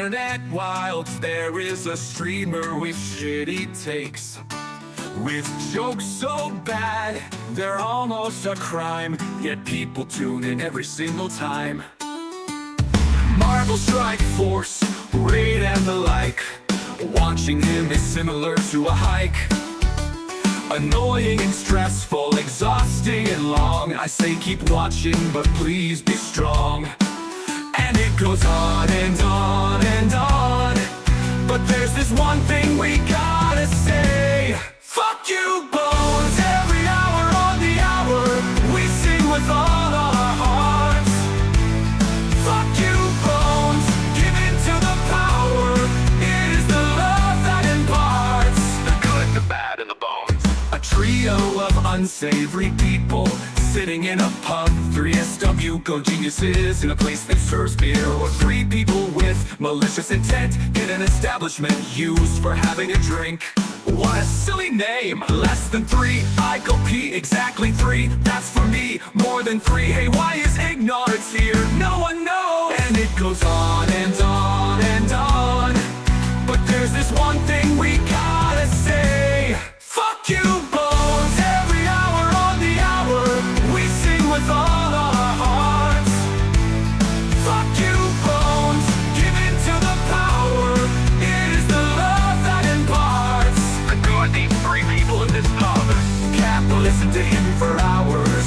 internet wild, there is a streamer with shitty takes, with jokes so bad, they're almost a crime, yet people tune in every single time. Marvel Strike Force, Raid and the like, watching him is similar to a hike. Annoying and stressful, exhausting and long, I say keep watching, but please be strong. And it goes on and on and on, but there's this one thing we gotta say. Fuck you, Bones, every hour on the hour, we sing with all our hearts. Fuck you, Bones, give in to the power, it is the love that imparts the good, the bad, and the bones. A trio of unsavory people sitting in a pub, 3 SW go geniuses in a place that serves beer, or 3 people with malicious intent in an establishment used for having a drink. What a silly name! Less than 3, I go pee, exactly 3, that's for me. More than 3, hey, why is ignorance here? No one knows! And it goes on and on and on, but there's this one thing we gotta say. Fuck you, Bones, every hour on the hour, we sing with all our hearts. Fuck you, Bones, give in to the power, it is the love that imparts the good. The 3 people in this pub can't listen to him for hours.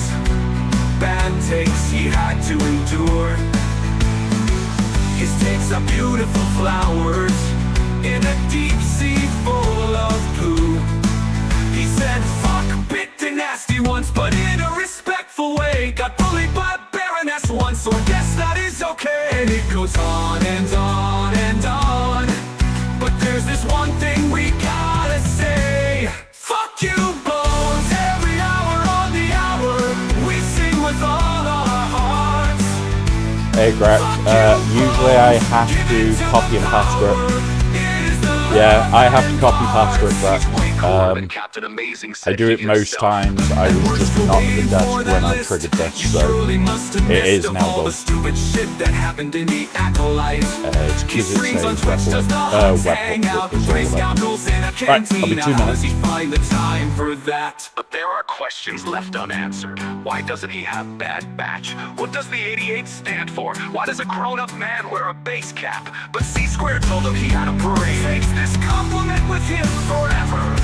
Bad takes he had to endure. His takes are beautiful flowers in a deep sea full of poo. He said fuck bit and nasty once, but in a respectful way. Got bullied by a baroness once, so I guess that is okay. And it goes on and on and on, but there's this one thing we gotta say. Fuck you, Bones, every hour on the hour, we sing with all our hearts. Hey Gret, usually I have to copy and paste script. Yeah, I have to copy past script that. I do it most times. I was just not at the desk when I triggered this, so it is now done. It's because it says Right, I'll be 2 minutes. But there are questions left unanswered. Why doesn't he have bad batch? What does the 88 stand for? Why does a grown-up man wear a base cap? But C-Square told him he had a parade. Takes this compliment with him forever.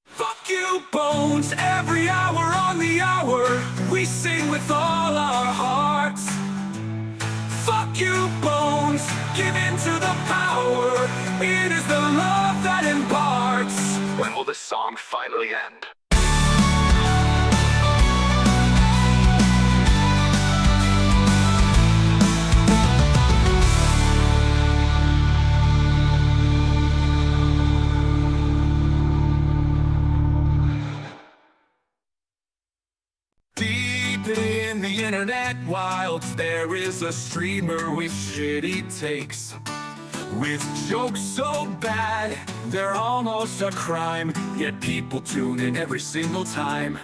Fuck you, Bones, every hour on the hour, we sing with all our hearts. Fuck you, Bones, give in to the power, it is the love that imparts. When will this song finally end? In the internet wild, there is a streamer with shitty takes, with jokes so bad, they're almost a crime, yet people tune in every single time.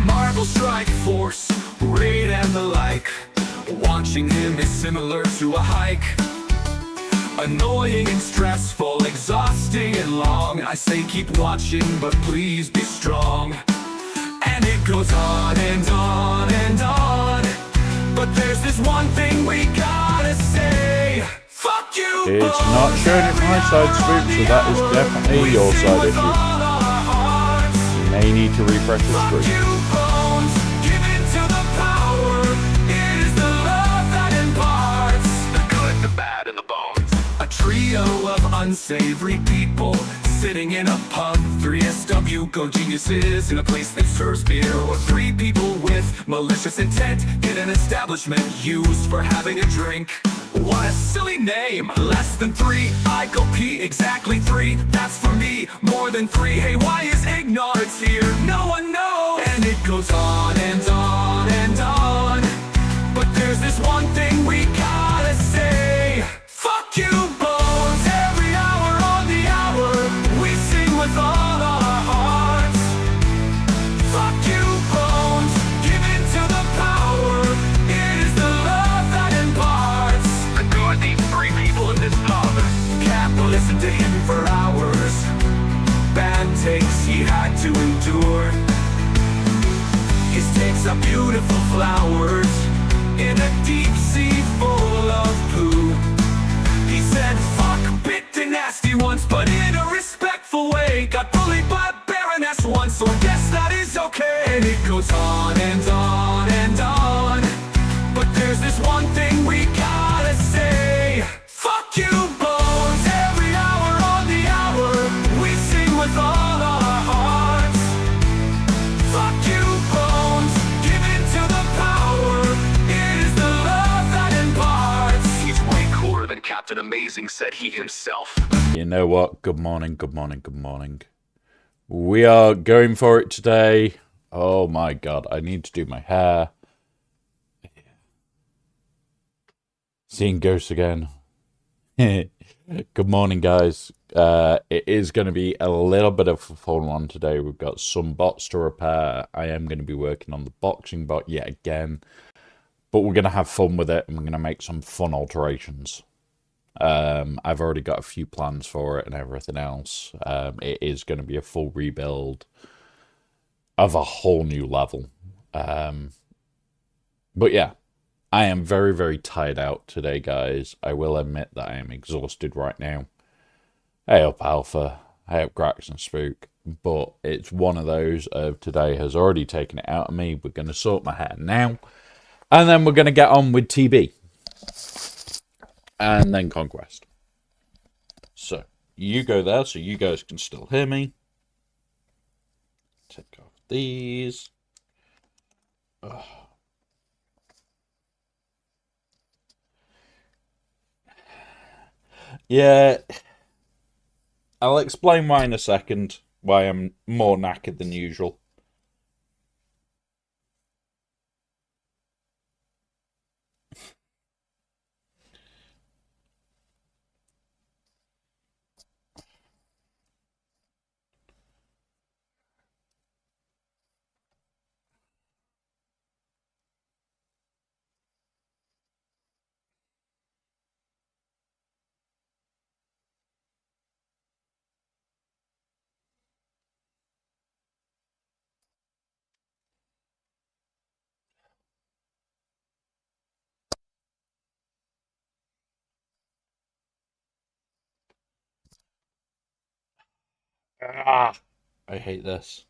Marvel Strike Force, Raid and the like, watching him is similar to a hike. Annoying and stressful, exhausting and long, I say keep watching, but please be strong. And it goes on and on and on, but there's this one thing we gotta say. Fuck you, It's not showing it my side, Spook, so that is definitely your side issue. You may need to refresh the screen. Give in to the power, it is the love that imparts the good, the bad, and the bones. A trio of unsavory people sitting in a pub, 3 SW go geniuses in a place that serves beer, or 3 people with malicious intent in an establishment used for having a drink. What a silly name! Less than 3, I go pee, exactly 3, that's for me. More than 3, hey, why is ignorance here? No one knows! And it are beautiful flowers in a deep sea full of poo. He said, fuck, bit the nasty once, but in a respectful way. Got bullied by a baroness once, so I guess that is okay. And it goes on and on and on, but there's this one thing we gotta say. Fuck you, Bones, every hour on the hour. We sing with all our hearts. Fuck you, Bones, give in to the power. It is the love that imparts. He's way cooler than Captain Amazing, said he himself. You know what? Good morning, good morning, good morning. We are going for it today. Oh my god, I need to do my hair. Seeing ghosts again. Good morning, guys. It is going to be a little bit of a fun one today. We've got some bots to repair. I am going to be working on the boxing bot yet again, but we're going to have fun with it, and we're going to make some fun alterations. I've already got a few plans for it and everything else. It is going to be a full rebuild of a whole new level. But yeah, I am very, very tired out today, guys. I will admit that I am exhausted right now. Hey up, Alpha. Hey up, Grax and Spook. But it's one of those of today has already taken it out of me. We're going to sort my hair now. And then we're going to get on with TB. And then Conquest. So, you go there so you guys can still hear me. Take off these. Ugh. Yeah, I'll explain why in a second, why I'm more knackered than usual. Ah, I hate this.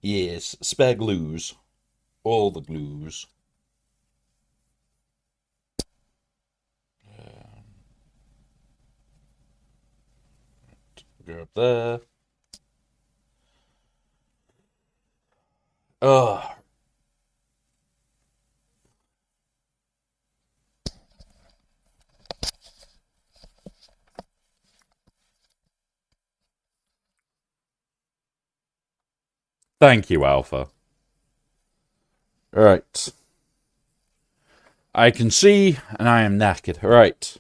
Yes, spare glues. All the glues. Go up there. Ugh. Thank you, Alpha. Right. I can see, and I am knackered. Right.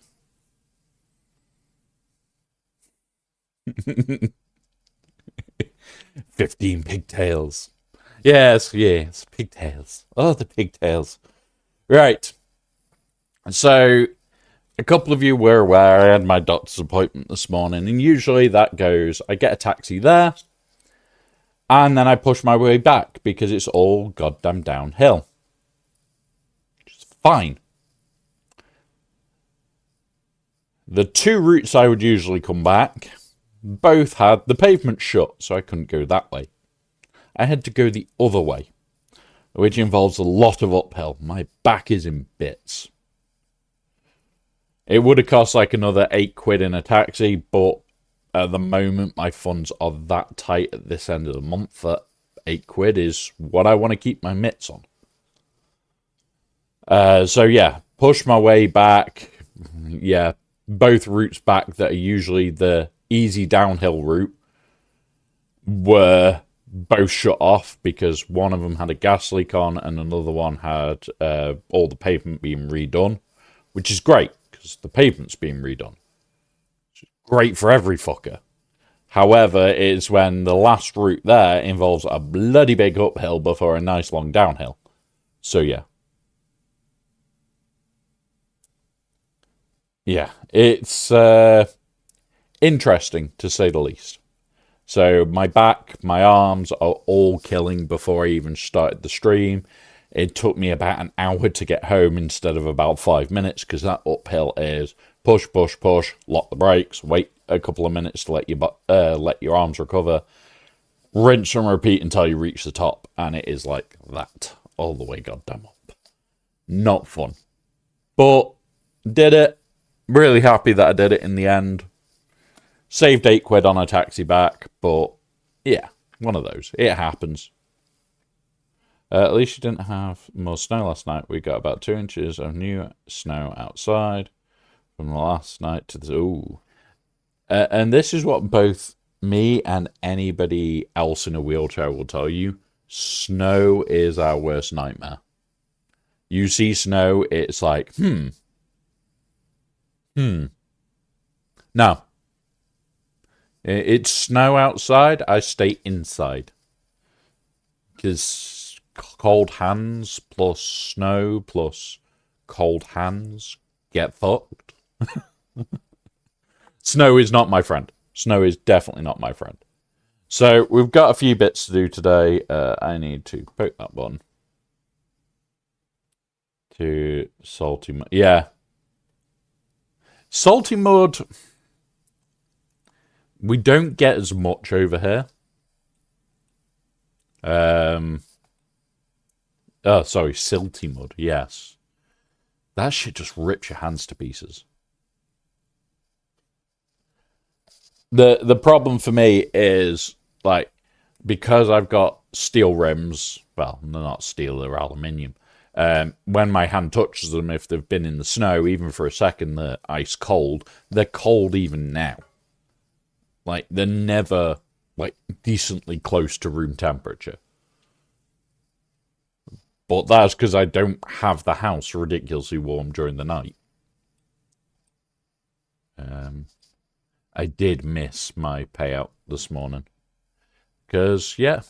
15 pigtails. Yes, yes, pigtails. Oh, the pigtails. Right. So, a couple of you were aware I had my doctor's appointment this morning, and usually that goes, I get a taxi there, and then I push my way back because it's all goddamn downhill. Which is fine. The two routes I would usually come back both had the pavement shut, so I couldn't go that way. I had to go the other way, which involves a lot of uphill. My back is in bits. It would have cost like another £8 in a taxi, but at the moment my funds are that tight at this end of the month that £8 is what I want to keep my mitts on. So yeah, push my way back. Yeah, both routes back that are usually the easy downhill route were both shut off because one of them had a gas leak on and another one had all the pavement being redone, which is great because the pavement's being redone. Great for every fucker. However, it's when the last route there involves a bloody big uphill before a nice long downhill. So yeah. Yeah, it's interesting to say the least. So my back, my arms are all killing before I even started the stream. It took me about an hour to get home instead of about 5 minutes, because that uphill is push, push, push, lock the brakes, wait a couple of minutes to let your arms recover, rinse and repeat until you reach the top, and it is like that all the way goddamn up. Not fun. But did it. Really happy that I did it in the end. Saved £8 on a taxi back, but yeah, one of those. It happens. At least you didn't have more snow last night. We got about 2 inches of new snow outside from the last night to the... Ooh. And this is what both me and anybody else in a wheelchair will tell you. Snow is our worst nightmare. You see snow, it's like, No. It's snow outside, I stay inside. Because cold hands plus snow plus cold hands get fucked. Snow is not my friend. Snow is definitely not my friend. So we've got a few bits to do today. I need to poke that button. To salty mud. Yeah. Salty mud, we don't get as much over here. Oh, sorry, silty mud, yes. That shit just rips your hands to pieces. The problem for me is, like, because I've got steel rims, well, they're not steel, they're aluminium. When my hand touches them, if they've been in the snow, even for a second, they're ice cold. They're cold even now. Like, they're never, like, decently close to room temperature. But that's because I don't have the house ridiculously warm during the night. I did miss my payout this morning. Because, yeah,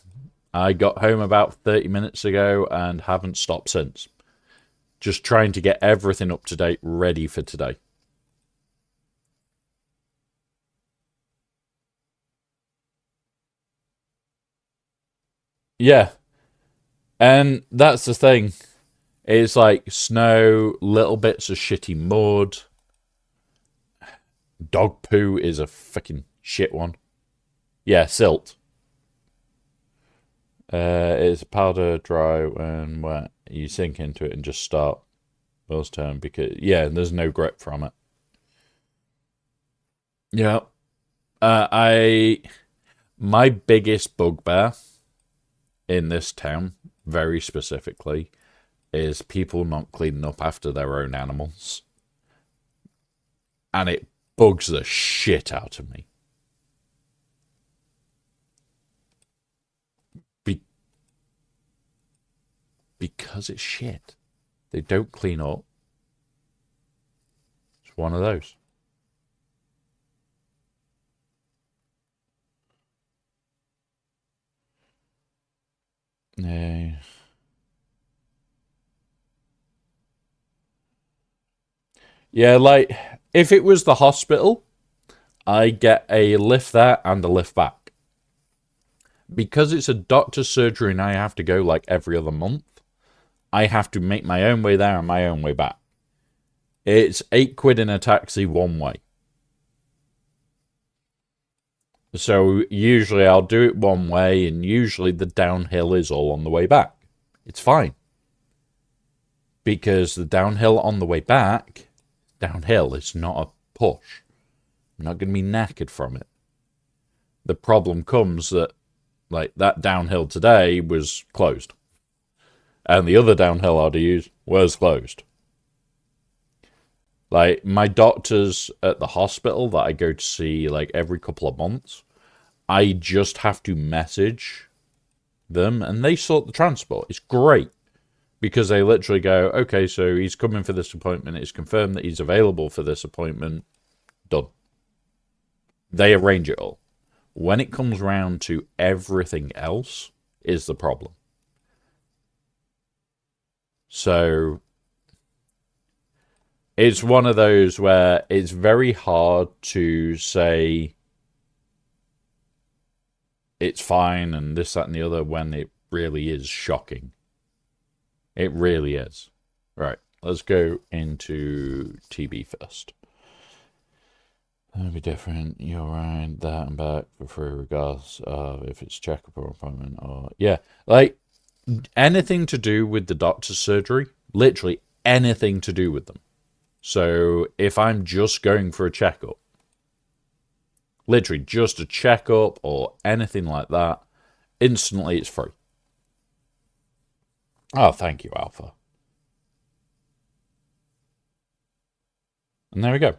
I got home about 30 minutes ago and haven't stopped since. Just trying to get everything up to date, ready for today. Yeah. And that's the thing. It's like snow, little bits of shitty mud. Dog poo is a freaking shit one. Yeah, silt. It's powder dry when wet. You sink into it and just start those turn because there's no grip from it. Yeah. My biggest bugbear in this town, very specifically, is people not cleaning up after their own animals. And it bugs the shit out of me. Because it's shit. They don't clean up. It's one of those. Yeah, like, if it was the hospital, I get a lift there and a lift back. Because it's a doctor's surgery and I have to go like every other month, I have to make my own way there and my own way back. It's £8 in a taxi one way. So usually I'll do it one way, and usually the downhill is all on the way back. It's fine. Because the downhill on the way back, downhill is not a push. I'm not going to be knackered from it. The problem comes that, like, that downhill today was closed. And the other downhill I'd use was closed. Like, my doctors at the hospital that I go to see, like, every couple of months, I just have to message them, and they sort the transport. It's great. Because they literally go, okay, so he's coming for this appointment. It's confirmed that he's available for this appointment. Done. They arrange it all. When it comes round to everything else is the problem. So it's one of those where it's very hard to say, it's fine and this, that, and the other, when it really is shocking. It really is. Right, let's go into TB first. That'll be different. You're right, that and back for free, regardless of if it's checkup or appointment or... Yeah, like, anything to do with the doctor's surgery, literally anything to do with them. So, if I'm just going for a checkup, literally just a checkup or anything like that, instantly it's free. Oh, thank you, Alpha. And there we go.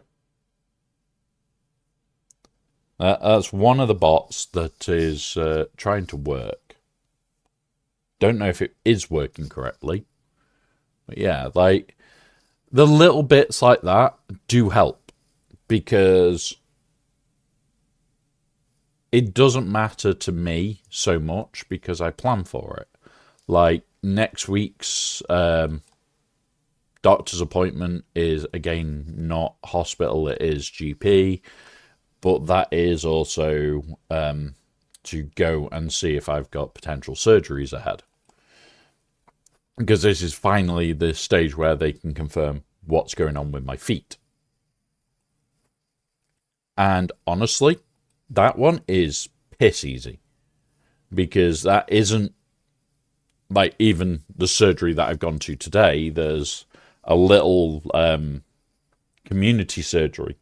That's one of the bots that is trying to work. Don't know if it is working correctly. But yeah, like, the little bits like that do help. Because it doesn't matter to me so much because I plan for it. Like, next week's doctor's appointment is, again, not hospital, it is GP. But that is also to go and see if I've got potential surgeries ahead. Because this is finally the stage where they can confirm what's going on with my feet. And honestly, that one is piss easy. Because that isn't, like, even the surgery that I've gone to today. There's a little community surgery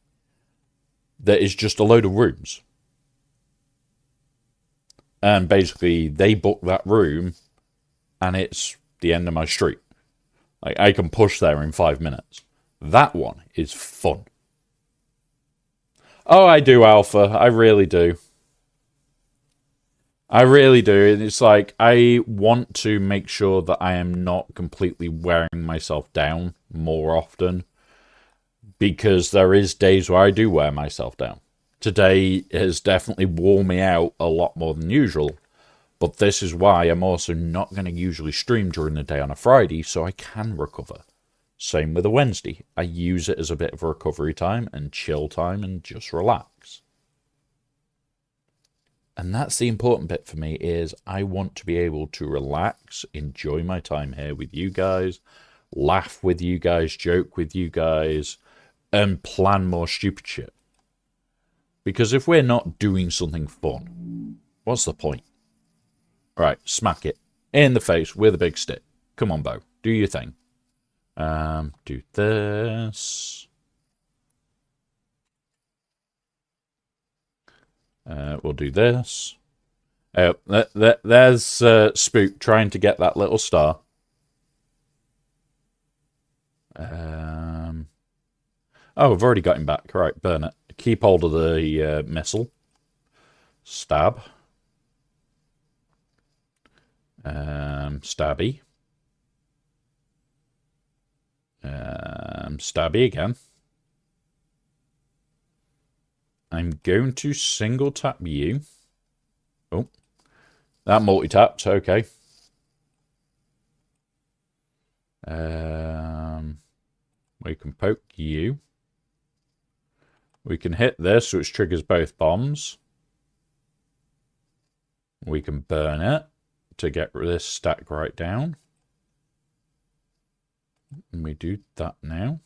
that is just a load of rooms. And basically, they book that room, and it's the end of my street. Like, I can push there in 5 minutes. That one is fun. Oh, I do, Alpha. I really do. I really do. And it's like, I want to make sure that I am not completely wearing myself down more often. Because there is days where I do wear myself down. Today has definitely worn me out a lot more than usual. But this is why I'm also not going to usually stream during the day on a Friday, so I can recover. Same with a Wednesday. I use it as a bit of a recovery time and chill time and just relax. And that's the important bit for me, is I want to be able to relax, enjoy my time here with you guys, laugh with you guys, joke with you guys, and plan more stupid shit. Because if we're not doing something fun, what's the point? Right, smack it in the face with a big stick. Come on, Bo, do your thing. Do this. We'll do this. There's Spook trying to get that little star. Oh, I've already got him back. All right, burn it. Keep hold of the missile. Stab. Stabby. Stabby again. I'm going to single tap you. Oh, that multi-taps, okay. We can poke you. We can hit this, which triggers both bombs. We can burn it to get this stack right down. And we do that now.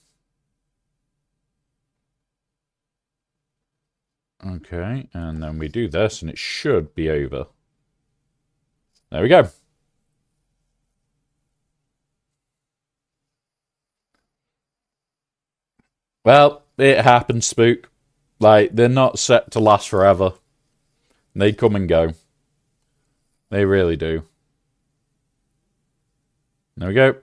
Okay, and then we do this, and it should be over. There we go. Well, it happens, Spook. Like, they're not set to last forever. They come and go. They really do. There we go.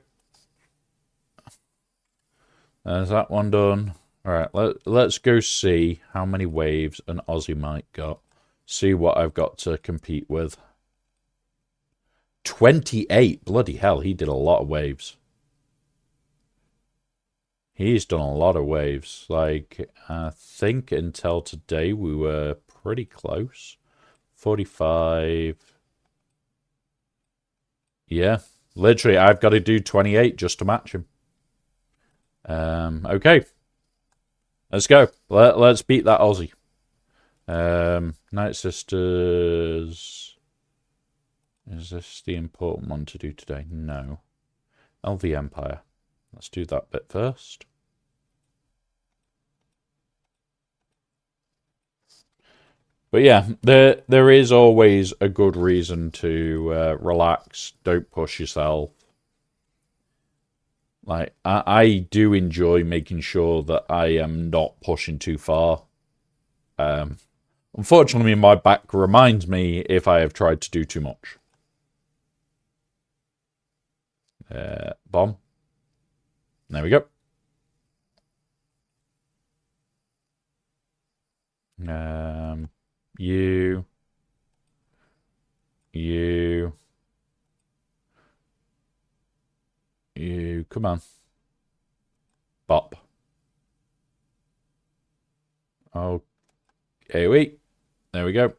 There's that one done. Alright, let's go see how many waves an Aussie Mike got. See what I've got to compete with. 28! Bloody hell, he did a lot of waves. He's done a lot of waves. Like, I think until today we were pretty close. 45. Yeah, literally, I've got to do 28 just to match him. Okay. Let's go. Let's beat that Aussie. Night Sisters. Is this the important one to do today? No. LV Empire. Let's do that bit first. But yeah, there is always a good reason to relax. Don't push yourself. Like, I do enjoy making sure that I am not pushing too far. Unfortunately, my back reminds me if I have tried to do too much. Bomb. There we go. You, come on. Bop. Okay, wait. There we go.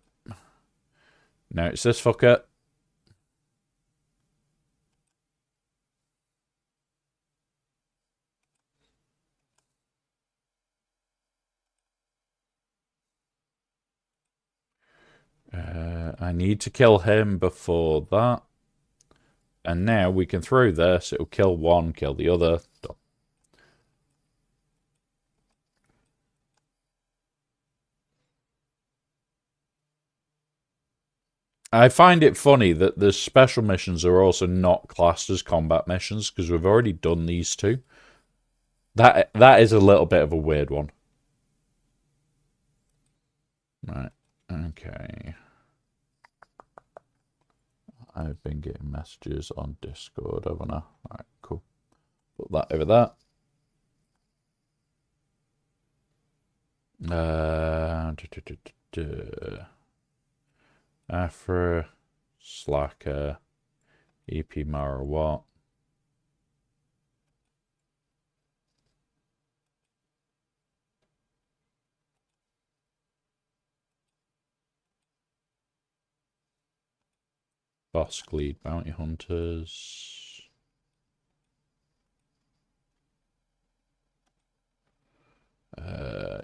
Now it's this fucker. I need to kill him before that. And now we can throw this. It'll kill one, kill the other. Done. I find it funny that the special missions are also not classed as combat missions because we've already done these two. That is a little bit of a weird one. Right. Okay. I've been getting messages on Discord, haven't I? Alright, cool. Put that over that. Afra, Slacker, EP Mara what? Boss Lead Bounty Hunters.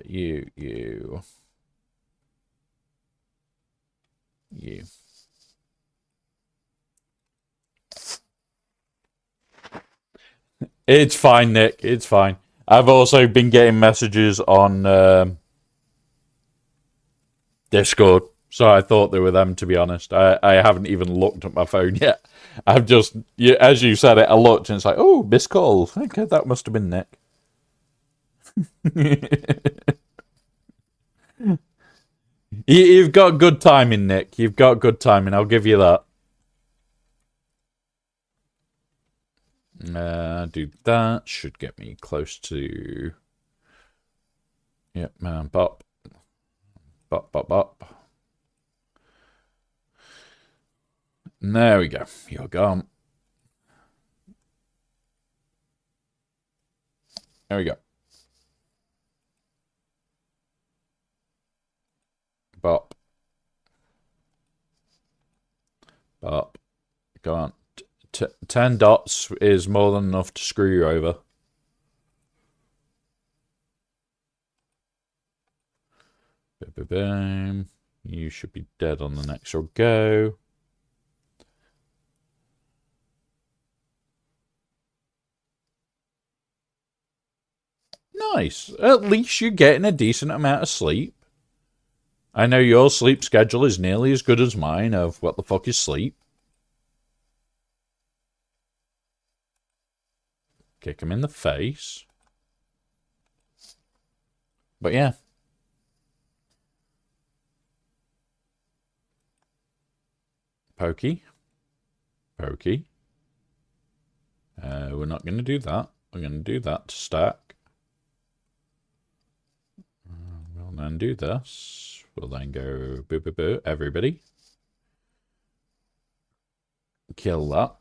You. It's fine, Nick. It's fine. I've also been getting messages on Discord, so I thought they were them, to be honest. I haven't even looked at my phone yet. I've just, as you said it, I looked and it's like, oh, missed call. Okay, that must have been Nick. You've got good timing, Nick. You've got good timing. I'll give you that. Do that. Should get me close to... Yep, man. Bop. Bop, bop, bop. There we go. You're gone. There we go. Bop. Bop. Go on. 10 dots is more than enough to screw you over. Boom. You should be dead on the next go. Nice. At least you're getting a decent amount of sleep. I know your sleep schedule is nearly as good as mine of what the fuck is sleep. Kick him in the face. But yeah. Pokey. We're not going to do that. We're going to do that to stack. We'll then do this. We'll then go boo boo boo. Everybody. Kill that.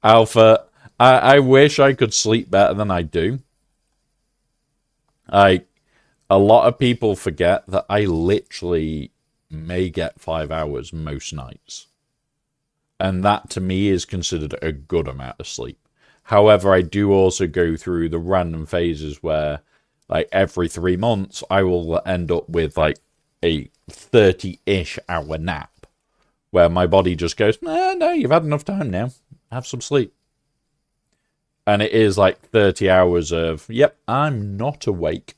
Alpha, I wish I could sleep better than I do. A lot of people forget that I literally may get 5 hours most nights. And that to me is considered a good amount of sleep. However, I do also go through the random phases where, like, every 3 months, I will end up with, like, a 30-ish hour nap, where my body just goes, no, you've had enough time now. Have some sleep. And it is, like, 30 hours of, yep, I'm not awake.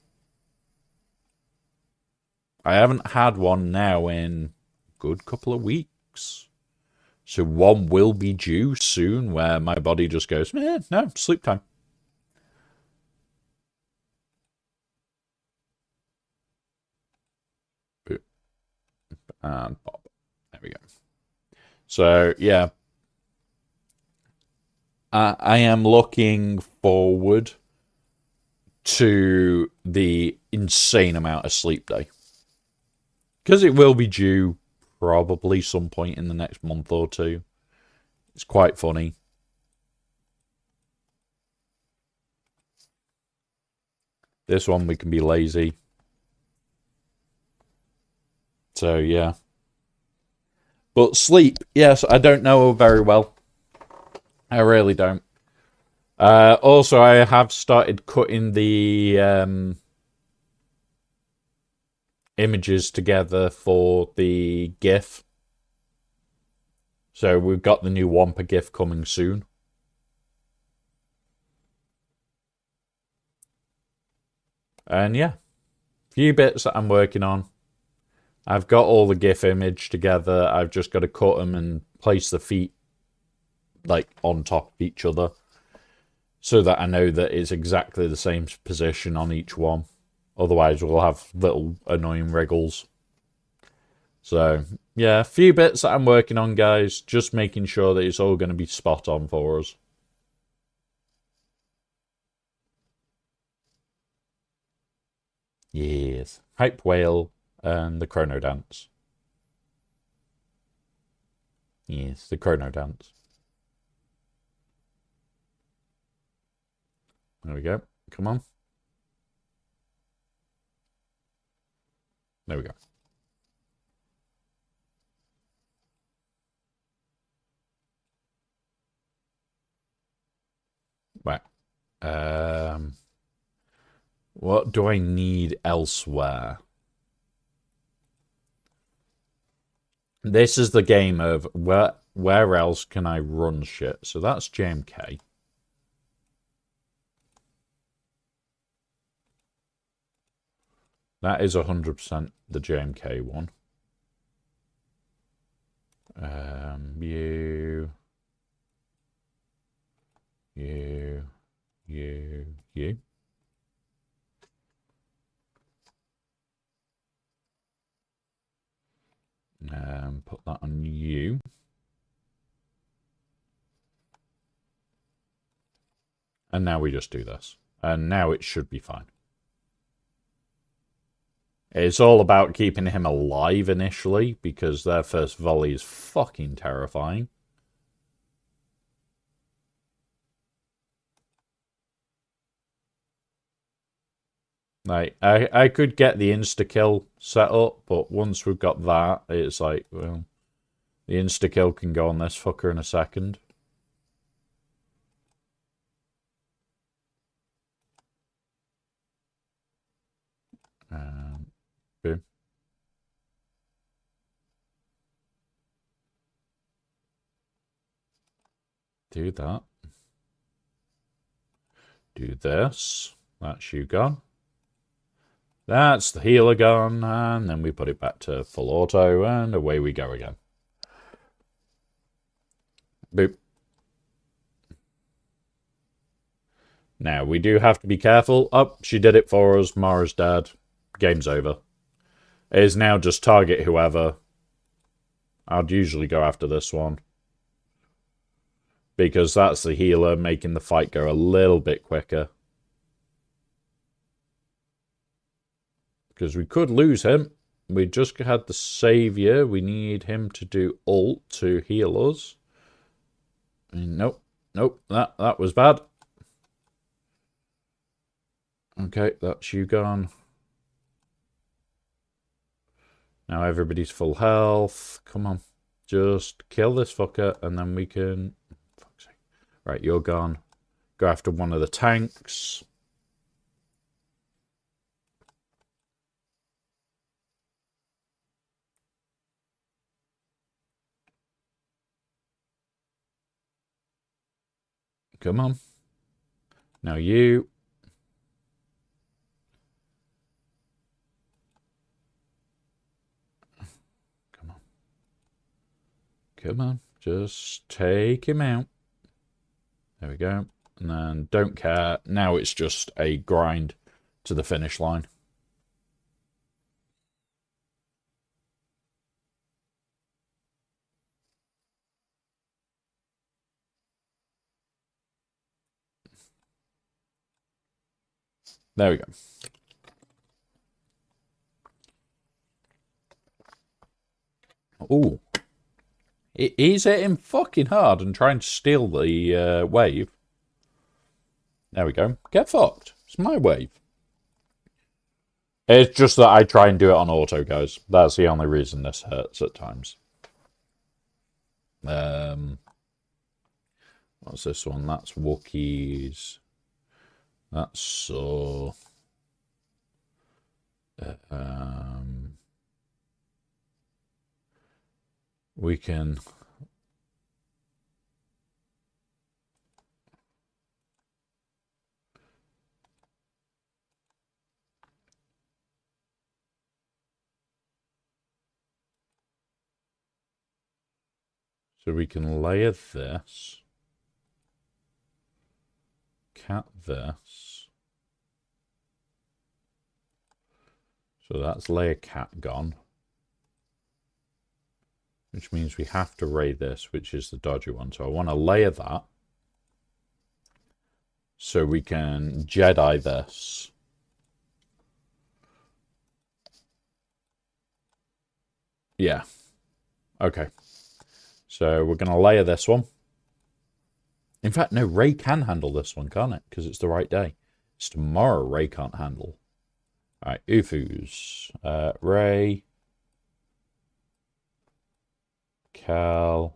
I haven't had one now in a good couple of weeks. So one will be due soon where my body just goes, no, sleep time. And pop. There we go. So, yeah. I am looking forward to the insane amount of sleep day. Because it will be due probably some point in the next month or two. It's quite funny. This one we can be lazy. So, yeah. But sleep, yes, I don't know very well. I really don't. Also, I have started cutting the images together for the GIF. So we've got the new Wampa GIF coming soon. And yeah, few bits that I'm working on. I've got all the GIF image together. I've just got to cut them and place the feet like on top of each other so that I know that it's exactly the same position on each one. Otherwise, we'll have little annoying wriggles. So, yeah, a few bits that I'm working on, guys. Just making sure that it's all going to be spot on for us. Yes. Hype Whale and the Chrono Dance. Yes, the Chrono Dance. There we go. Come on. There we go. Right. What do I need elsewhere? This is the game of where else can I run shit? So that's JMK. That is 100% the JMK one. You. Put that on you. And now we just do this. And now it should be fine. It's all about keeping him alive initially, because their first volley is fucking terrifying. Like, I could get the insta-kill set up, but once we've got that, it's like, well, the insta-kill can go on this fucker in a second. Boom. Do that. Do this. That's you gone. That's the healer gone, and then we put it back to full auto, and away we go again. Boop. Now, we do have to be careful. Oh, she did it for us. Mara's dead. Game's over. It is now just target whoever. I'd usually go after this one, because that's the healer, making the fight go a little bit quicker. Because we could lose him. We just had the Saviour. We need him to do ult to heal us. Nope. Nope. That was bad. Okay, that's you gone. Now everybody's full health. Come on. Just kill this fucker and then we can... Fuck's sake. Right, you're gone. Go after one of the tanks. Come on. Now you. Come on. Come on. Just take him out. There we go. And then don't care. Now it's just a grind to the finish line. There we go. Oh. He's hitting fucking hard and trying to steal the wave. There we go. Get fucked. It's my wave. It's just that I try and do it on auto, guys. That's the only reason this hurts at times. What's this one? That's Wookiees. That's so... we can... So we can layer this. Cat this. So that's layer cat gone. Which means we have to ray this, which is the dodgy one. So I want to layer that. So we can Jedi this. Yeah. Okay. So we're going to layer this one. In fact, no, Ray can handle this one, can't it? Because it's the right day. It's tomorrow Ray can't handle. All right, Ufus. Ray. Cal.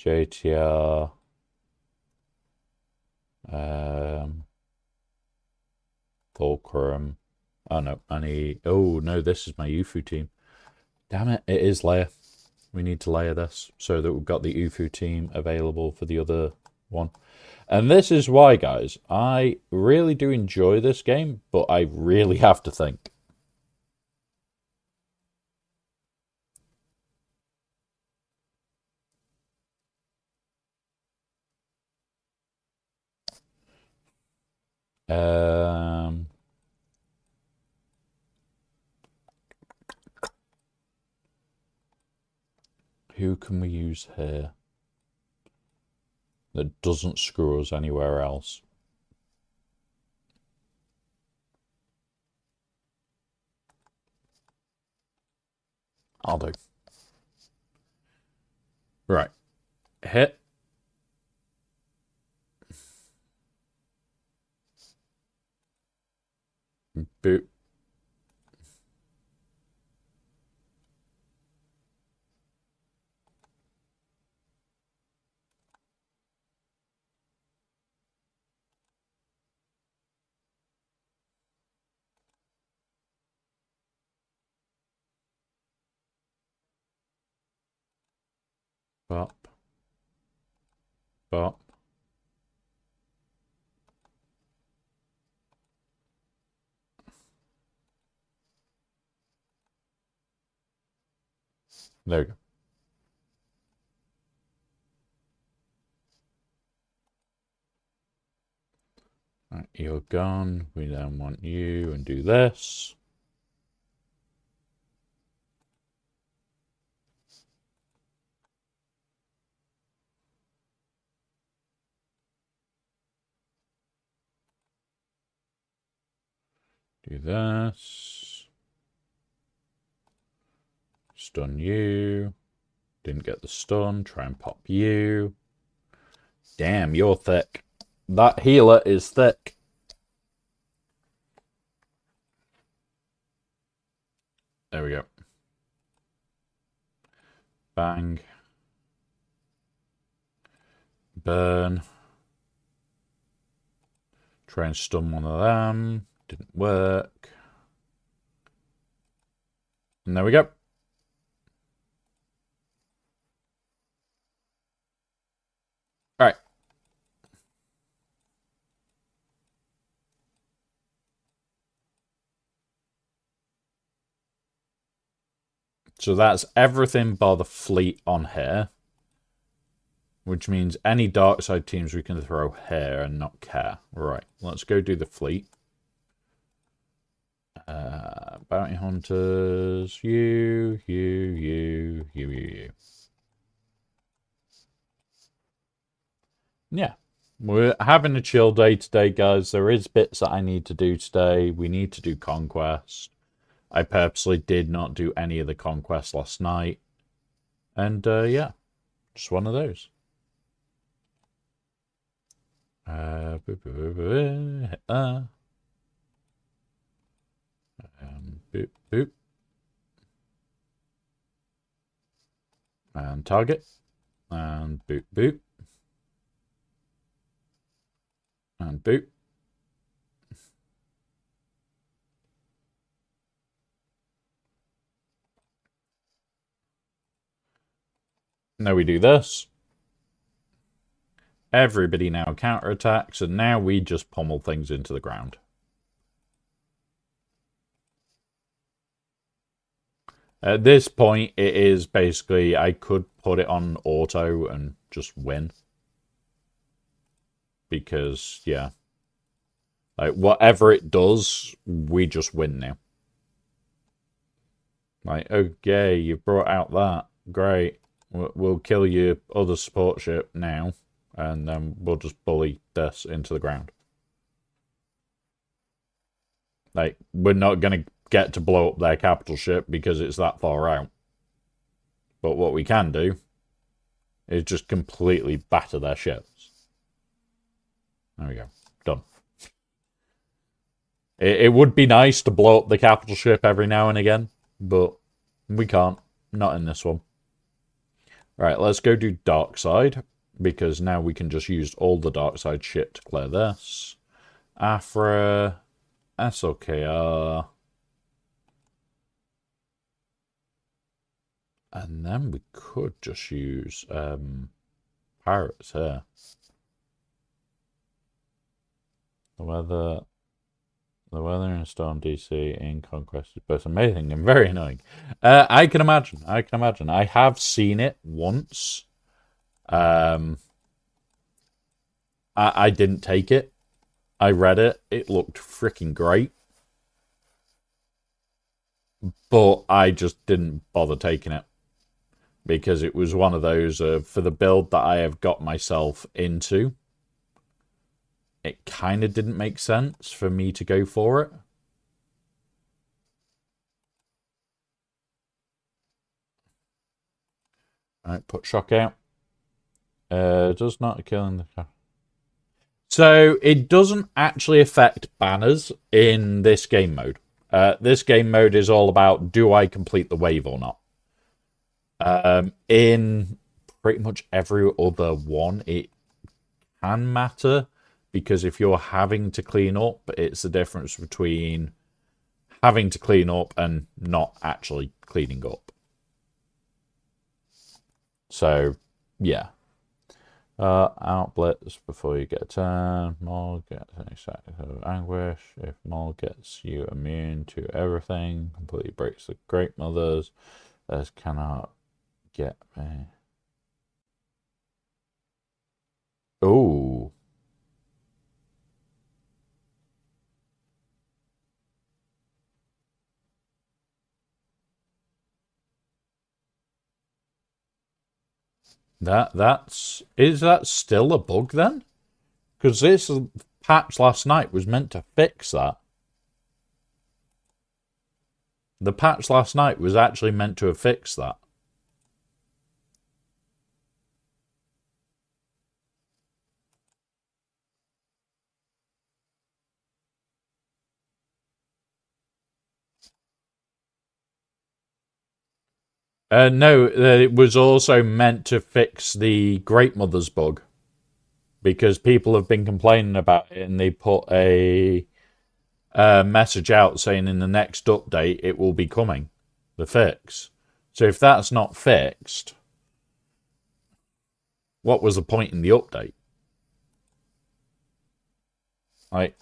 JTR. Fulcrum. Oh, no, I need... Oh, no, this is my Ufu team. Damn it, it is layer. We need to layer this so that we've got the Ufu team available for the other one. And this is why, guys, I really do enjoy this game, but I really have to think. Who can we use here that doesn't screw us anywhere else? I'll do. Right. Hit. Boot. Bop. Bop. There we go. Right, you're gone. We then want you and do this. Do this. Stun you. Didn't get the stun. Try and pop you. Damn, you're thick. That healer is thick. There we go. Bang. Burn. Try and stun one of them. Didn't work. And there we go. Alright. So that's everything bar the fleet on here. Which means any dark side teams we can throw here and not care. Right, let's go do the fleet. Bounty hunters, you. Yeah, we're having a chill day today, guys. There is bits that I need to do today. We need to do Conquest. I purposely did not do any of the Conquest last night. And, yeah, just one of those. Hit that. Boop, boop. And target. And boop, boop. And boop. Now we do this. Everybody now counterattacks, and now we just pummel things into the ground. At this point, it is basically, I could put it on auto and just win. Because, yeah. Like, whatever it does, we just win now. Like, okay, you brought out that. Great. We'll kill your other support ship now. And then we'll just bully this into the ground. Like, we're not going to get to blow up their capital ship because it's that far out. But what we can do is just completely batter their ships. There we go. Done. It would be nice to blow up the capital ship every now and again, but we can't. Not in this one. Right, let's go do dark side, because now we can just use all the dark side shit to clear this. Afra, SOKR. And then we could just use pirates here. The weather in Storm DC in Conquest is both amazing and very annoying. I can imagine. I have seen it once. I didn't take it. I read it. It looked freaking great. But I just didn't bother taking it. Because it was one of those, for the build that I have got myself into, it kind of didn't make sense for me to go for it. Alright, put shock out. Does not kill in the... So, it doesn't actually affect banners in this game mode. This game mode is all about, do I complete the wave or not? In pretty much every other one, it can matter, because if you're having to clean up, it's the difference between having to clean up and not actually cleaning up. So, yeah. Out blitz before you get a turn. Maul gets an excited of anguish. If Maul gets you immune to everything, completely breaks the Great Mothers. As cannot get me. Oh. Is that still a bug then? Because this patch last night was meant to fix that. The patch last night was actually meant to have fixed that. No, it was also meant to fix the Great Mother's bug. because people have been complaining about it, and they put a message out saying in the next update it will be coming, the fix. So if that's not fixed, what was the point in the update? Like,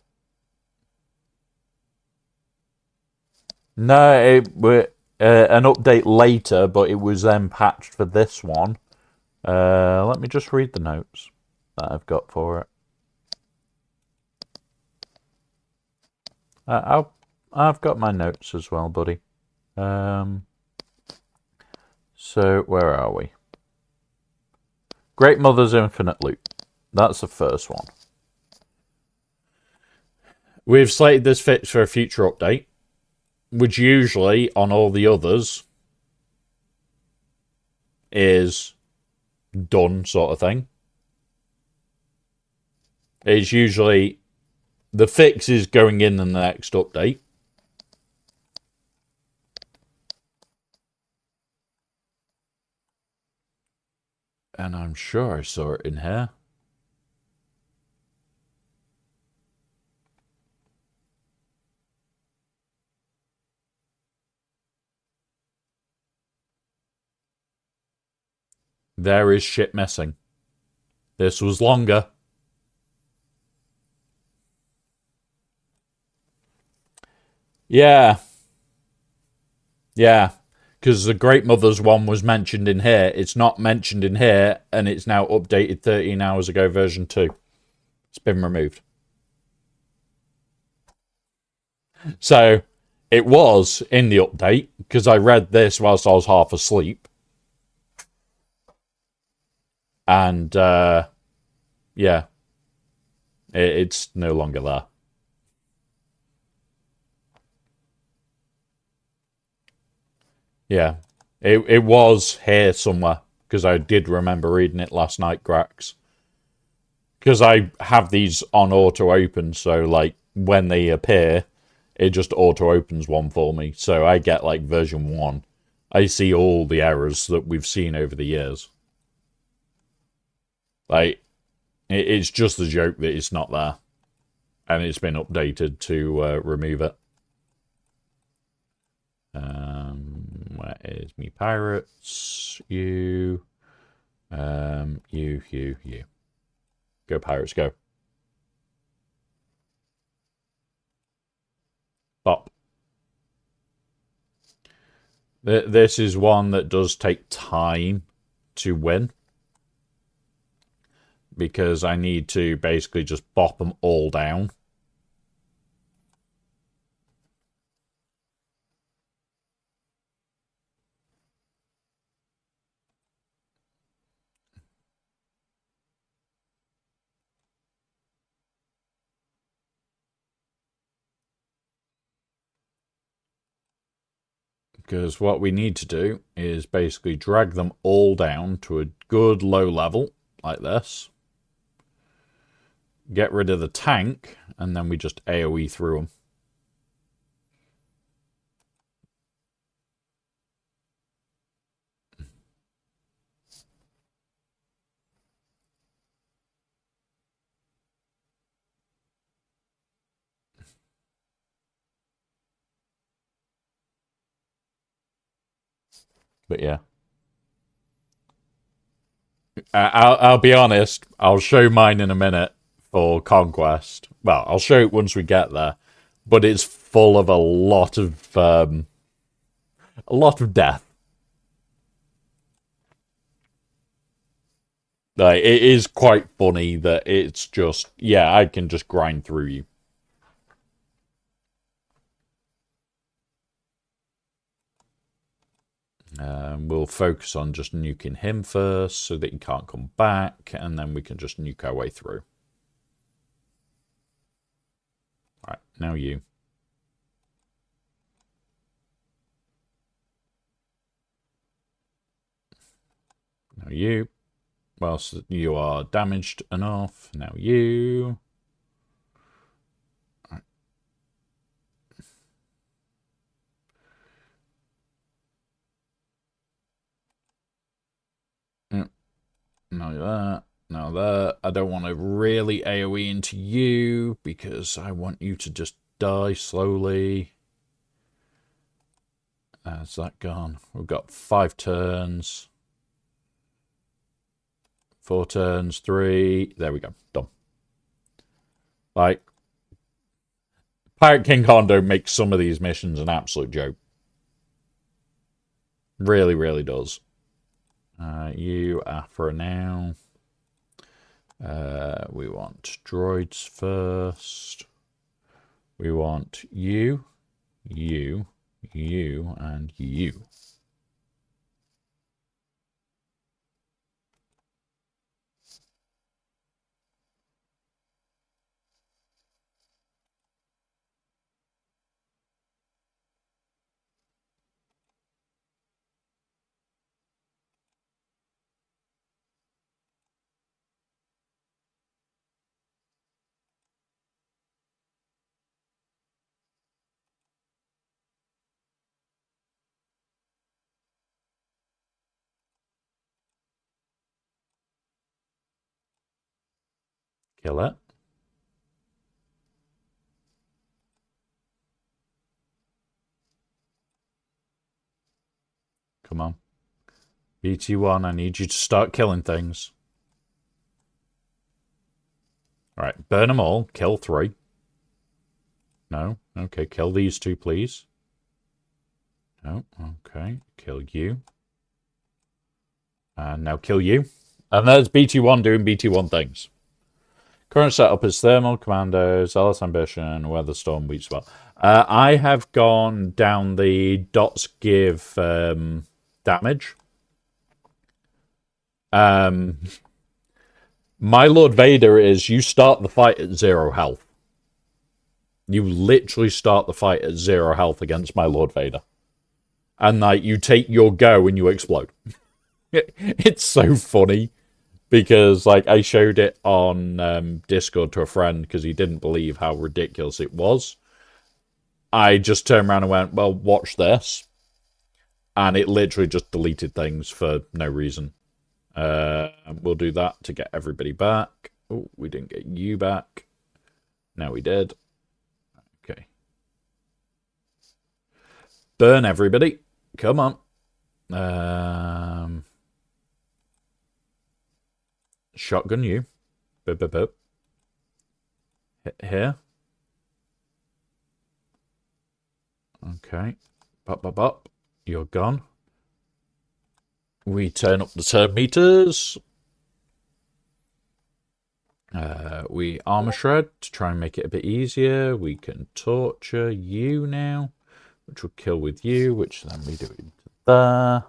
no, it an update later, but it was then patched for this one. Let me just read the notes that I've got for it. I've got my notes as well, buddy. So where are we? Great Mother's Infinite Loop. That's the first one. We've slated this fix for a future update, which usually on all the others is done, sort of thing. It's usually the fix is going in the next update. And I'm sure I saw it in here. There is shit missing. This was longer. Yeah. Yeah. Because the Great Mother's one was mentioned in here. It's not mentioned in here, and it's now updated 13 hours ago, version 2. It's been removed. So, it was in the update, because I read this whilst I was half asleep. And, yeah. It's no longer there. Yeah. It was here somewhere, because I did remember reading it last night, Grax. Because I have these on auto open, so like when they appear, it just auto opens one for me. So I get like version 1. I see all the errors that we've seen over the years. Like, it's just a joke that it's not there. And it's been updated to remove it. Where is me pirates? You. You. Go pirates, go. Bop. This is one that does take time to win. Because I need to basically just bop them all down. Because what we need to do is basically drag them all down to a good low level, like this. Get rid of the tank, and then we just AoE through them. But yeah. I'll be honest, I'll show mine in a minute for Conquest. Well, I'll show it once we get there. But it's full of a lot of death. Like, it is quite funny that it's just, yeah, I can just grind through you. We'll focus on just nuking him first so that he can't come back, and then we can just nuke our way through. Alright, now you. Now you. Whilst you are damaged enough, now you. Right. Now that. No, there. I don't want to really AoE into you because I want you to just die slowly. How's that gone? We've got 5 turns. 4 turns, 3. There we go. Done. Like, Pirate King Kondo makes some of these missions an absolute joke. Really, really does. You, Afra now. We want droids first. We want you, you, you, and you. Kill it. Come on. BT1, I need you to start killing things. Alright, burn them all. Kill 3. No? Okay, kill these 2, please. No? Okay, kill you. And now kill you. And there's BT1 doing BT1 things. Current setup is Thermal, Commando, Zealous Ambition, Weatherstorm, Weak Spot. I have gone down the dots give damage. My Lord Vader is you start the fight at 0 health. You literally start the fight at 0 health against my Lord Vader. And like you take your go and you explode. It's so funny. Because like I showed it on Discord to a friend because he didn't believe how ridiculous it was. I just turned around and went, well, watch this. And it literally just deleted things for no reason. We'll do that to get everybody back. Oh, we didn't get you back. Now we did. Okay. Burn everybody. Come on. Shotgun you. Boop, boop, boop. Hit here. Okay. Bop, bop, bop. You're gone. We turn up the turn meters. We armor shred to try and make it a bit easier. We can torture you now, which will kill with you, which then we do it there.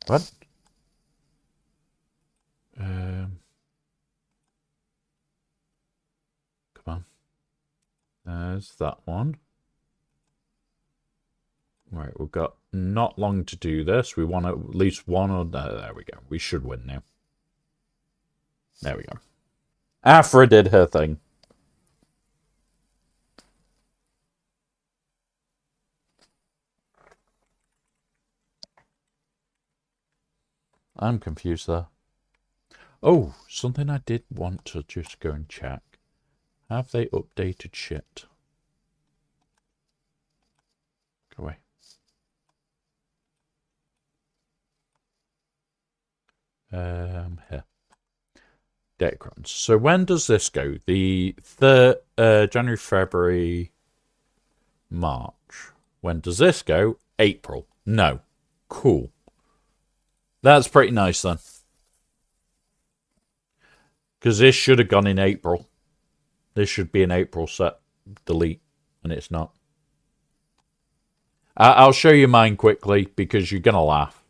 What? Come on. There's that one. Right, we've got not long to do this. We want at least one or... there we go. We should win now. There we go. Afra did her thing. I'm confused there. Oh, something I did want to just go and check. Have they updated shit? Go away. Here. Datacrons. So when does this go? The 3rd, January, February, March. When does this go? April. No. Cool. That's pretty nice then. Because this should have gone in April. This should be an April set. Delete. And it's not. I'll show you mine quickly because you're going to laugh.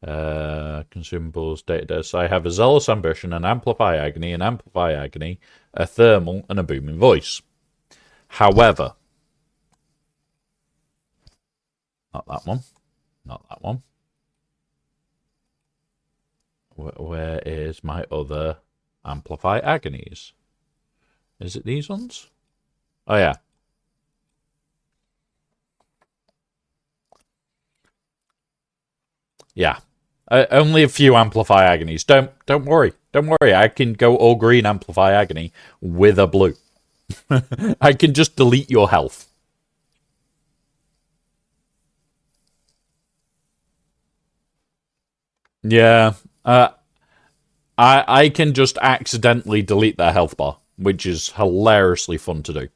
Consumables, data. So I have a Zealous Ambition, an Amplify Agony, a Thermal, and a Booming Voice. However, not that one. Not that one. Where is my other Amplify Agonies? Is it these ones? Oh, yeah. Yeah. Only a few Amplify Agonies. Don't worry. Don't worry. I can go all green Amplify Agony with a blue. I can just delete your health. Yeah. I can just accidentally delete their health bar, which is hilariously fun to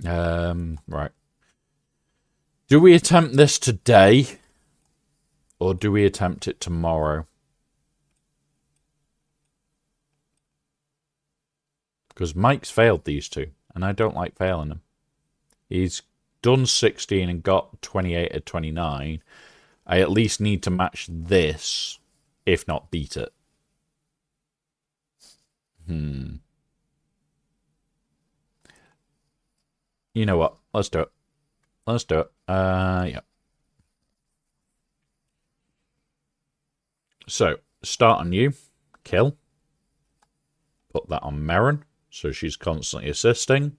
do. Right. Do we attempt this today? Or do we attempt it tomorrow? Because Mike's failed these two, and I don't like failing them. He's done 16 and got 28 at 29. I at least need to match this, if not beat it. You know what? Let's do it. Let's do it. Yeah. So, start on you. Kill. Put that on Merrin, so she's constantly assisting.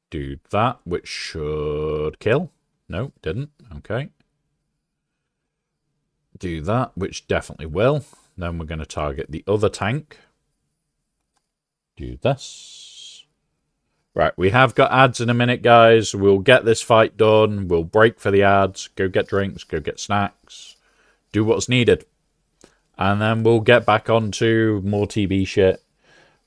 Do that, which should kill. No, didn't. Okay. Do that, which definitely will. Then we're going to target the other tank. Do this. Right, we have got ads in a minute, guys. We'll get this fight done. We'll break for the ads. Go get drinks. Go get snacks. Do what's needed. And then we'll get back onto more TB shit.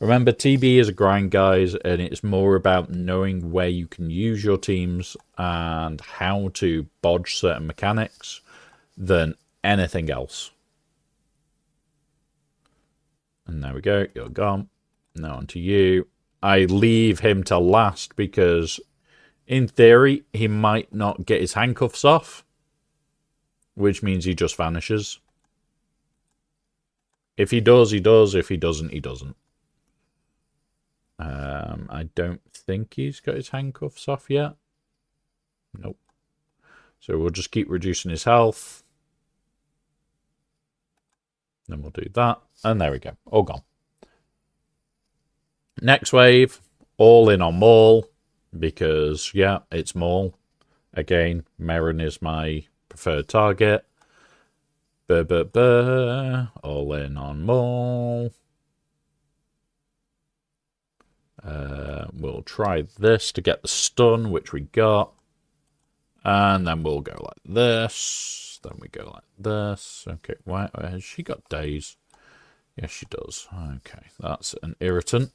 Remember, TB is a grind, guys, and it's more about knowing where you can use your teams and how to bodge certain mechanics than anything else. And there we go. You're gone. Now onto you. I leave him to last because, in theory, he might not get his handcuffs off, which means he just vanishes. If he does, he does. If he doesn't, he doesn't. I don't think he's got his handcuffs off yet. Nope. So we'll just keep reducing his health. Then we'll do that. And there we go. All gone. Next wave, all in on Maul, because, yeah, it's Maul. Again, Merrin is my preferred target. All in on Maul. We'll try this to get the stun, which we got. And then we'll go like this. Then we go like this. Okay, why has she got days? Yes, she does. Okay, that's an irritant.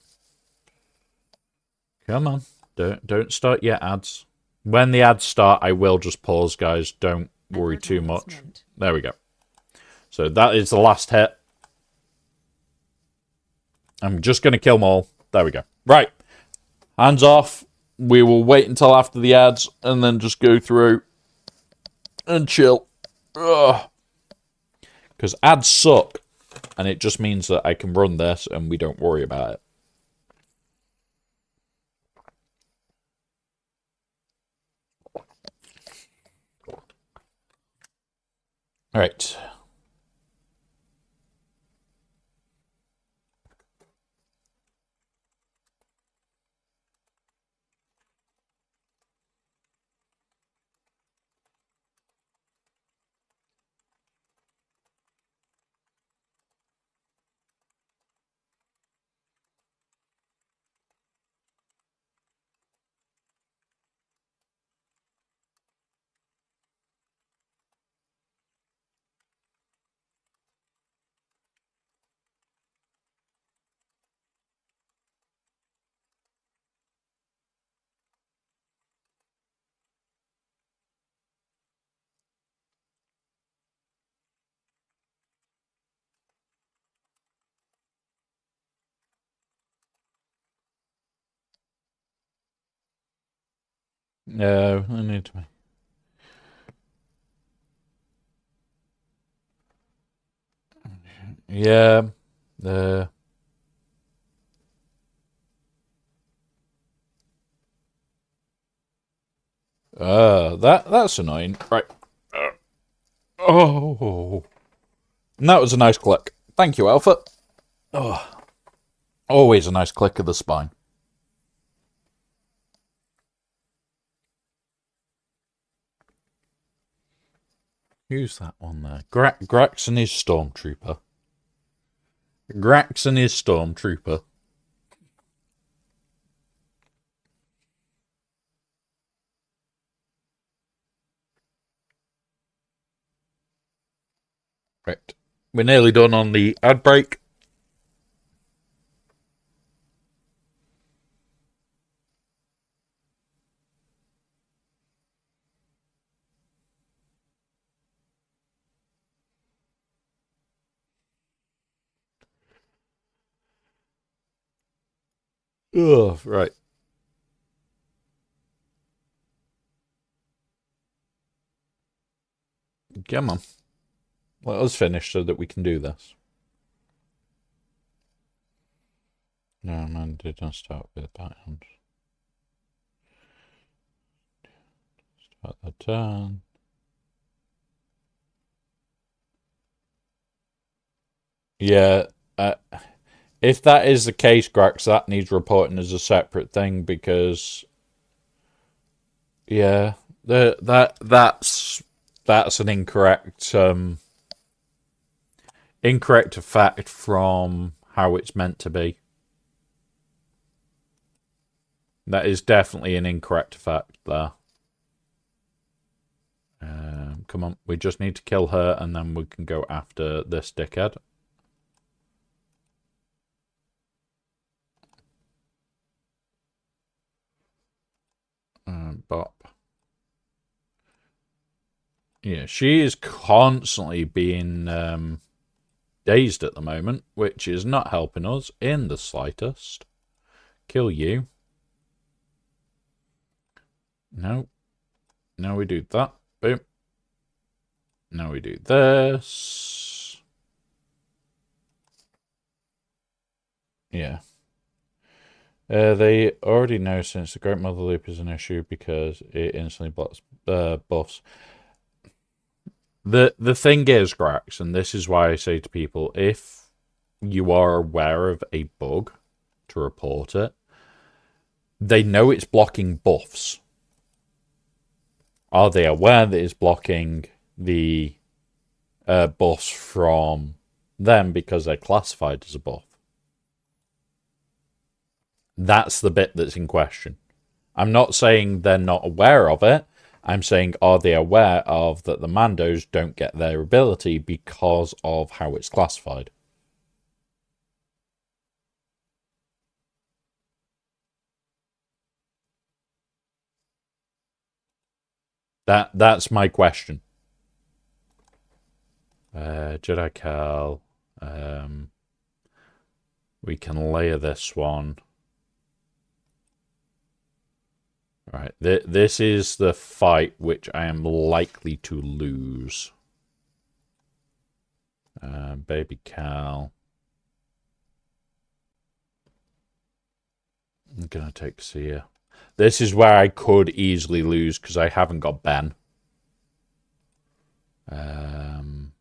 Come on. Don't start yet, ads. When the ads start, I will just pause, guys. Don't worry too much. There we go. So that is the last hit. I'm just going to kill them all. There we go. Right. Hands off. We will wait until after the ads and then just go through and chill. Because ads suck. And it just means that I can run this and we don't worry about it. All right. No, I need to. Yeah. That's annoying. Right. Oh. And that was a nice click. Thank you, Alpha. Oh. Always a nice click of the spine. Who's that one there? Grax and his Stormtrooper. Grax and his Stormtrooper. Right. We're nearly done on the ad break. Oh, right. Come on. Let us finish so that we can do this. No, man, did not start with that. Start the turn. Yeah, if that is the case, Grax, that needs reporting as a separate thing because, yeah, that's an incorrect fact from how it's meant to be. That is definitely an incorrect fact there. Come on, we just need to kill her and then we can go after this dickhead. Bop. Yeah, she is constantly being dazed at the moment, which is not helping us in the slightest. Kill you. No. Now we do that. Boom. Now we do this. Yeah. They already know since the Great Mother Loop is an issue because it instantly blocks buffs. The thing is, Grax, and this is why I say to people, if you are aware of a bug, to report it. They know it's blocking buffs. Are they aware that it's blocking the buffs from them because they're classified as a buff? That's the bit that's in question. I'm not saying they're not aware of it. I'm saying, are they aware of that the Mandos don't get their ability because of how it's classified? That's my question. Jedi Cal. We can layer this one. Right, this is the fight which I am likely to lose. Baby Cal. I'm gonna take Sia. This is where I could easily lose because I haven't got Ben. I'm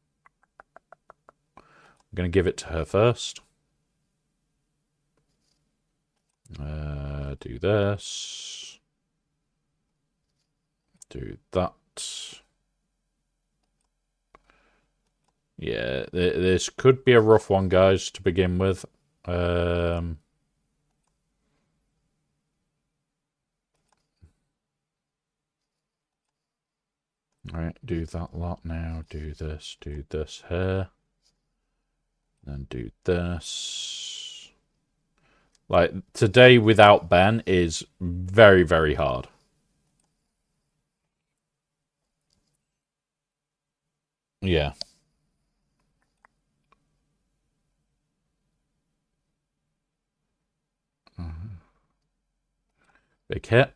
gonna give it to her first. Do this. Do that. Yeah, this could be a rough one, guys, to begin with. Right, do that lot now. Do this here. Then do this. Like, today without Ben is very, very hard. Yeah. Big hit.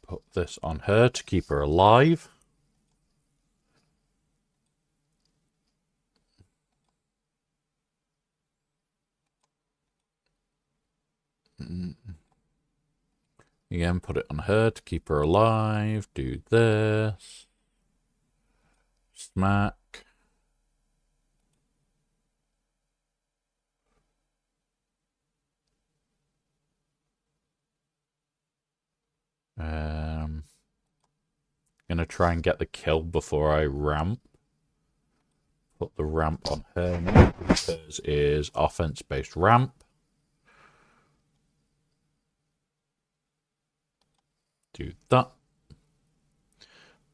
Put this on her to keep her alive. Again, put it on her to keep her alive. Do this. Smack. Gonna try and get the kill before I ramp. Put the ramp on her now, because hers is offense-based ramp. Do that.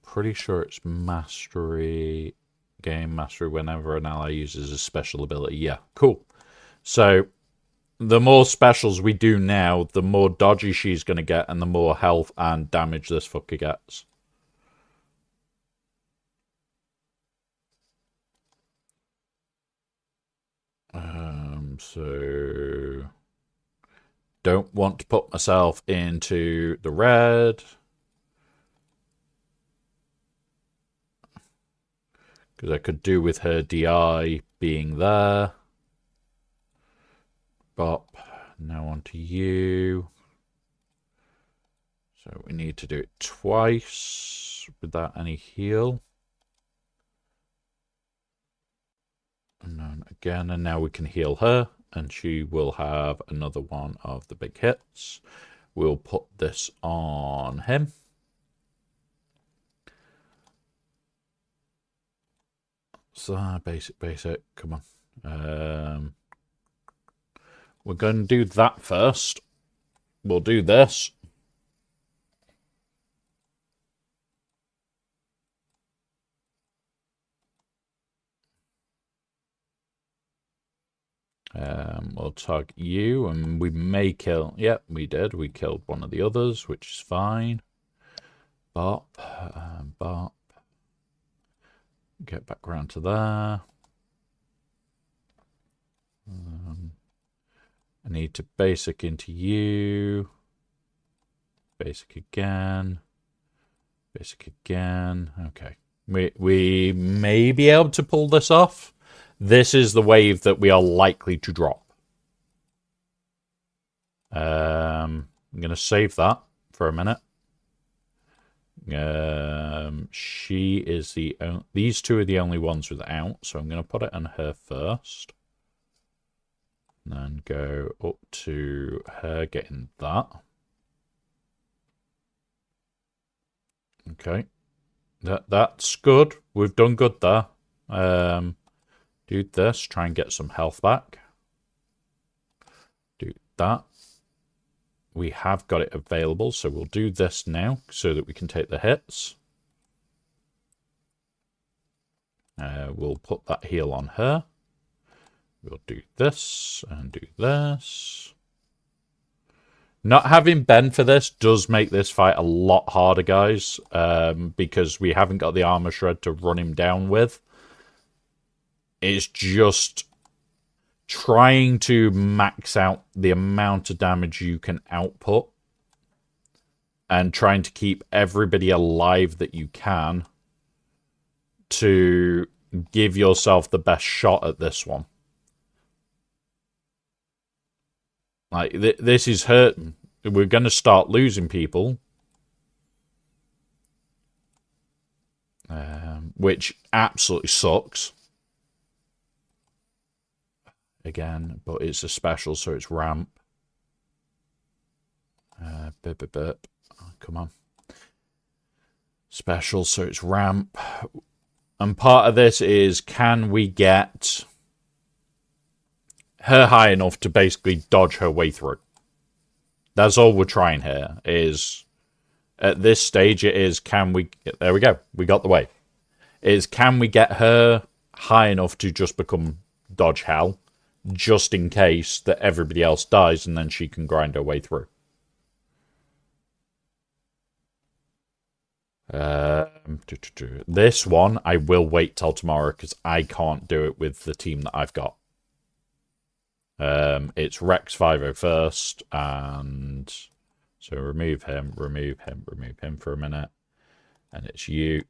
Pretty sure it's mastery, game mastery whenever an ally uses a special ability. Yeah, cool. So the more specials we do now, the more dodgy she's going to get and the more health and damage this fucker gets. So don't want to put myself into the red, because I could do with her DI being there. Bop. Now on to you. So we need to do it twice without any heal. And then again, and now we can heal her, and she will have another one of the big hits. We'll put this on him. So basic, come on. We're going to do that first. We'll do this. We'll target you, and we may kill... Yep, we did. We killed one of the others, which is fine. Bop. Bop. Get back around to there. I need to basic into you. Basic again. Basic again. Okay. We may be able to pull this off. This is the wave that we are likely to drop. I'm going to save that for a minute. She is the... These two are the only ones without, so I'm going to put it on her first. And then go up to her getting that. Okay. That's good. We've done good there. Do this. Try and get some health back. Do that. We have got it available, so we'll do this now so that we can take the hits. We'll put that heal on her. We'll do this and do this. Not having Ben for this does make this fight a lot harder, guys, because we haven't got the armor shred to run him down with. It's just trying to max out the amount of damage you can output and trying to keep everybody alive that you can to give yourself the best shot at this one. Like, this is hurting. We're going to start losing people. Which absolutely sucks. Again, but it's a special, so it's ramp. Burp. Oh, come on. Special, so it's ramp. And part of this is, can we get her high enough to basically dodge her way through? That's all we're trying here, is at this stage it is, can we... There we go. We got the wave. Is, can we get her high enough to just become dodge hell, just in case that everybody else dies, and then she can grind her way through. This one, I will wait till tomorrow, because I can't do it with the team that I've got. It's Rex 50 first, and so remove him for a minute. And it's you.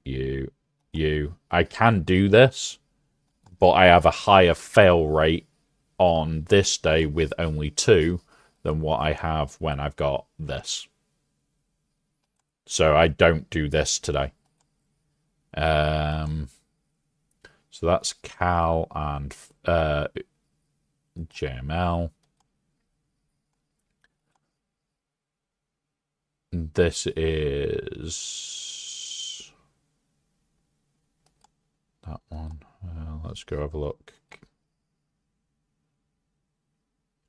I can do this, but I have a higher fail rate on this day with only 2 than what I have when I've got this. So I don't do this today. So that's Cal and JML. This is that one. Let's go have a look.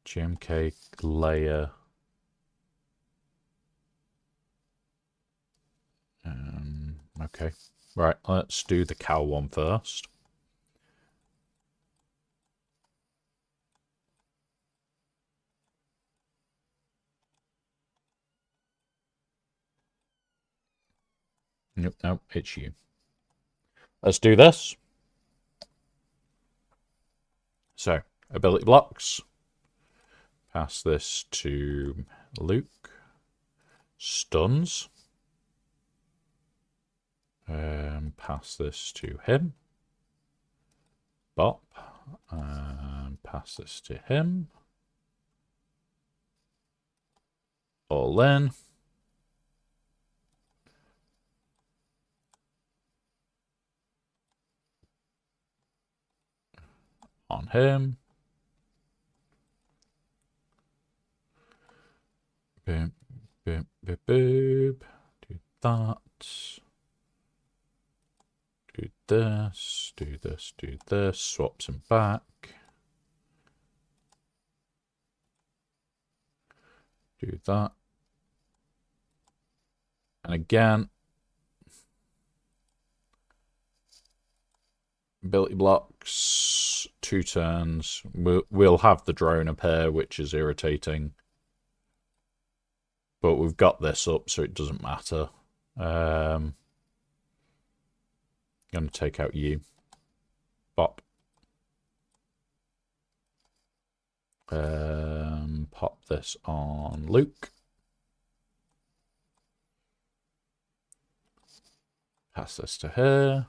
GMK layer. Okay. Right, let's do the Cal one first. Nope, nope, it's you. Let's do this. So, ability blocks. Pass this to Luke. Stuns. Pass this to him. Bop. Pass this to him. All in. On him. Boop, boop, boop, boop. Do that. Do this, do this, do this. Swaps him back. Do that. And again, ability blocks, 2 turns. We'll have the drone appear, which is irritating. But we've got this up, so it doesn't matter. I'm going to take out you. Bop. Pop this on Luke. Pass this to her.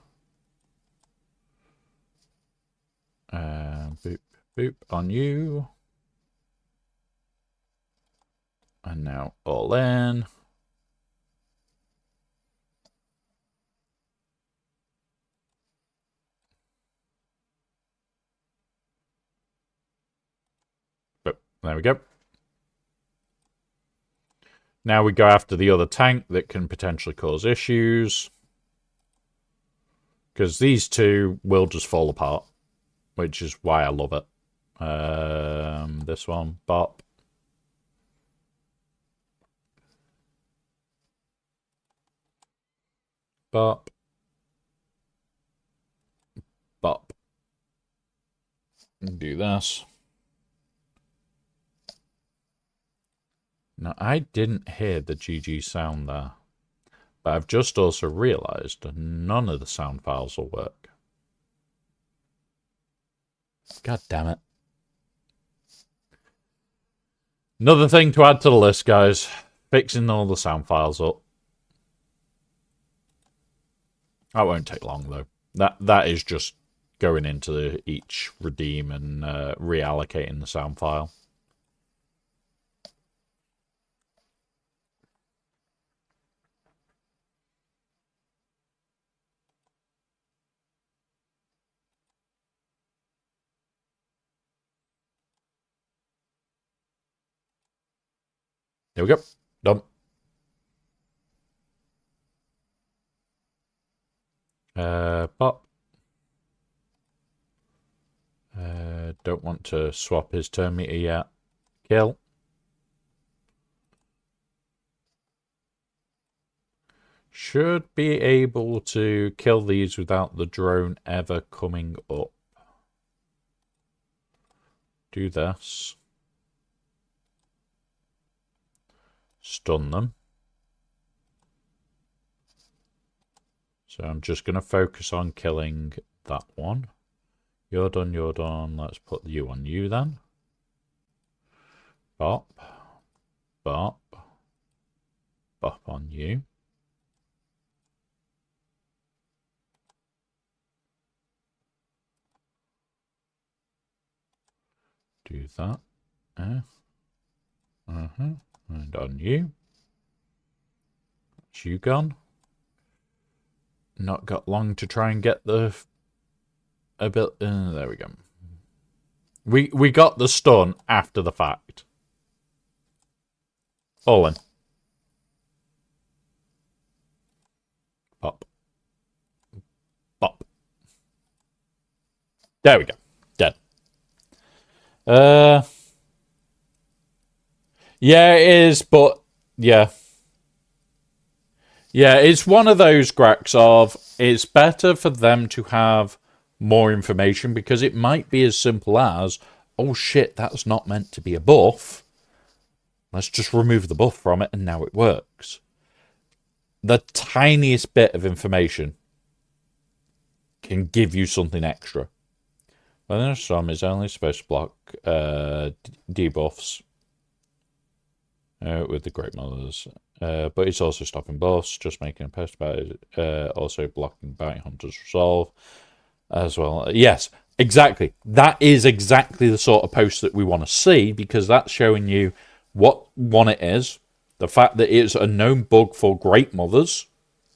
Boop, boop on you. And now all in. Boop. There we go. Now we go after the other tank that can potentially cause issues. Because these two will just fall apart. Which is why I love it. This one, bop. Bop. Bop. Do this. Now, I didn't hear the GG sound there. But I've just also realised none of the sound files will work. God damn it. Another thing to add to the list, guys. Fixing all the sound files up. That won't take long, though. That is just going into each redeem and reallocating the sound file. There we go. Done. Pop. Don't want to swap his turn meter yet. Kill. Should be able to kill these without the drone ever coming up. Do this. Stun them. So I'm just going to focus on killing that one. You're done, you're done. Let's put you on you then. Bop. Bop. Bop on you. Do that. And on you. That's you gone. Not got long to try and get the a bit. There we go. We got the stun after the fact. All in. Pop. Pop. There we go. Dead. Yeah, it is, but yeah. Yeah, it's one of those Grax of it's better for them to have more information because it might be as simple as, oh shit, that's not meant to be a buff. Let's just remove the buff from it and now it works. The tiniest bit of information can give you something extra. Well, then some is only supposed to block debuffs with the Great Mothers. But it's also stopping buffs, just making a post about it. Also blocking Bounty Hunter's Resolve as well. Yes, exactly. That is exactly the sort of post that we want to see because that's showing you what one it is, the fact that it's a known bug for Great Mothers,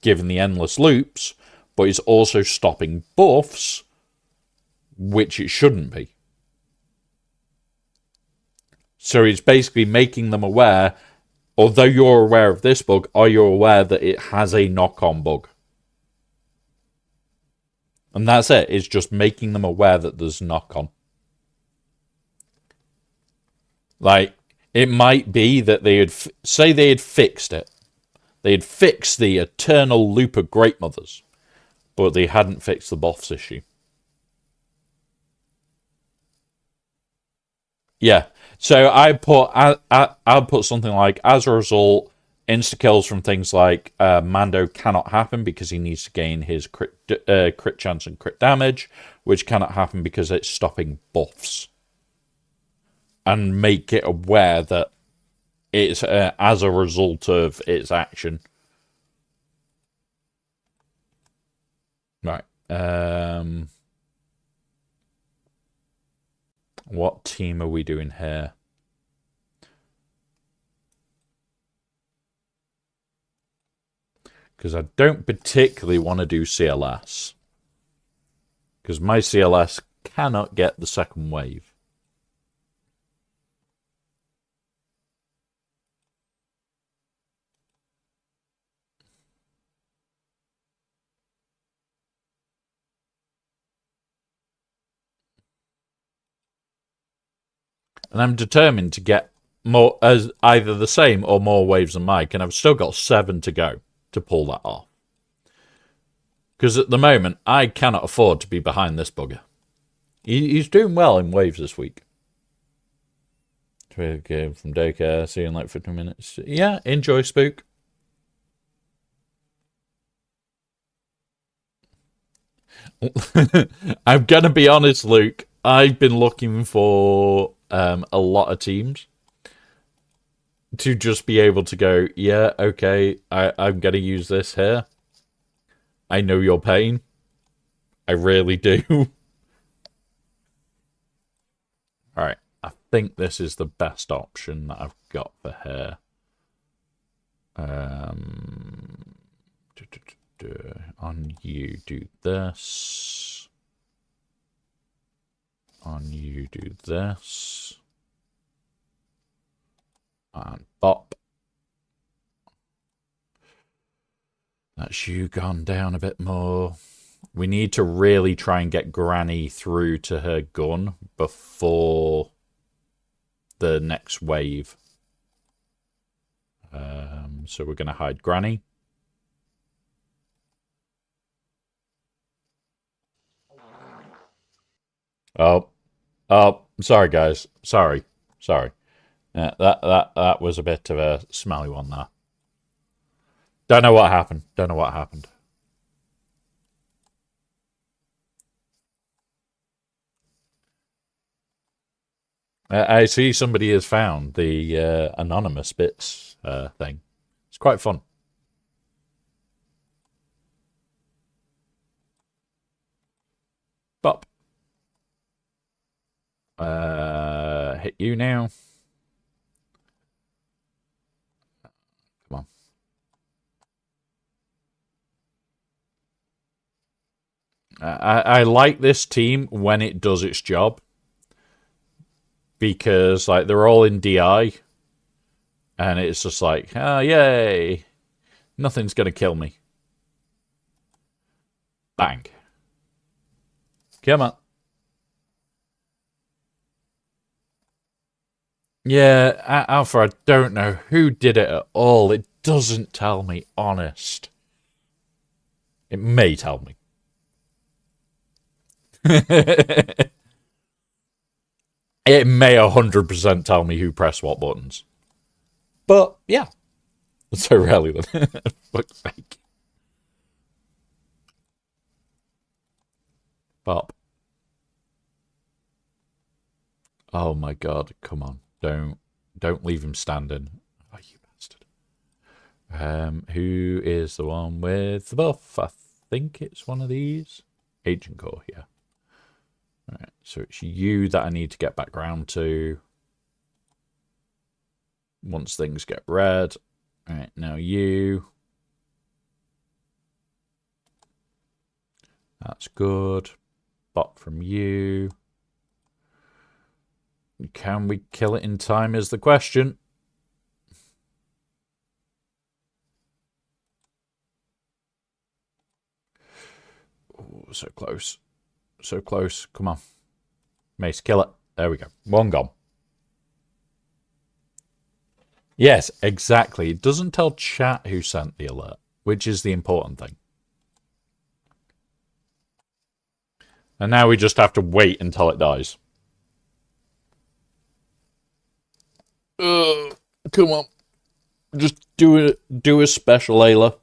given the endless loops, but it's also stopping buffs, which it shouldn't be. So it's basically making them aware, although you're aware of this bug, are you aware that it has a knock-on bug? And that's it. It's just making them aware that there's knock-on. Like, it might be that they had, say they had fixed it. They had fixed the eternal loop of Great Mothers, but they hadn't fixed the buffs issue. Yeah. So I'll put something like, as a result, insta-kills from things like Mando cannot happen because he needs to gain his crit chance and crit damage, which cannot happen because it's stopping buffs. And make it aware that it's as a result of its action. Right. What team are we doing here? Because I don't particularly want to do CLS. Because my CLS cannot get the second wave. And I'm determined to get more, as either the same or more waves than Mike, and I've still got 7 to go to pull that off. Because at the moment, I cannot afford to be behind this bugger. He's doing well in waves this week. Game from daycare, see you in like 15 minutes. Yeah, enjoy, Spook. I'm gonna be honest, Luke. I've been looking for a lot of teams to just be able to go, yeah, okay, I'm gonna use this here. I know your pain. I really do. Alright, I think this is the best option that I've got for her. On you do this. On you do this. And bop. That's you gone down a bit more. We need to really try and get Granny through to her gun before the next wave. So we're going to hide Granny. Oh, sorry guys. Sorry. That was a bit of a smelly one there. Don't know what happened. I see somebody has found the anonymous bits thing. It's quite fun. Bop. Hit you now. Come on. I like this team when it does its job. Because, like, they're all in DI. And it's just like, oh, yay. Nothing's going to kill me. Bang. Come on. Yeah, Alpha, I don't know who did it at all. It doesn't tell me, honest. It may tell me. It may 100% tell me who pressed what buttons. But, yeah. So rarely then. Fuck's sake. Bop. Oh my god, come on. Don't leave him standing. Oh, you bastard. Who is the one with the buff? I think it's one of these. Agent Core, yeah. Alright, so it's you that I need to get back round to. Once things get red. Alright, now you. That's good. Bot from you. Can we kill it in time is the question. Oh, so close. So close. Come on. Mace, kill it. There we go. One gone. Yes, exactly. It doesn't tell chat who sent the alert, which is the important thing. And now we just have to wait until it dies. Come on. Just do a special, Ayla.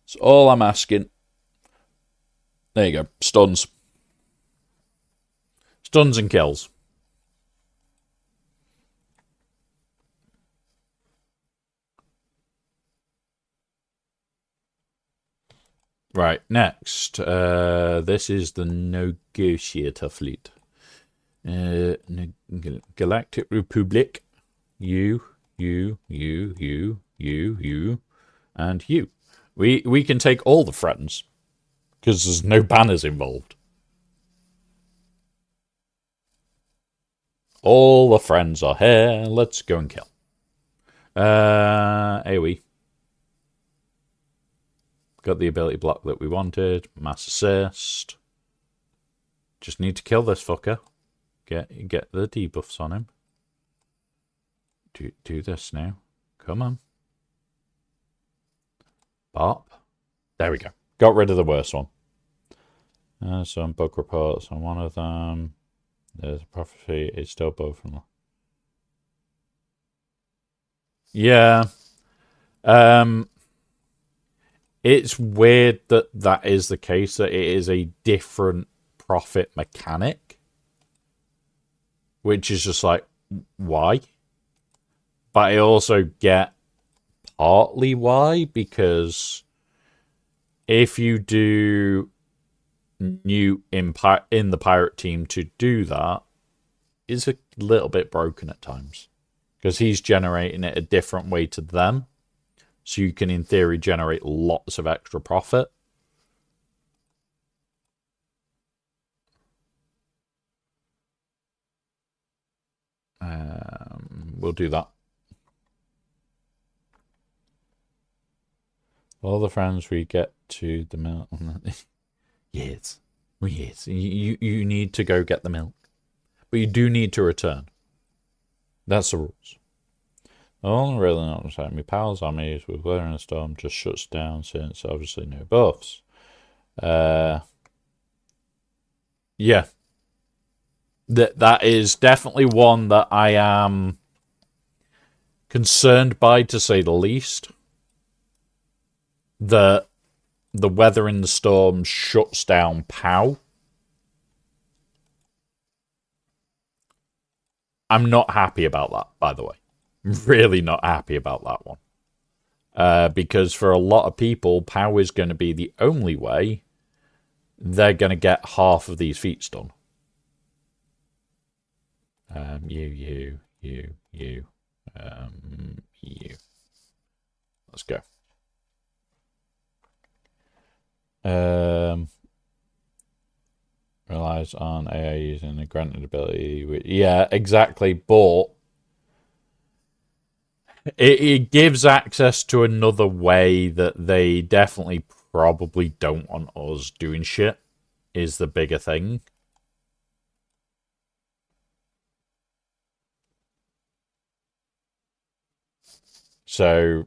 That's all I'm asking. There you go. Stuns. Stuns and kills. Right, next. This is the Negotiator fleet. Galactic Republic. You, and you. We can take all the friends. Because there's no banners involved. All the friends are here. Let's go and kill. AoE. Got the ability block that we wanted. Mass assist. Just need to kill this fucker. Get the debuffs on him. Do this now. Come on. Bop. There we go. Got rid of the worst one. Some bug reports on one of them. There's a prophecy. It's still both of them. Yeah. It's weird that that is the case, that it is a different profit mechanic. Which is just like, why? But I also get partly why, because if you do new in the pirate team to do that, is a little bit broken at times. Because he's generating it a different way to them. So you can, in theory, generate lots of extra profit. We'll do that. All the friends we get to the milk. Yes. Yes. You need to go get the milk. But you do need to return. That's the rules. All really not understanding me pals armies with Weather in a Storm just shuts down since obviously no buffs. Yeah. That is definitely one that I am concerned by, to say the least. The Weather in the Storm shuts down POW. I'm not happy about that, by the way. I'm really not happy about that one. Because for a lot of people, POW is going to be the only way they're going to get half of these feats done. You. Let's go. relies on AI using a granted ability. Yeah, exactly. But it gives access to another way that they definitely probably don't want us doing shit, is the bigger thing. So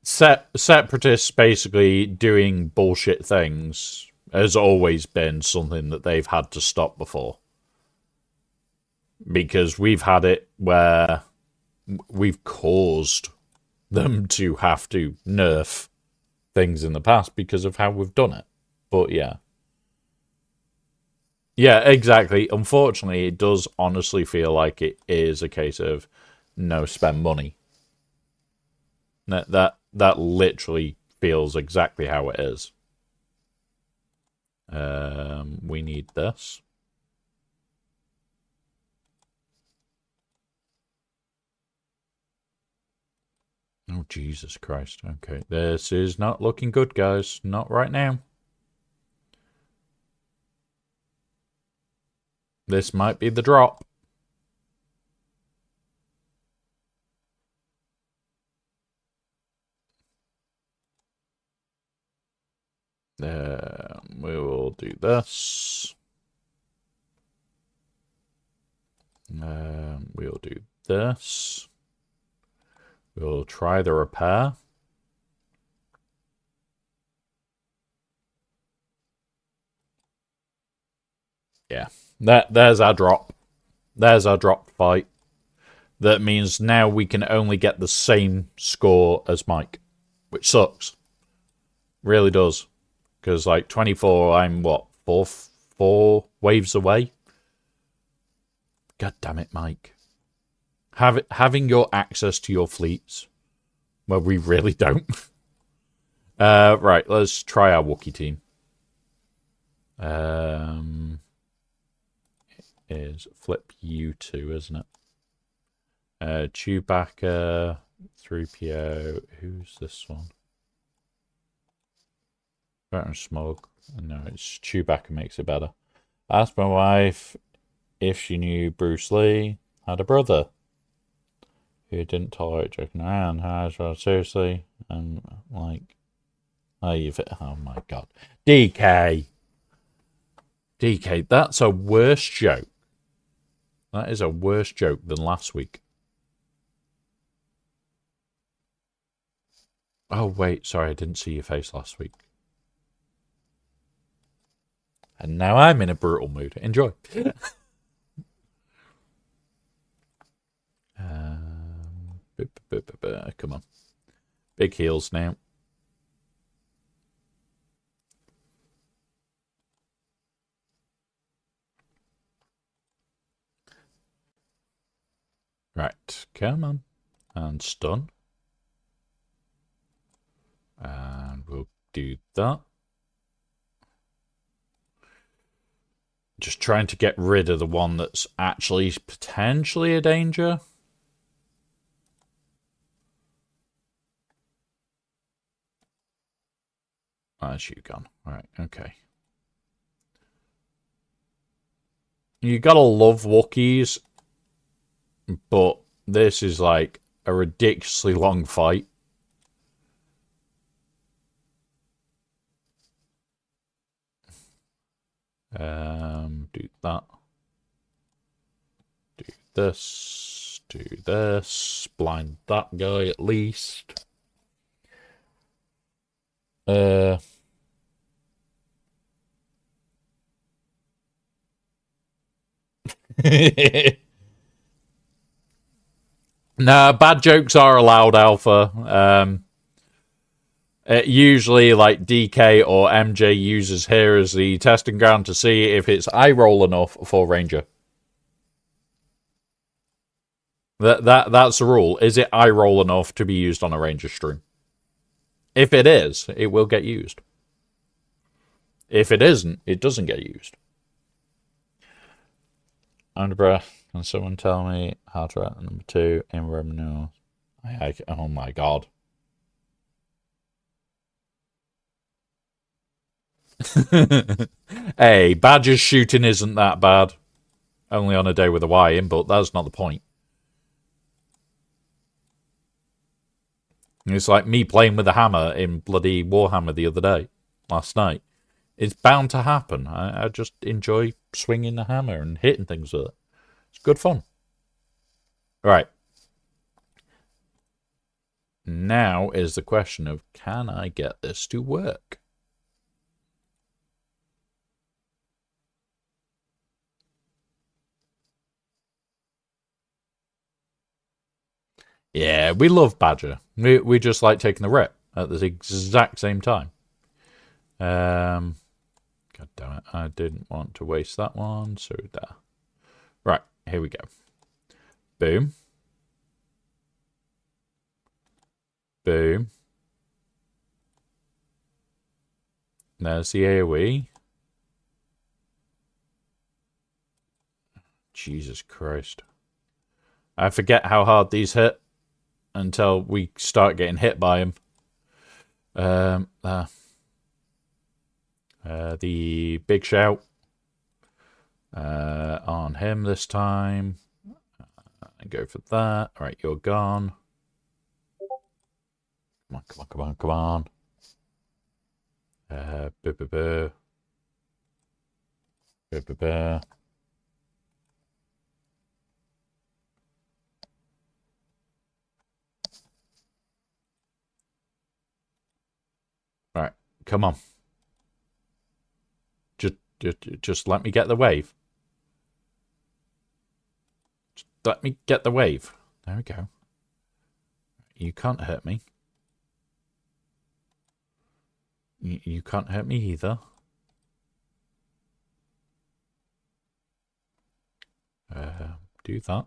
separatists basically doing bullshit things has always been something that they've had to stop before. Because we've had it where we've caused them to have to nerf things in the past because of how we've done it. But yeah. Yeah, exactly. Unfortunately, it does honestly feel like it is a case of no spend money. That literally feels exactly how it is. We need this. Oh, Jesus Christ. Okay, this is not looking good, guys. Not right now. This might be the drop. We will do this. We'll do this. We'll try the repair. Yeah, there's our drop. There's our drop fight. That means now we can only get the same score as Mike, which sucks. Really does. Because, like, 24, I'm, what, four waves away? God damn it, Mike. Having your access to your fleets, well, we really don't. Right, let's try our Wookiee team. It is flip U2, isn't it? Chewbacca, 3PO. Who's this one? Veteran Smog. No, it's Chewbacca makes it better. Asked my wife if she knew Bruce Lee had a brother who didn't tolerate joking around. Well, seriously, and like, oh my god, DK, that's a worse joke. That is a worse joke than last week. Oh wait, sorry, I didn't see your face last week. And now I'm in a brutal mood. Enjoy. Come on. Big heels now. Right, come on. And stun. And we'll do that. Just trying to get rid of the one that's actually potentially a danger. That's you gone. Right, okay. You gotta love Wookiees, but this is like a ridiculously long fight. Do that. Do this. Do this. Blind that guy at least. Nah, bad jokes are allowed, Alpha. Usually, like DK or MJ uses here as the testing ground to see if it's eye roll enough for Ranger. That's the rule. Is it eye roll enough to be used on a Ranger stream? If it is, it will get used. If it isn't, it doesn't get used. Under breath, can someone tell me how to write number 2 in Roman numerals? Oh my god. Hey, badger shooting isn't that bad. Only on a day with a Y in, but that's not the point. It's like me playing with a hammer in bloody Warhammer the other day, last night. It's bound to happen. I just enjoy swinging the hammer and hitting things with it. It's good fun. Right. Now is the question of, can I get this to work? Yeah, we love Badger. We just like taking the rip at the exact same time. God damn it. I didn't want to waste that one, so there. Right, here we go. Boom. Boom. There's the AoE. Jesus Christ. I forget how hard these hit until we start getting hit by them. The big shout on him this time. Go for that. All right, you're gone. Come on, come on, come on, come on. All right, come on. Just let me get the wave. Just let me get the wave. There we go. You can't hurt me. You can't hurt me either. Do that.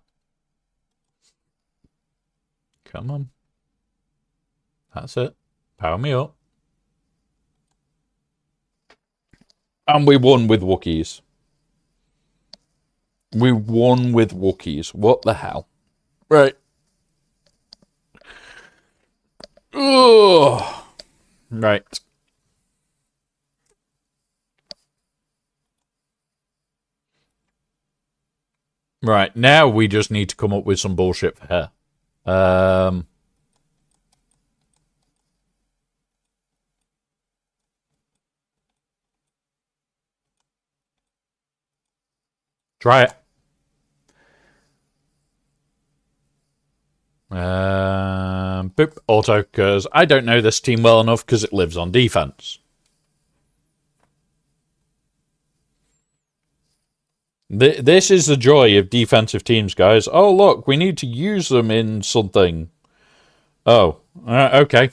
Come on. That's it. Power me up. And we won with Wookiees. We won with Wookiees. What the hell? Right. Ugh. Right. Right. Now we just need to come up with some bullshit for her. Try it. Boop, auto, because I don't know this team well enough because it lives on defense. This is the joy of defensive teams, guys. Oh, look, we need to use them in something. Oh, okay.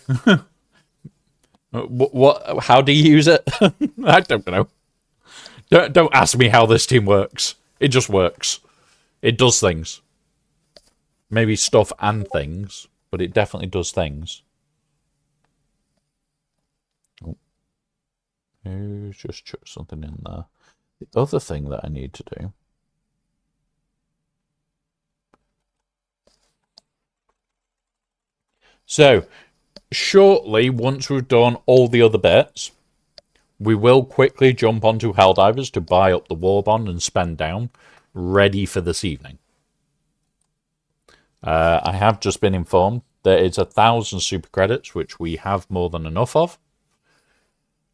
What? How do you use it? I don't know. Don't ask me how this team works. It just works. It does things. Maybe stuff and things, but it definitely does things. Oh. Just chuck something in there. The other thing that I need to do. So, shortly, once we've done all the other bits, we will quickly jump onto Helldivers to buy up the war bond and spend down, ready for this evening. I have just been informed there is 1,000 super credits, which we have more than enough of.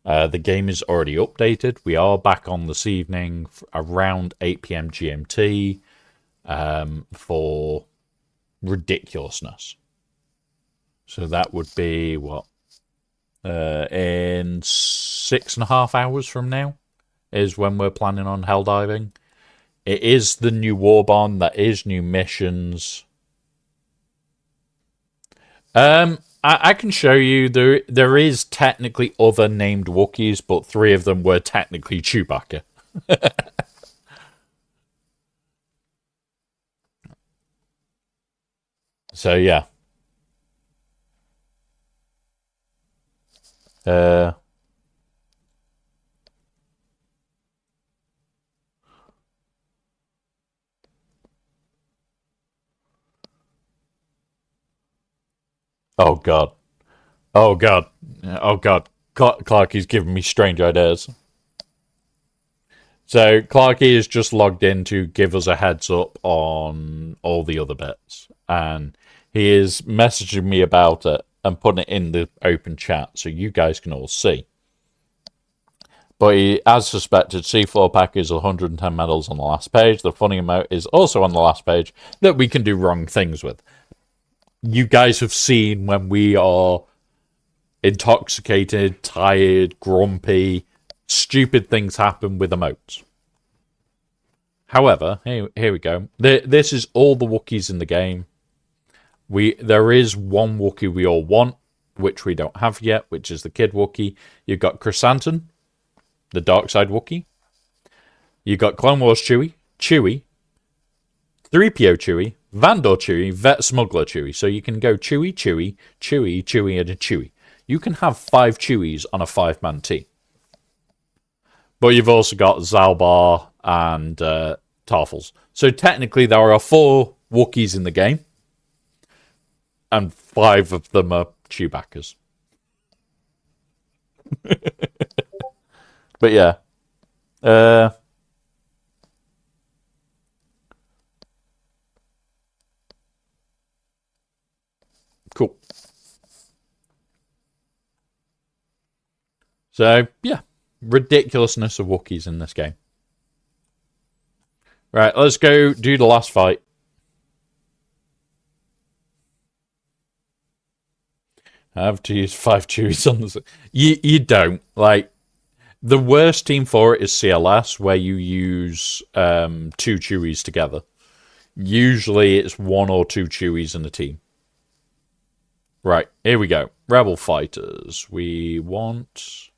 The game is already updated. We are back on this evening around 8 PM GMT for ridiculousness. So that would be, what? In 6.5 hours from now is when we're planning on helldiving. It is the new warbond. That is new missions. I can show you. There is technically other named Wookiees, but 3 of them were technically Chewbacca. So yeah. Oh god. Oh god. Oh god. Clark is giving me strange ideas. So Clarky is just logged in to give us a heads up on all the other bits. And he is messaging me about it and putting it in the open chat so you guys can all see. But he, as suspected, Seafloor Pack is 110 medals on the last page. The funny emote is also on the last page that we can do wrong things with. You guys have seen when we are intoxicated, tired, grumpy, stupid things happen with emotes. However, here we go. This is all the Wookiees in the game. There is one Wookiee we all want, which we don't have yet, which is the Kid Wookiee. You've got Chrysanthemum, the Darkside Wookiee. You got Clone Wars Chewie, 3PO Chewie, Vandor Chewie, Vet Smuggler Chewie. So you can go Chewie, Chewie, Chewie, Chewie, and a Chewie. You can have 5 Chewies on a 5-man team. But you've also got Zalbar and Tarfels. So technically there are 4 Wookiees in the game. And 5 of them are Chewbaccas. But yeah. Cool. So, yeah. Ridiculousness of Wookiees in this game. Right, let's go do the last fight. I have to use 5 Chewies on this. You don't. Like, the worst team for it is CLS, where you use 2 Chewies together. Usually it's 1 or 2 Chewies in a team. Right, here we go. Rebel Fighters. We want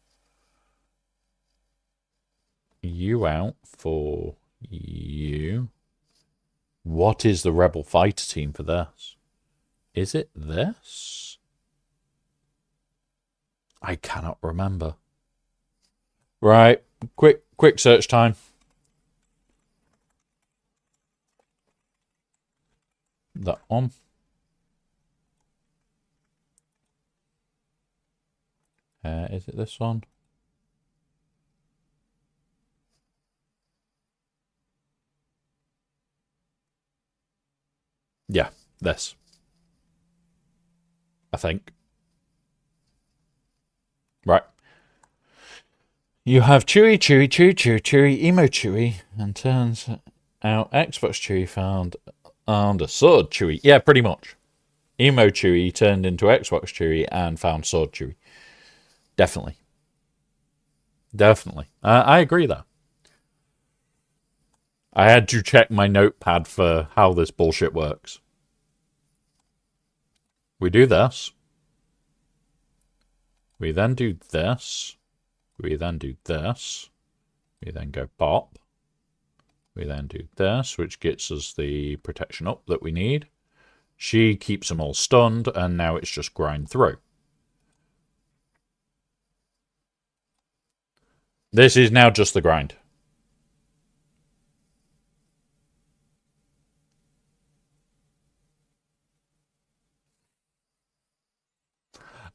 you out for you. What is the Rebel Fighter team for this? Is it this? I cannot remember. Right, quick search time. That one. Is it this one? Yeah, this. I think. Right. You have Chewie, Emo Chewie, and turns out Xbox Chewie found a Sword Chewie. Yeah, pretty much. Emo Chewie turned into Xbox Chewie and found Sword Chewie. Definitely. I agree there. I had to check my notepad for how this bullshit works. We do this. We then do this. We then do this. We then go bop. We then do this, which gets us the protection up that we need. She keeps them all stunned, and now it's just grind through. This is now just the grind.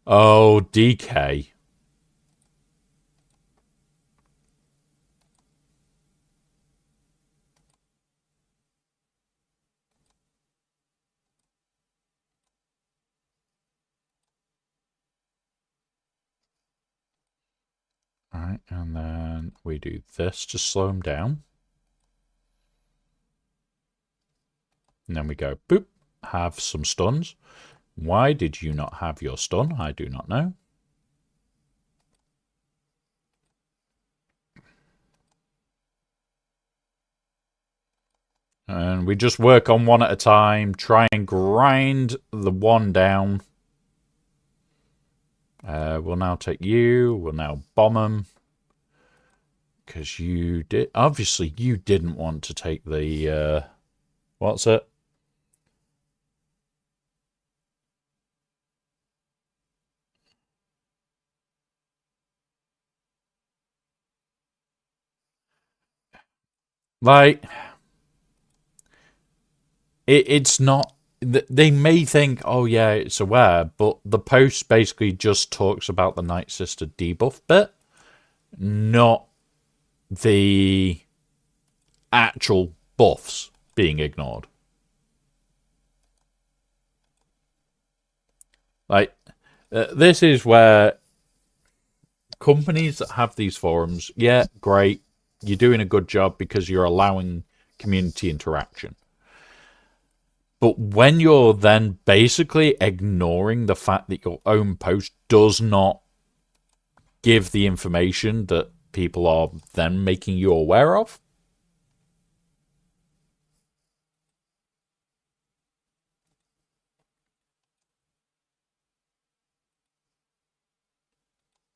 Oh, DK. Alright, and then we do this to slow him down. And then we go, boop, have some stuns. Why did you not have your stun? I do not know. And we just work on one at a time, try and grind the one down. We'll now take you, we'll now bomb them. Because you did, obviously you didn't want to take the, what's it? Like, it's not, they may think, oh yeah, it's aware, but the post basically just talks about the Night Sister debuff bit, not the actual buffs being ignored. Like, this is where companies that have these forums, yeah, great, you're doing a good job because you're allowing community interaction. But when you're then basically ignoring the fact that your own post does not give the information that people are then making you aware of,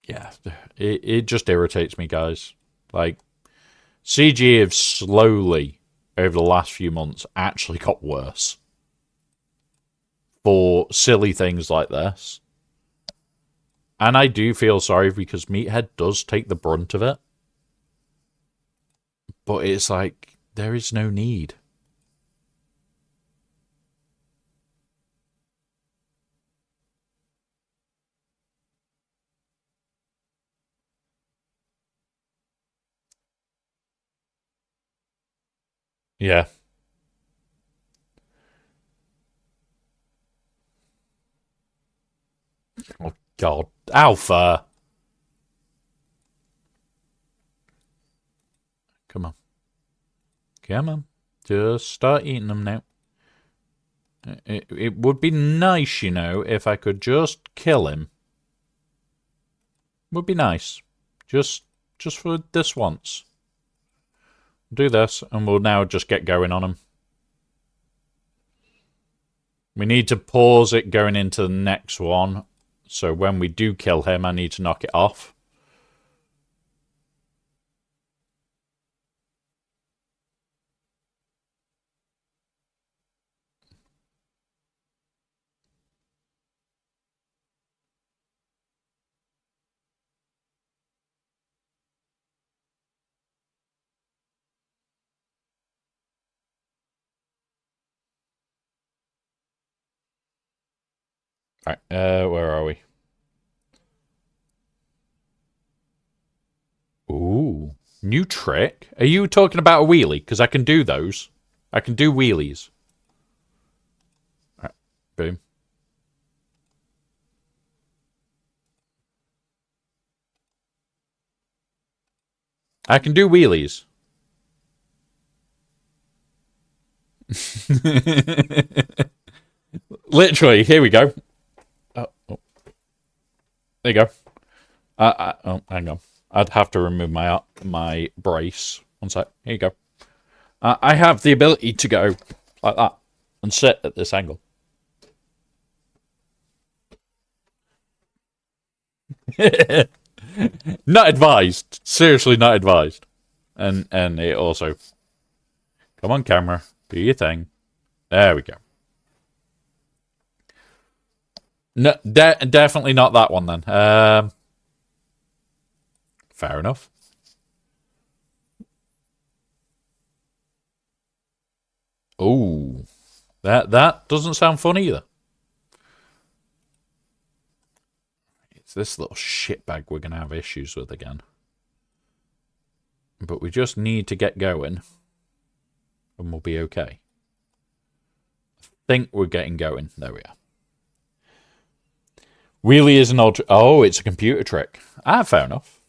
yeah, it just irritates me, guys. Like, CG have slowly, over the last few months, actually got worse for silly things like this. And I do feel sorry because Meathead does take the brunt of it. But it's like, there is no need. Yeah. Oh, God. Alpha. Come on. Come on. Just start eating them now. It would be nice, you know, if I could just kill him. Would be nice. Just for this once. Do this, and we'll now just get going on him. We need to pause it going into the next one. So when we do kill him, I need to knock it off. Right, where are we? Ooh, new trick? Are you talking about a wheelie? Because I can do those. I can do wheelies. Right, boom. I can do wheelies. Literally, here we go. Oh. There you go. Oh, hang on. I'd have to remove my brace. One sec. Here you go. I have the ability to go like that and sit at this angle. Not advised. Seriously, not advised. And it also... Come on, camera. Do your thing. There we go. No, definitely not that one then. Fair enough. Oh, that doesn't sound fun either. It's this little shitbag we're going to have issues with again. But we just need to get going. And we'll be okay. I think we're getting going. There we are. Wheelie is an old... Oh, it's a computer trick. Ah, fair enough.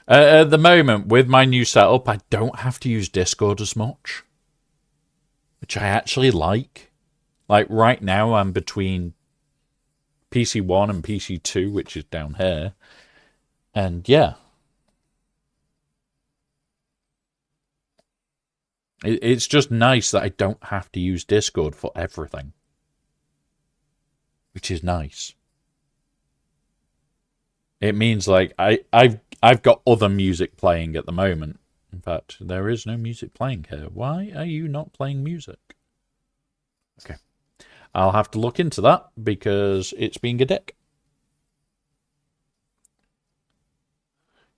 At the moment, with my new setup, I don't have to use Discord as much. Which I actually like. Like, right now, I'm between PC 1 and PC 2, which is down here. And, yeah. It's just nice that I don't have to use Discord for everything. Which is nice. It means, like, I've got other music playing at the moment. In fact, there is no music playing here. Why are you not playing music? Okay. I'll have to look into that because it's being a dick.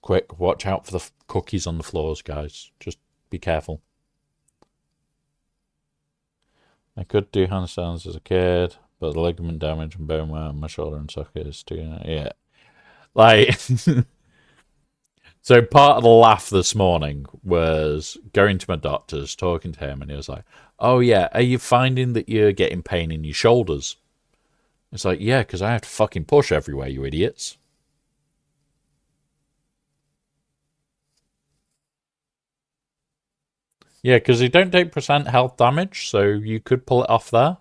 Quick, watch out for the cookies on the floors, guys. Just be careful. I could do handstands as a kid. but the ligament damage and bone wear on my shoulder and socket is too... Yeah. Like... So part of the laugh this morning was going to my doctor's, talking to him, and he was like, oh yeah, are you finding that you're getting pain in your shoulders? It's like, yeah, because I have to fucking push everywhere, you idiots. Yeah, because you don't take percent health damage, so you could pull it off there.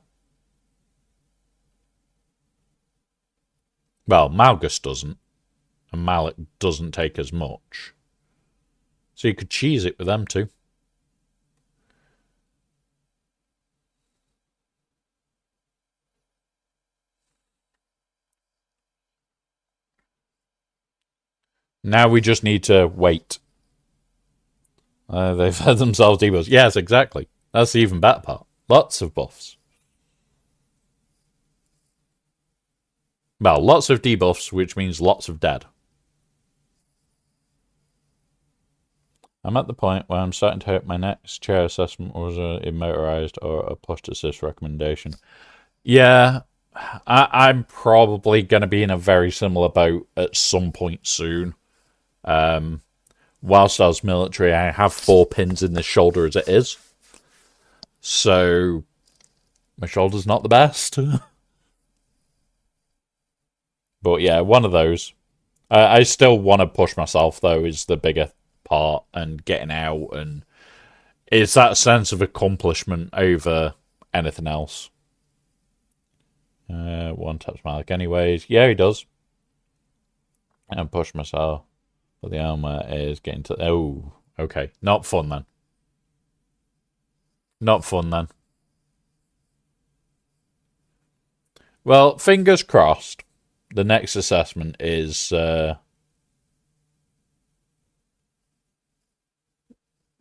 Well, Malgus doesn't. And Malik doesn't take as much. So you could cheese it with them too. Now we just need to wait. They've had themselves debuffs. Yes, exactly. That's the even better part. Lots of buffs. Well, lots of debuffs, which means lots of dead. I'm at the point where I'm starting to hope my next chair assessment was a motorized or a push-to-assist recommendation. Yeah, I'm probably going to be in a very similar boat at some point soon. Whilst I was military, I have 4 pins in the shoulder as it is. So, my shoulder's not the best. But yeah, one of those. I still want to push myself, though, is the bigger part, and getting out, and it's that sense of accomplishment over anything else. One taps Malik anyways. Yeah, he does. And push myself. But the armor is getting to... Oh, okay. Not fun, then. Not fun, then. Well, fingers crossed. The next assessment is...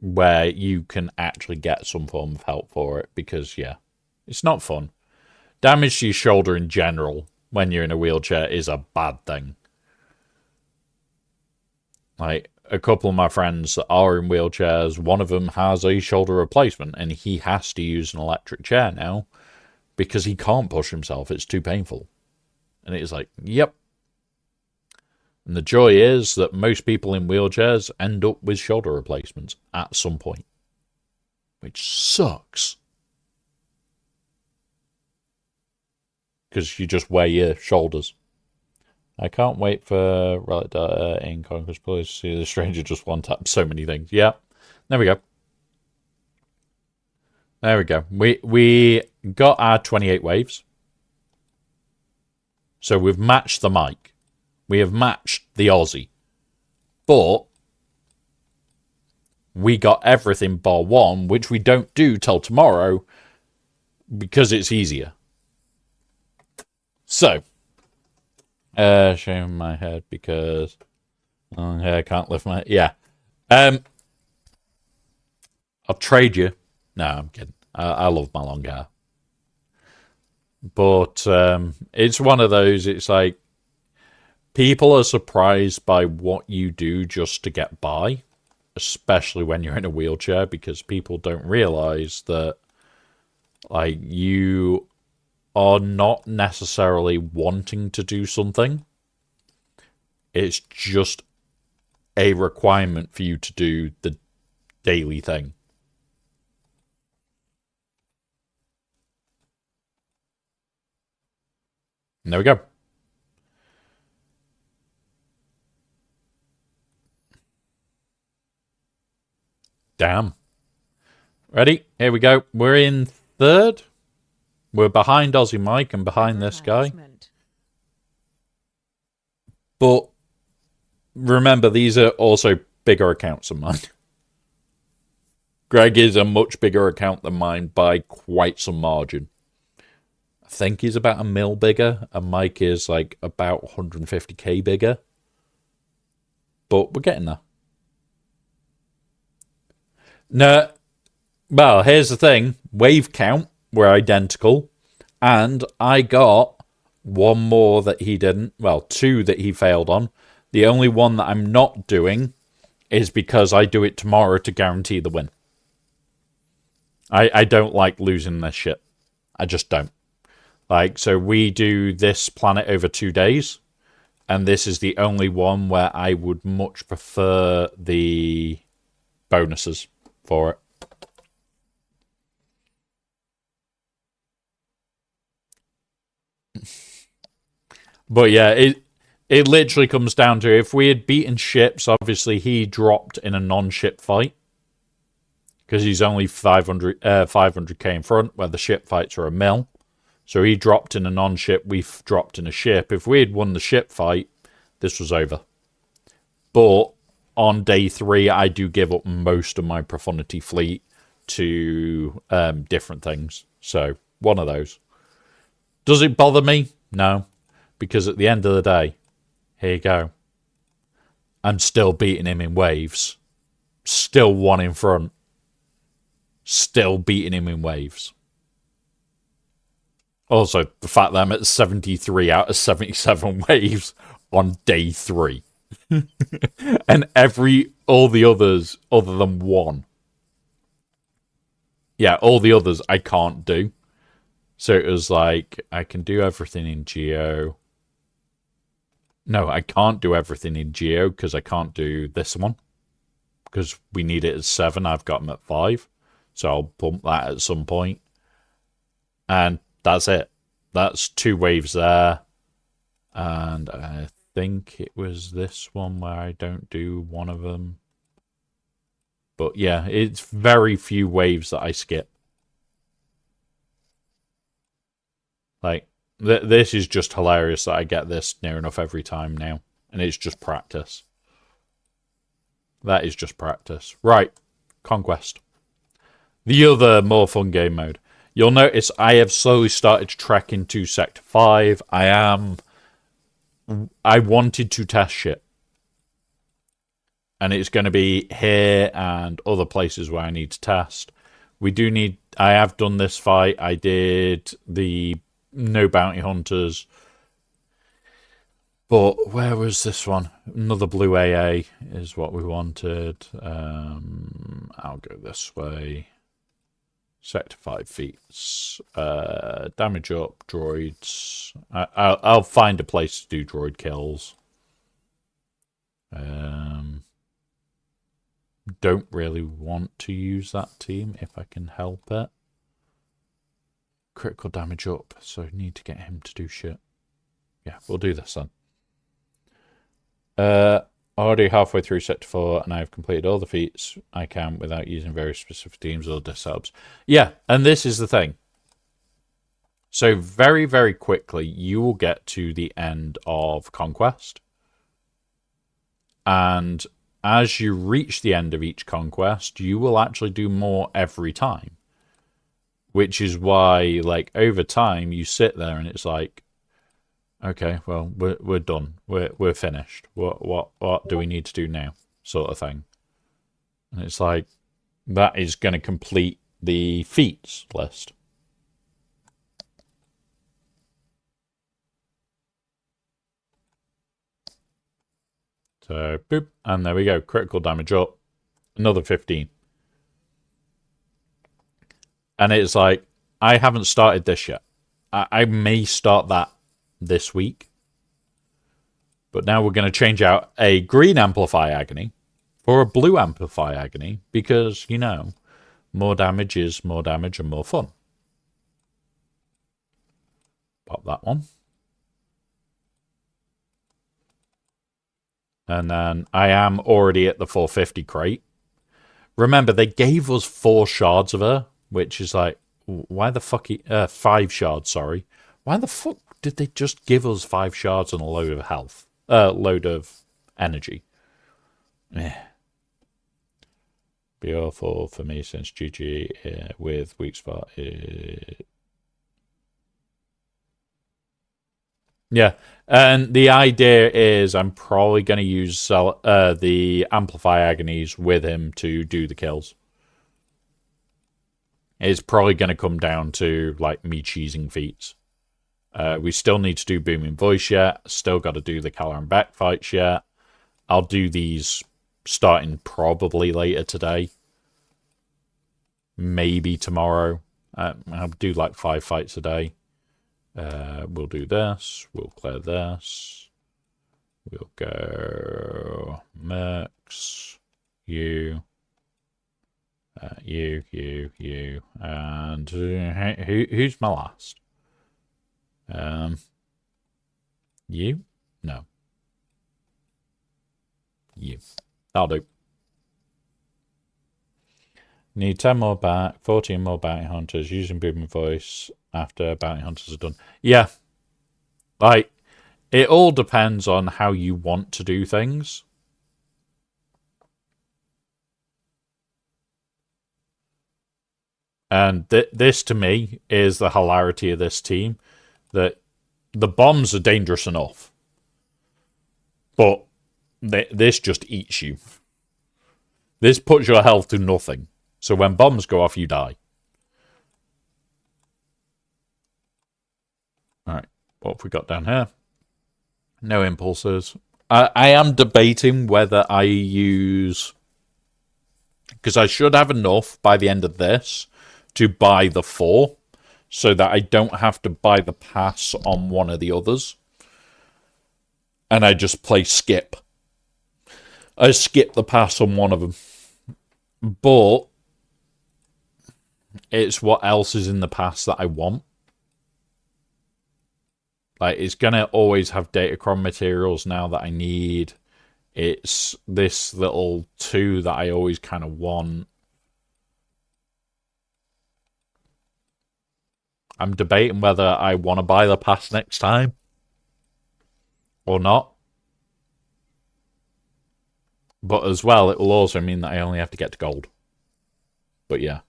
where you can actually get some form of help for it, because, yeah, it's not fun. Damage to your shoulder in general when you're in a wheelchair is a bad thing. Like, a couple of my friends that are in wheelchairs, one of them has a shoulder replacement, and he has to use an electric chair now because he can't push himself. It's too painful. And it's like, yep. And the joy is that most people in wheelchairs end up with shoulder replacements at some point, which sucks. Because you just wear your shoulders. I can't wait for Relic Data in Conquest Police to see the stranger just one tap so many things. Yeah, there we go. There we go. We got our 28 waves. So we've matched the mic. We have matched the Aussie. But we got everything bar 1, which we don't do till tomorrow because it's easier. So, shaving my head because long hair can't lift my... Yeah. I'll trade you. No, I'm kidding. I love my long hair. But it's one of those, it's like, people are surprised by what you do just to get by, especially when you're in a wheelchair, because people don't realize that, like, you are not necessarily wanting to do something. It's just a requirement for you to do the daily thing. And there we go. Damn. Ready? Here we go. We're in 3rd. We're behind Aussie Mike and behind this guy. But remember, these are also bigger accounts than mine. Greg is a much bigger account than mine by quite some margin. I think he's about a mil bigger, and Mike is like about 150k bigger. But we're getting there. No, well, here's the thing. Wave count, we're identical. And I got one more that he didn't. Well, 2 that he failed on. The only one that I'm not doing is because I do it tomorrow to guarantee the win. I don't like losing this shit. I just don't. Like, so we do this planet over 2 days, and this is the only one where I would much prefer the bonuses for it. But yeah, it literally comes down to, if we had beaten ships, obviously he dropped in a non-ship fight, because he's only 500k in front, where the ship fights are a mil. So he dropped in a non-ship, we've dropped in a ship. If we had won the ship fight, this was over. But on day 3, I do give up most of my Profundity fleet to different things. So, one of those. Does it bother me? No. Because at the end of the day, here you go. I'm still beating him in waves. Still 1 in front. Still beating him in waves. Also, the fact that I'm at 73 out of 77 waves on day 3. And all the others, other than 1. Yeah, all the others I can't do. So it was like, I can do everything in Geo. No, I can't do everything in Geo because I can't do this one. Because we need it at 7, I've got them at 5. So I'll bump that at some point. And that's it. That's 2 waves there. And I think it was this one where I don't do one of them. But yeah, it's very few waves that I skip. Like, this is just hilarious that I get this near enough every time now. And it's just practice. That is just practice. Right, Conquest. The other more fun game mode. You'll notice I have slowly started to trek into Sector 5. I wanted to test shit. And it's going to be here and other places where I need to test. I have done this fight. I did the no bounty hunters. But where was this one? Another blue AA is what we wanted. I'll go this way. Sector 5 feats. Damage up, droids. I'll find a place to do droid kills. Don't really want to use that team if I can help it. Critical damage up, so I need to get him to do shit. Yeah, we'll do this then. Already halfway through Sector 4, and I've completed all the feats I can without using very specific teams or disubs. Yeah, and this is the thing. So very, very quickly, you will get to the end of Conquest. And as you reach the end of each Conquest, you will actually do more every time. Which is why, like, over time, you sit there and it's like, okay, well, we're done. We're finished. What do we need to do now? Sort of thing. And it's like, that is going to complete the feats list. So, boop, and there we go. Critical damage up. Another 15. And it's like, I haven't started this yet. I may start that this week. But now we're going to change out a green Amplify Agony for a blue Amplify Agony because, you know, more damage is more damage and more fun. Pop that one. And then I am already at the 450 crate. Remember, they gave us 4 shards of her, which is like, why the fuck... 5 shards, sorry. Why the fuck did they just give us 5 shards and a load of health? Load of energy. Be awful for me since GG with weak spot. Yeah, and the idea is I'm probably going to use the Amplify Agonies with him to do the kills. It's probably going to come down to, like, me cheesing feats. We still need to do Booming Voice yet. Still got to do the Caloran Beck fights yet. I'll do these starting probably later today. Maybe tomorrow. I'll do, like, 5 fights a day. We'll do this. We'll clear this. We'll go Mercs, you, you, and who's my last? You? No. You. That'll do. Need 10 more 14 more bounty hunters. Use improvement voice after bounty hunters are done. Yeah. Like, it all depends on how you want to do things. And this, to me, is the hilarity of this team. That the bombs are dangerous enough. But this just eats you. This puts your health to nothing. So when bombs go off, you die. Alright, what have we got down here? No impulses. I am debating whether I use... Because I should have enough by the end of this to buy the 4. So that I don't have to buy the pass on one of the others. And I just play skip. I skip the pass on one of them. But it's what else is in the pass that I want. Like, it's going to always have datacron materials now that I need. It's this little 2 that I always kind of want. I'm debating whether I want to buy the pass next time. Or not. But as well, it will also mean that I only have to get to gold. But yeah.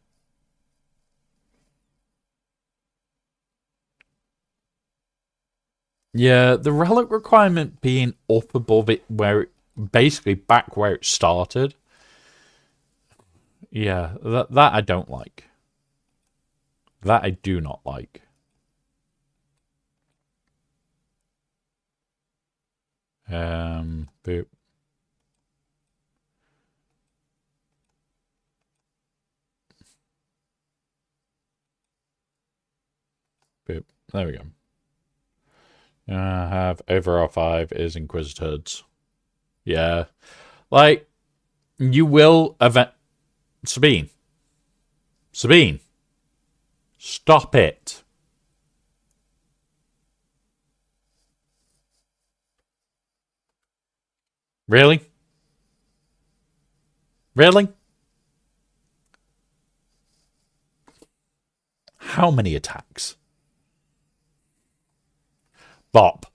Yeah, the relic requirement being up above it, where it, basically back where it started. Yeah, that I don't like. That I do not like. Boop. Boop. There we go. Have over R5 is Inquisitors. Yeah. Like, you will event... Sabine. Stop it. Really? Really? How many attacks? Bop.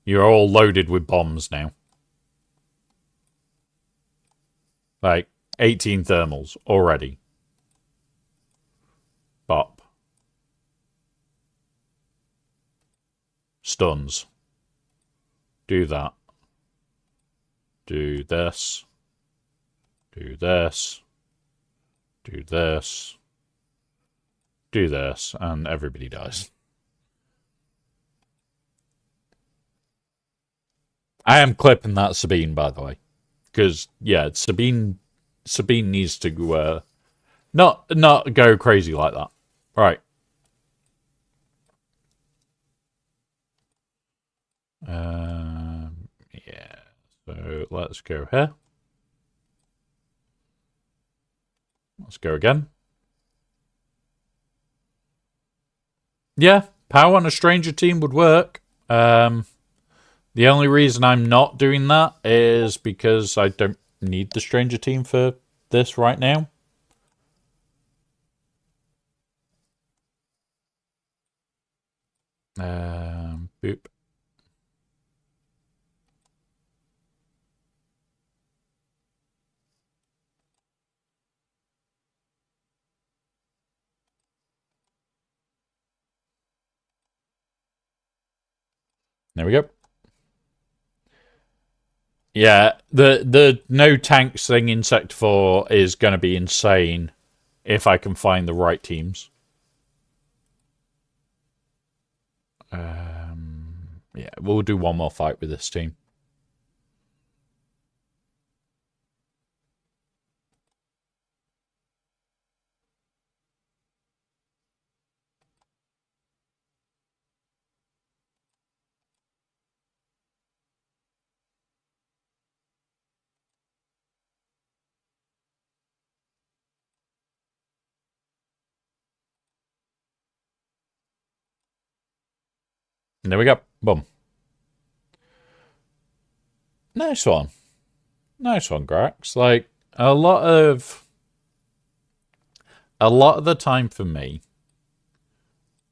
You're all loaded with bombs now. Like, 18 thermals already. Bop. Stuns. Do that. Do this. Do this. Do this. Do this. And everybody dies. I am clipping that Sabine, by the way. Because, yeah, Sabine needs to not go crazy like that. Right. Yeah. So let's go here. Let's go again. Yeah, power on a stranger team would work. The only reason I'm not doing that is because I don't need the stranger team for this right now. Boop. There we go. Yeah, the no tanks thing in Sector 4 is going to be insane if I can find the right teams. Yeah, we'll do one more fight with this team. And there we go. Boom. Nice one. Nice one, Grax. Like, a lot of the time for me,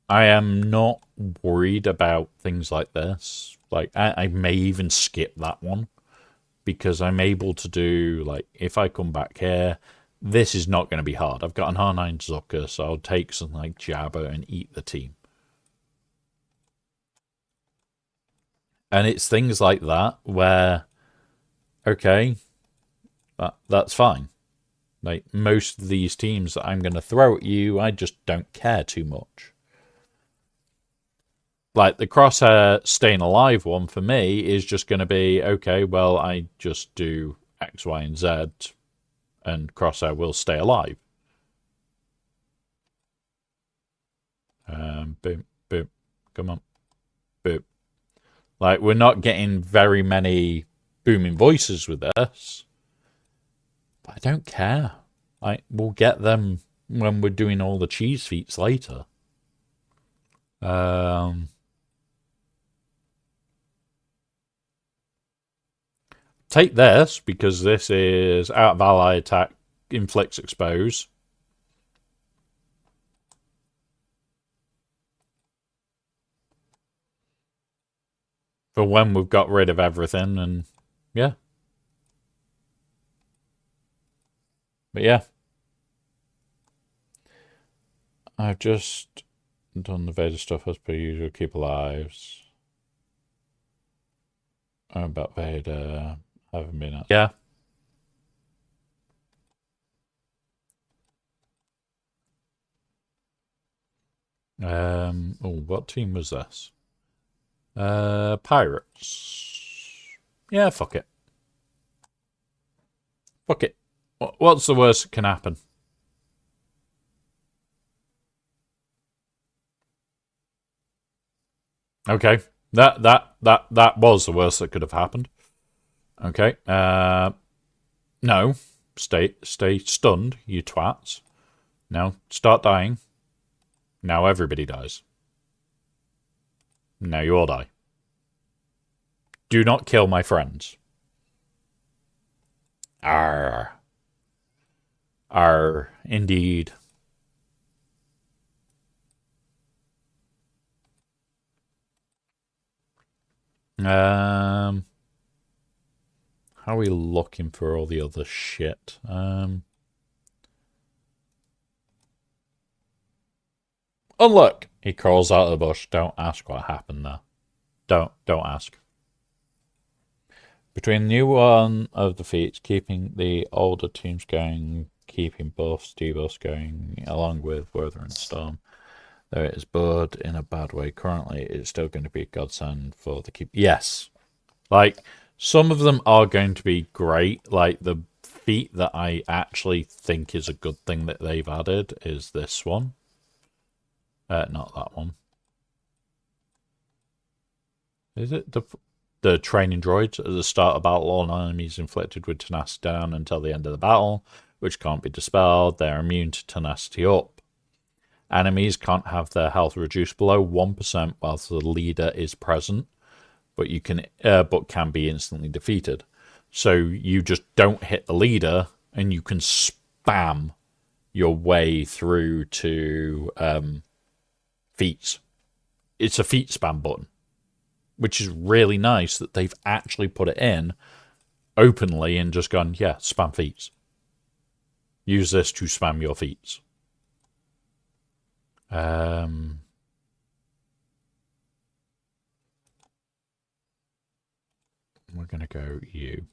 I am not worried about things like this. Like, I may even skip that one because I'm able to do, like, if I come back here, this is not going to be hard. I've got an R9 Zucker, so I'll take some, like, Jabba and eat the team. And it's things like that where, okay, that's fine. Like, most of these teams that I'm going to throw at you, I just don't care too much. Like, the Crosshair staying alive one for me is just going to be, okay, well, I just do X, Y, and Z, and Crosshair will stay alive. Boom, boom, come on, boom. Like, we're not getting very many booming voices with this. But I don't care. We'll get them when we're doing all the cheese feats later. Take this, because this is out of ally attack, inflicts expose. For when we've got rid of everything, and yeah. But yeah. I've just done the Vader stuff as per usual, keep lives. About Vader, haven't been at. Yeah. Oh, what team was this? Pirates. Yeah, fuck it. Fuck it. What's the worst that can happen? Okay. That was the worst that could have happened. Okay. No. Stay stunned, you twats. Now start dying. Now everybody dies. Now you all die. Do not kill my friends. Arr. Arr, indeed. How are we looking for all the other shit? Oh, look! He crawls out of the bush. Don't ask what happened there. Don't ask. Between the new one of the feats, keeping the older teams going, keeping buffs, debuffs going, along with Weather and Storm, though it is bad in a bad way currently, it's still going to be a godsend for the keep. Yes. Like, some of them are going to be great. Like, the feat that I actually think is a good thing that they've added is this one. Not that one. Is it the training droids at the start of battle? All enemies inflicted with tenacity down until the end of the battle, which can't be dispelled. They're immune to tenacity up. Enemies can't have their health reduced below 1% whilst the leader is present, but can be instantly defeated. So you just don't hit the leader, and you can spam your way through to feats. It's a feat spam button, which is really nice that they've actually put it in openly and just gone, yeah, spam feats. Use this to spam your feats. We're going to go you.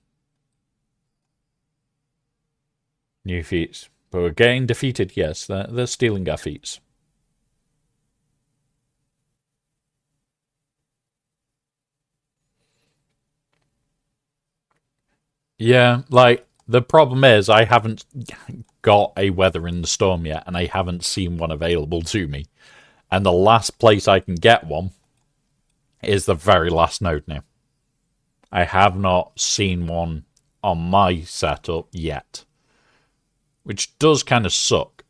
New feats. But we're getting defeated, yes. They're stealing our feats. Yeah, like, the problem is I haven't got a Weather in the Storm yet, and I haven't seen one available to me. And the last place I can get one is the very last node now. I have not seen one on my setup yet, which does kind of suck.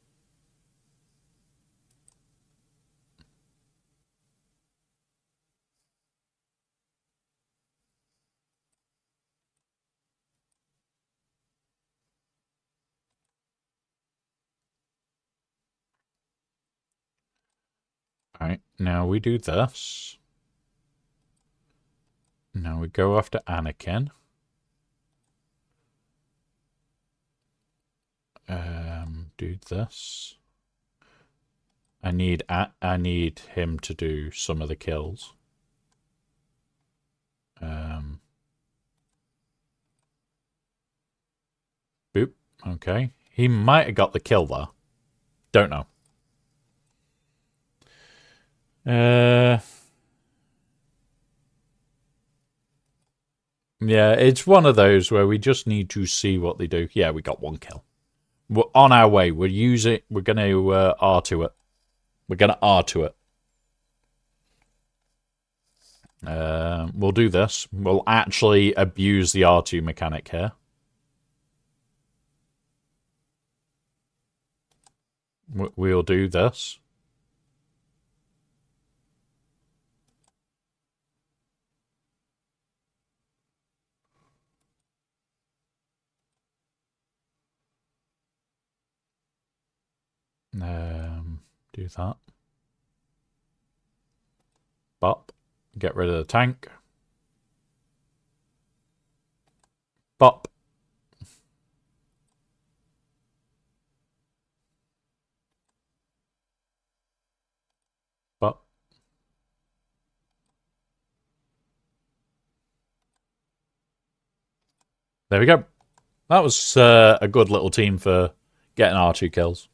Now we do this. Now we go after Anakin. Do this. I need him to do some of the kills. Boop. Okay. He might have got the kill there. Don't know. Yeah, it's one of those where we just need to see what they do. Yeah, we got one kill. We're on our way. We're going to R2 it. We're going to R2 it. We'll do this. We'll actually abuse the R2 mechanic here. We'll do this. Do that. Bop. Get rid of the tank. Bop. Bop. There we go. That was a good little team for getting R2 kills.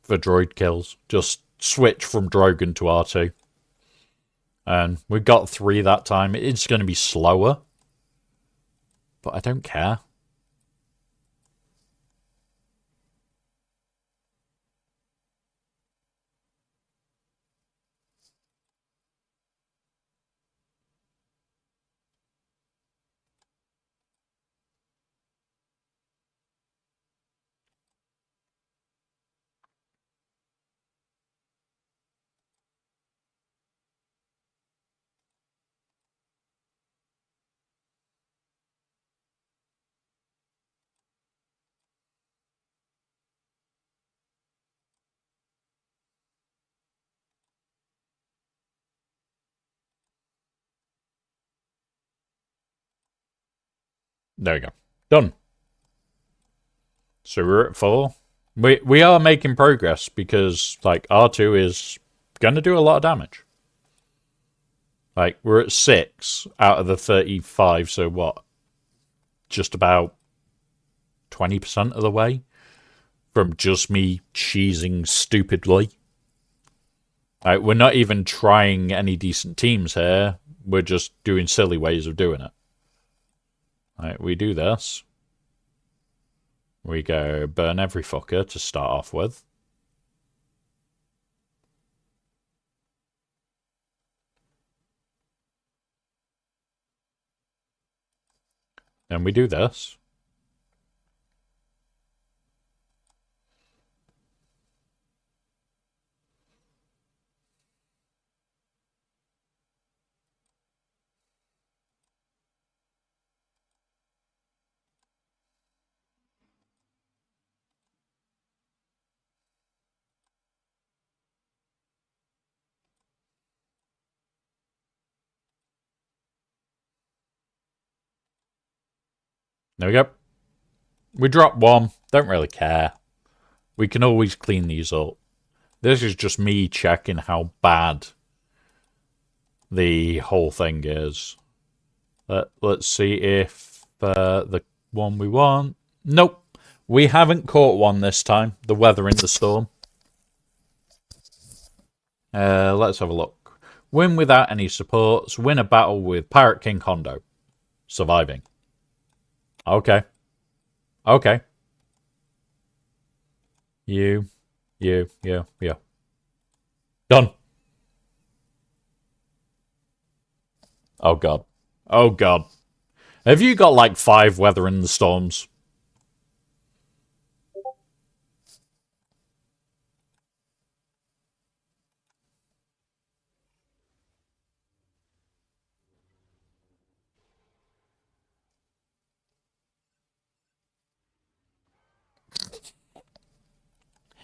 For droid kills. Just switch from Drogon to R2. And we got 3 that time. It's going to be slower. But I don't care. There we go. Done. So we're at 4. We are making progress because like R2 is going to do a lot of damage. Like we're at 6 out of the 35, so what? Just about 20% of the way from just me cheesing stupidly. Like we're not even trying any decent teams here. We're just doing silly ways of doing it. Right, we do this. We go burn every fucker to start off with. Then we do this. There we go. We drop 1. Don't really care. We can always clean these up. This is just me checking how bad the whole thing is. Let's see if the one we want... Nope. We haven't caught one this time. The weather in the storm. Let's have a look. Win without any supports. Win a battle with Pirate King Hondo. Surviving. Okay. Okay. You. Done. Oh, God. Oh, God. Have you got, like, 5 weather in the storms?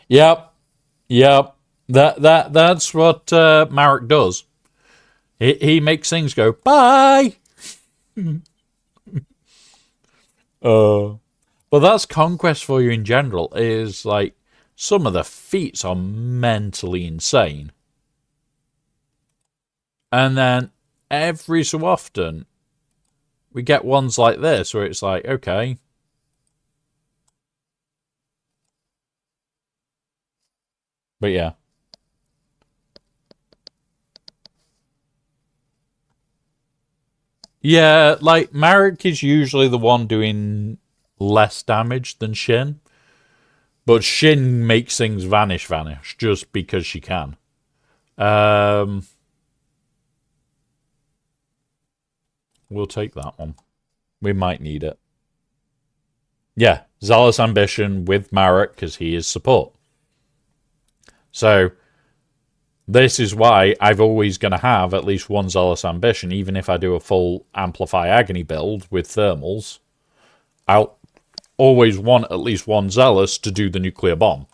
Yep. Yep. That's what Marek does. He makes things go bye. But that's Conquest for you in general. Is like some of the feats are mentally insane, and then every so often we get ones like this where it's like, okay. But yeah. Yeah, like Marek is usually the one doing less damage than Shin. But Shin makes things vanish just because she can. We'll take that one. We might need it. Yeah, Zealous Ambition with Marek because he is support. So this is why I've always going to have at least one Zealous Ambition, even if I do a full Amplify Agony build with thermals. I'll always want at least one Zealous to do the nuclear bomb.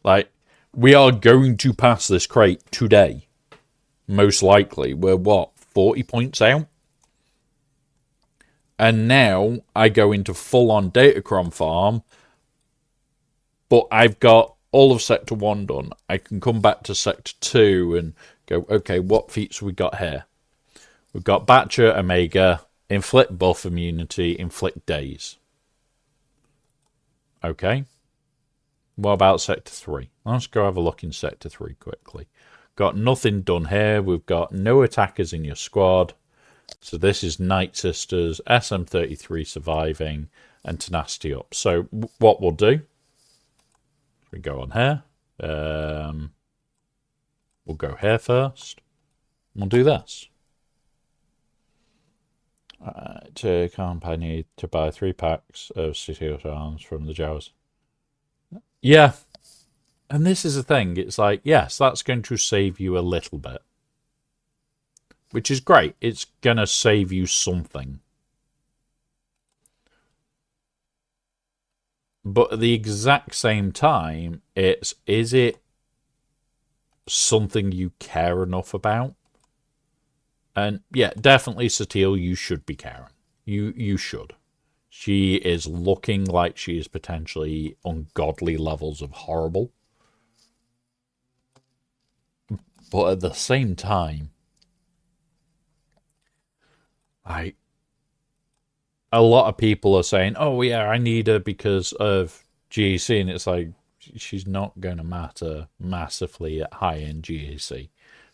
Like, we are going to pass this crate today. Most likely. We're, what, 40 points out? And now I go into full-on Datacron farm, but I've got all of Sector 1 done. I can come back to Sector 2 and go, okay, what feats have we got here? We've got Batcher, Omega, Inflict Buff Immunity, Inflict Daze. Okay. What about Sector 3? Let's go have a look in Sector 3 quickly. Got nothing done here. We've got no attackers in your squad. So this is Night Sisters, SM33 surviving, and Tenacity up. So what we'll do, we go on here. We'll go here first. We'll do this. To company to buy 3 packs of City Arms from the Jaws. Yeah. And this is the thing. It's like, yes, that's going to save you a little bit. Which is great. It's going to save you something. But at the exact same time, is it something you care enough about? And yeah, definitely Satil, you should be caring. You should. She is looking like she is potentially ungodly levels of horrible. But at the same time, a lot of people are saying, oh yeah, I need her because of GEC, and it's like, she's not going to matter massively at high-end GEC.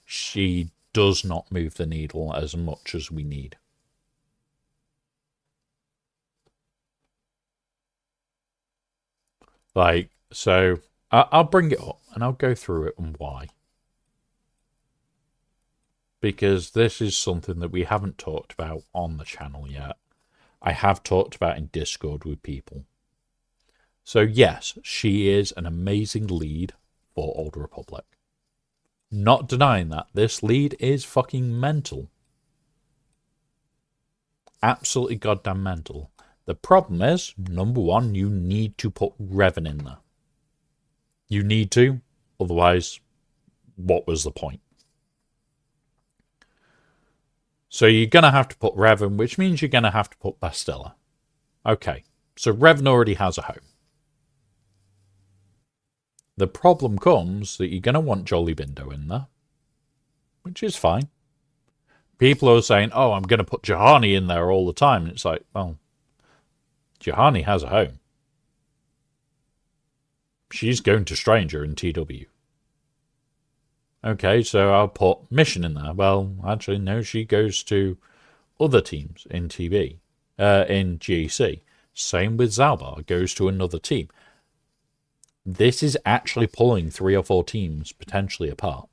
She does not move the needle as much as we need. Like, so I'll bring it up and I'll go through it and why. Because this is something that we haven't talked about on the channel yet. I have talked about in Discord with people. So yes, she is an amazing lead for Old Republic. Not denying that. This lead is fucking mental. Absolutely goddamn mental. The problem is, number one, you need to put Revan in there. You need to. Otherwise, what was the point? So you're going to have to put Revan, which means you're going to have to put Bastilla. Okay, so Revan already has a home. The problem comes that you're going to want Jolie Bindo in there, which is fine. People are saying, oh, I'm going to put Juhani in there all the time. And it's like, well, Juhani has a home. She's going to Stranger in TW. Okay, so I'll put Mission in there. Well, actually, no, she goes to other teams in TB, in GEC. Same with Zalbar, goes to another team. This is actually pulling 3 or 4 teams potentially apart.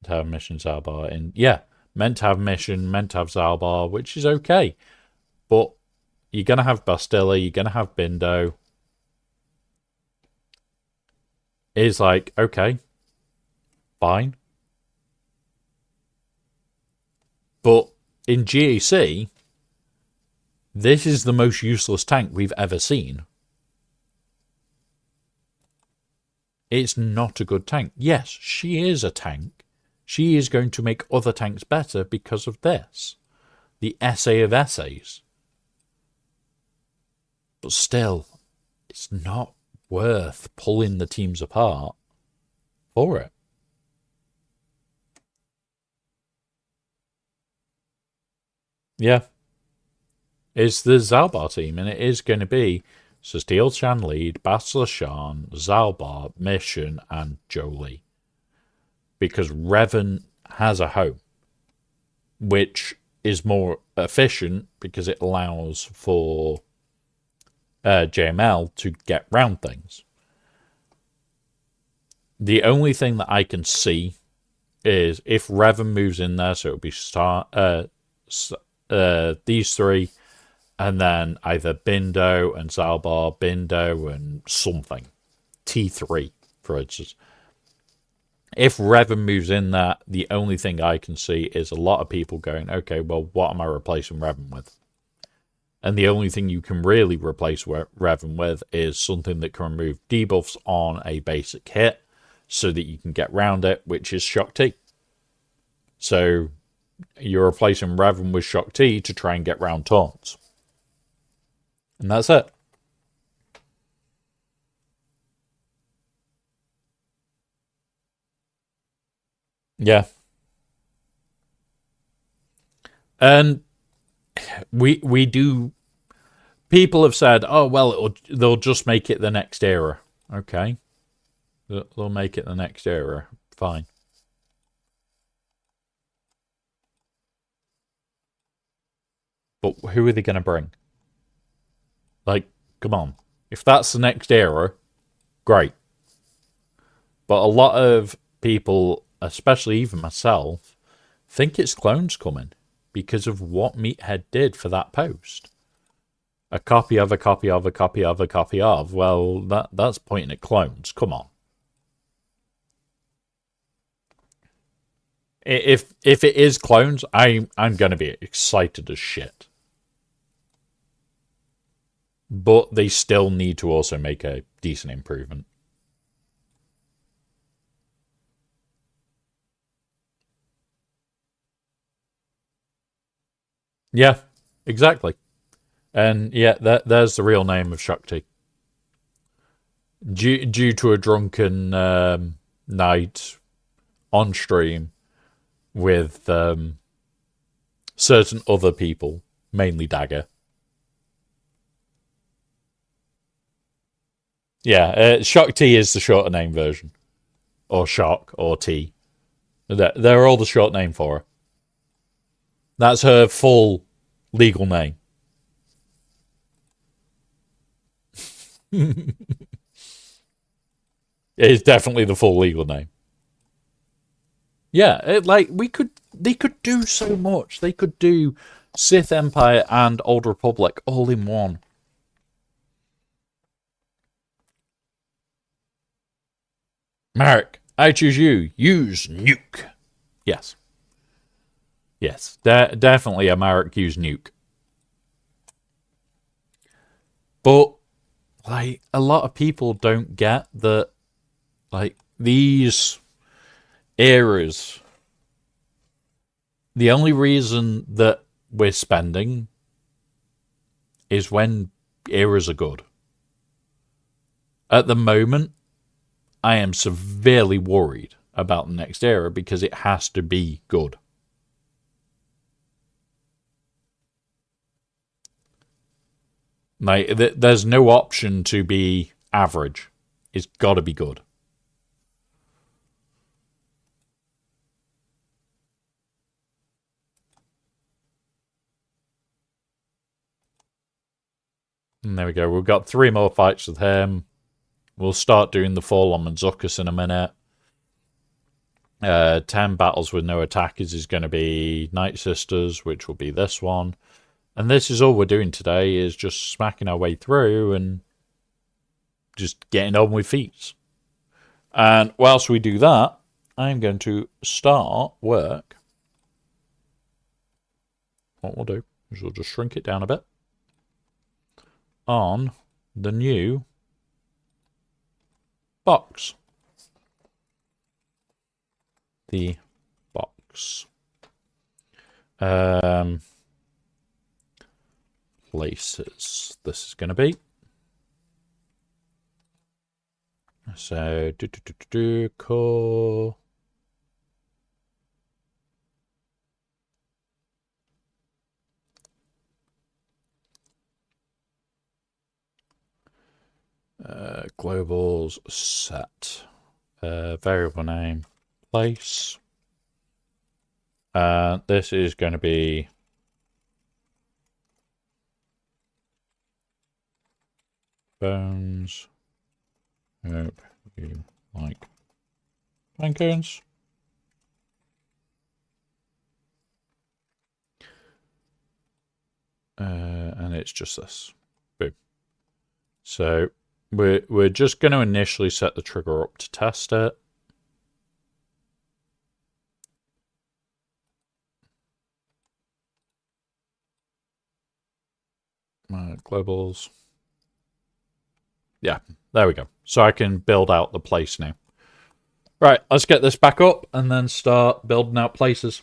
To have Mission Zalbar in, yeah, meant to have Mission, meant to have Zalbar, which is okay. But you're going to have Bastilla, you're going to have Bindo. Is like, okay, fine. But in GEC, this is the most useless tank we've ever seen. It's not a good tank. Yes, she is a tank. She is going to make other tanks better because of this. The essay of essays. But still, it's not worth pulling the teams apart for it. Yeah. It's the Zalbar team, and it is going to be Castile Shan lead, Bastila Shan, Zalbar, Mission, and Jolie. Because Revan has a home, which is more efficient because it allows for JML to get round things. The only thing that I can see is if Revan moves in there, so it would be these three, and then either Bindo and Zalbar, Bindo and something. T3, for instance. If Revan moves in there, the only thing I can see is a lot of people going, okay, well, what am I replacing Revan with? And the only thing you can really replace Revan with is something that can remove debuffs on a basic hit so that you can get round it, which is Shock T. So you're replacing Revan with Shock T to try and get round taunts. And that's it. Yeah. And we do. People have said, "Oh well, they'll just make it the next era." Okay, they'll make it the next era. Fine. But who are they going to bring? Like, come on. If that's the next era, great. But a lot of people, especially even myself, think it's clones coming because of what Meathead did for that post. A copy of a copy of a copy of a copy of. Well, that's pointing at clones. Come on. If it is clones, I'm going to be excited as shit. But they still need to also make a decent improvement. Yeah, exactly. And yeah, there's the real name of Shakti. Due to a drunken night on stream with certain other people, mainly Dagger. Yeah, Shock T is the shorter name version. Or Shock, or T. They're all the short name for her. That's her full legal name. It is definitely the full legal name. Yeah, they could do so much. They could do Sith Empire and Old Republic all in one. Marek, I choose you. Use nuke. Yes. Yes, definitely a Marek use nuke. But, like, a lot of people don't get that, like, these eras, the only reason that we're spending is when eras are good. At the moment, I am severely worried about the next era because it has to be good. Like, there's no option to be average. It's got to be good. And there we go. We've got 3 more fights with him. We'll start doing the fall on Manzukas in a minute. 10 battles with no attackers is going to be Night Sisters, which will be this one. And this is all we're doing today, is just smacking our way through and just getting on with feats. And whilst we do that, I'm going to start work. What we'll do is we'll just shrink it down a bit on the new box. the box. Places. This is going to be. So, core. Globals set. Variable name. Place. This is going to be bones. Hope you like pancakes. And it's just this. Boom. So we're just going to initially set the trigger up to test it. Globals. Yeah, there we go. So I can build out the place now. Right, let's get this back up and then start building out places.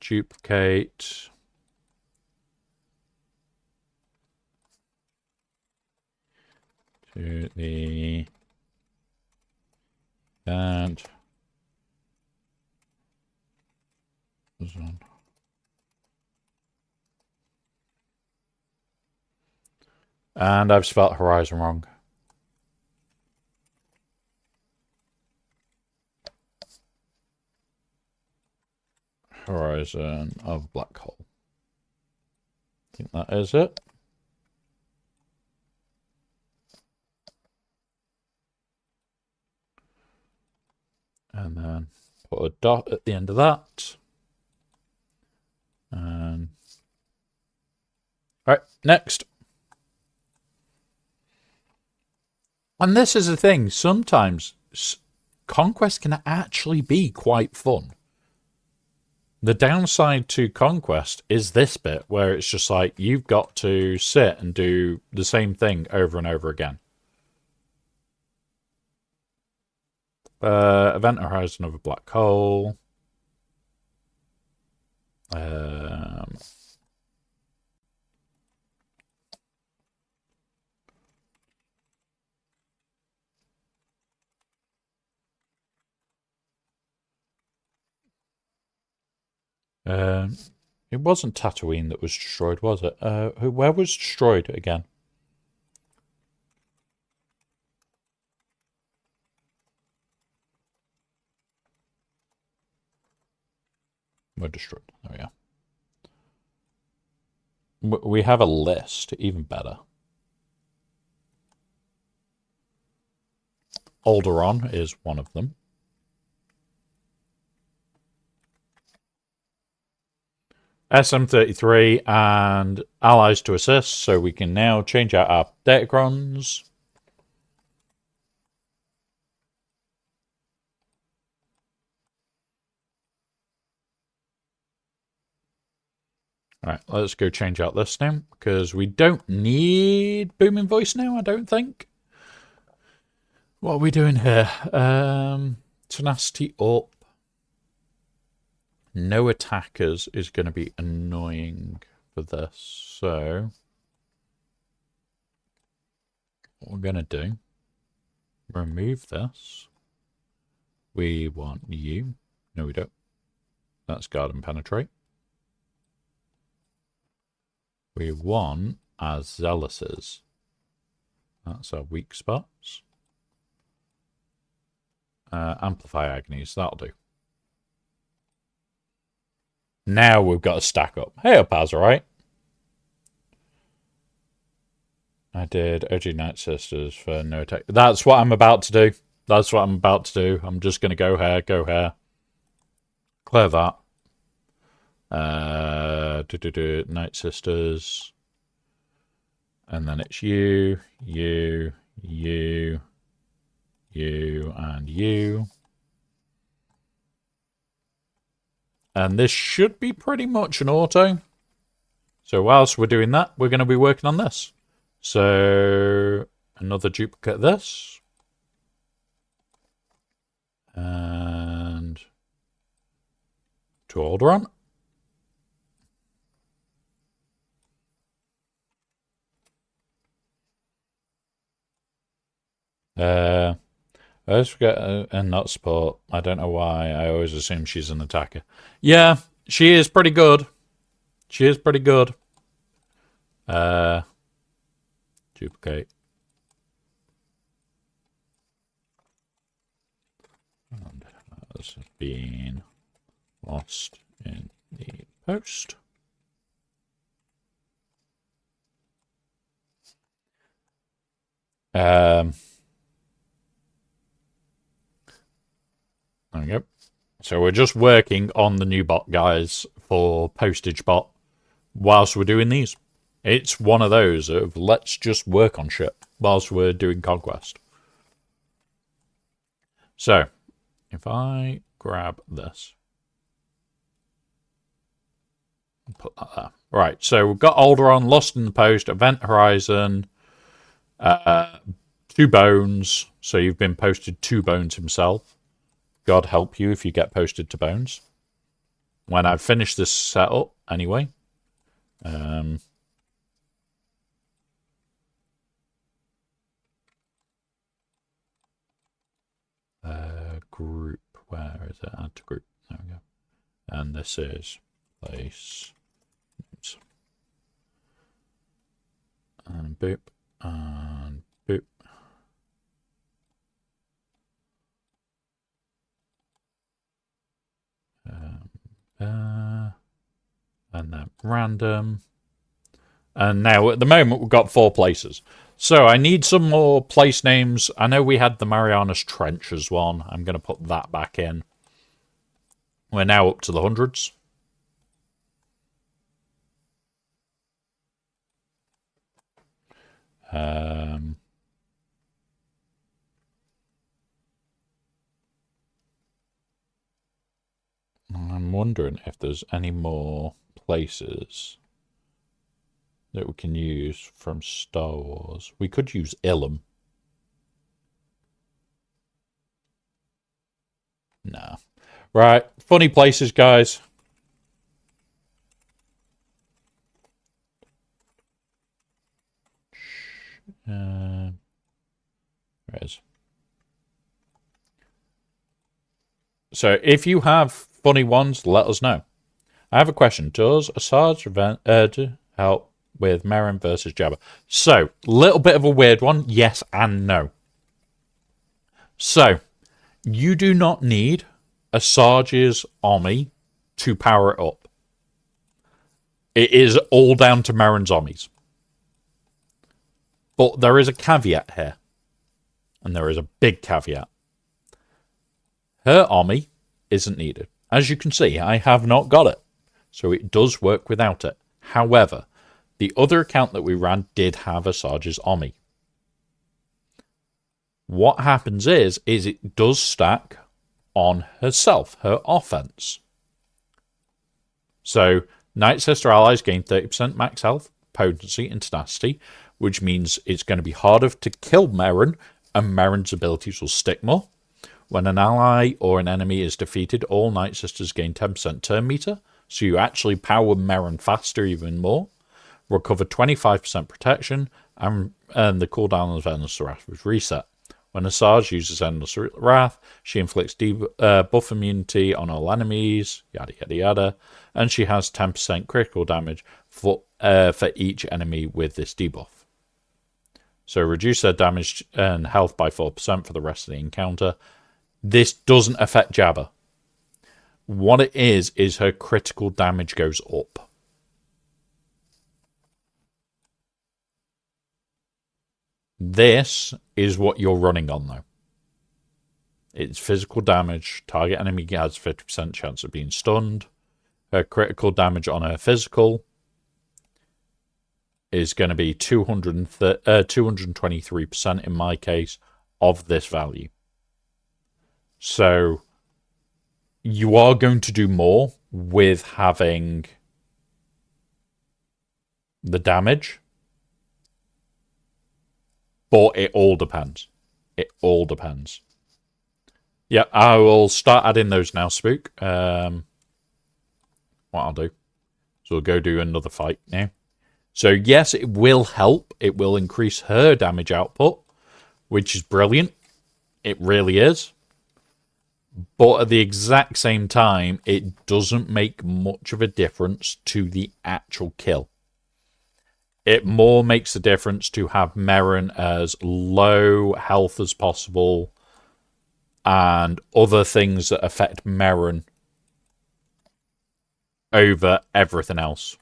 Duplicate. To the and I've spelled horizon wrong. Horizon of black hole. I think that is it. And then put a dot at the end of that. And all right, next. And this is the thing. Sometimes Conquest can actually be quite fun. The downside to Conquest is this bit where it's just like you've got to sit and do the same thing over and over again. Event horizon of a black hole. It wasn't Tatooine that was destroyed, was it? Where was destroyed again? We're destroyed. There we are. We have a list, even better. Alderaan is one of them. SM33 and allies to assist, so we can now change out our datacrons. All right, let's go change out this now, because we don't need booming voice now, I don't think. What are we doing here? Tenacity up. No attackers is going to be annoying for this, so what we're going to do, remove this. We want you. No, we don't. That's guard and penetrate. We want our zealouses. That's our weak spots. Amplify agonies, that'll do. Now we've got to stack up. Hey up, Azurite. I did OG Night Sisters for no attack. That's what I'm about to do. That's what I'm about to do. I'm just going to go here, Clear that. Night Sisters. And then it's you, and you. And this should be pretty much an auto. So whilst we're doing that, we're going to be working on this. So another duplicate of this. And to Alderaan. I always forget, and not support. I don't know why. I always assume she's an attacker. Yeah, she is pretty good. She is pretty good. Duplicate. And has been lost in the post. There we go. So we're just working on the new bot, guys, for postage bot whilst we're doing these. It's one of those of let's just work on shit whilst we're doing Conquest. So if I grab this and put that there. Right, so we've got Alderaan, Lost in the Post, Event Horizon, 2 bones. So you've been posted 2 bones himself. God help you if you get posted to bones. When I've finished this setup, anyway. Group, where is it? Add to group. There we go. And this is place names. And boop. And boop. And then random. And now at the moment we've got 4 places. So I need some more place names. I know we had the Marianas Trench as one. I'm going to put that back in. We're now up to the hundreds. I'm wondering if there's any more places that we can use from Star Wars. We could use Ilum. Nah. Right, funny places, guys. There it is. So if you have funny ones, let us know. I have a question. Does Asajj event help with Merrin versus Jabba? So, little bit of a weird one. Yes and no. So, you do not need Asajj's army to power it up. It is all down to Merrin's armies. But there is a caveat here. And there is a big caveat. Her army isn't needed. As you can see, I have not got it. So it does work without it. However, the other account that we ran did have Asajj's army. What happens is it does stack on herself, her offense. So, Night Sister allies gain 30% max health, potency, and tenacity, which means it's going to be harder to kill Merrin, and Merrin's abilities will stick more. When an ally or an enemy is defeated, all Night Sisters gain 10% turn meter, so you actually power Merrin faster even more. Recover 25% protection, and the cooldown of Endless Wrath was reset. When Asajj uses Endless Wrath, she inflicts buff immunity on all enemies, yada yada yada, and she has 10% critical damage for each enemy with this debuff. So reduce their damage and health by 4% for the rest of the encounter. This doesn't affect Jabba. What it is her critical damage goes up. This is what you're running on, though. It's physical damage. Target enemy has 50% chance of being stunned. Her critical damage on her physical is going to be 223% in my case of this value. So you are going to do more with having the damage. But it all depends. It all depends. Yeah, I will start adding those now, Spook. What I'll do. So we'll go do another fight now. So yes, it will help. It will increase her damage output, which is brilliant. It really is. But at the exact same time, it doesn't make much of a difference to the actual kill. It more makes a difference to have Merrin as low health as possible and other things that affect Merrin over everything else.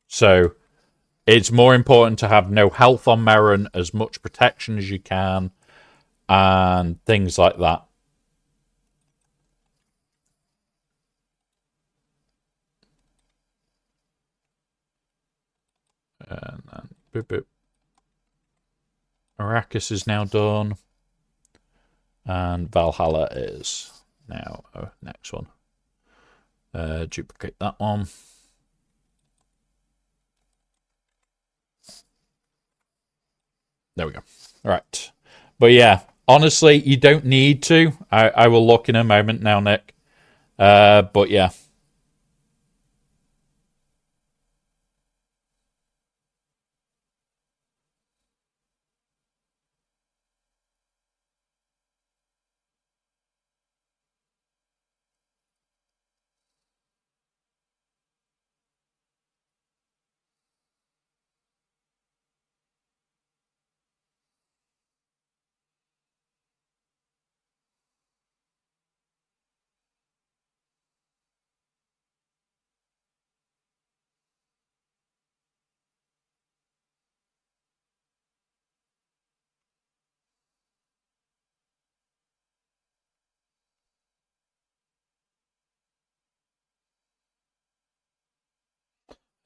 So it's more important to have no health on Merrin, as much protection as you can, and things like that. And then boop boop. Arrakis is now done. And Valhalla is now next one. Duplicate that one. There we go. All right. But yeah, honestly, you don't need to. I will look in a moment now, Nick. But yeah.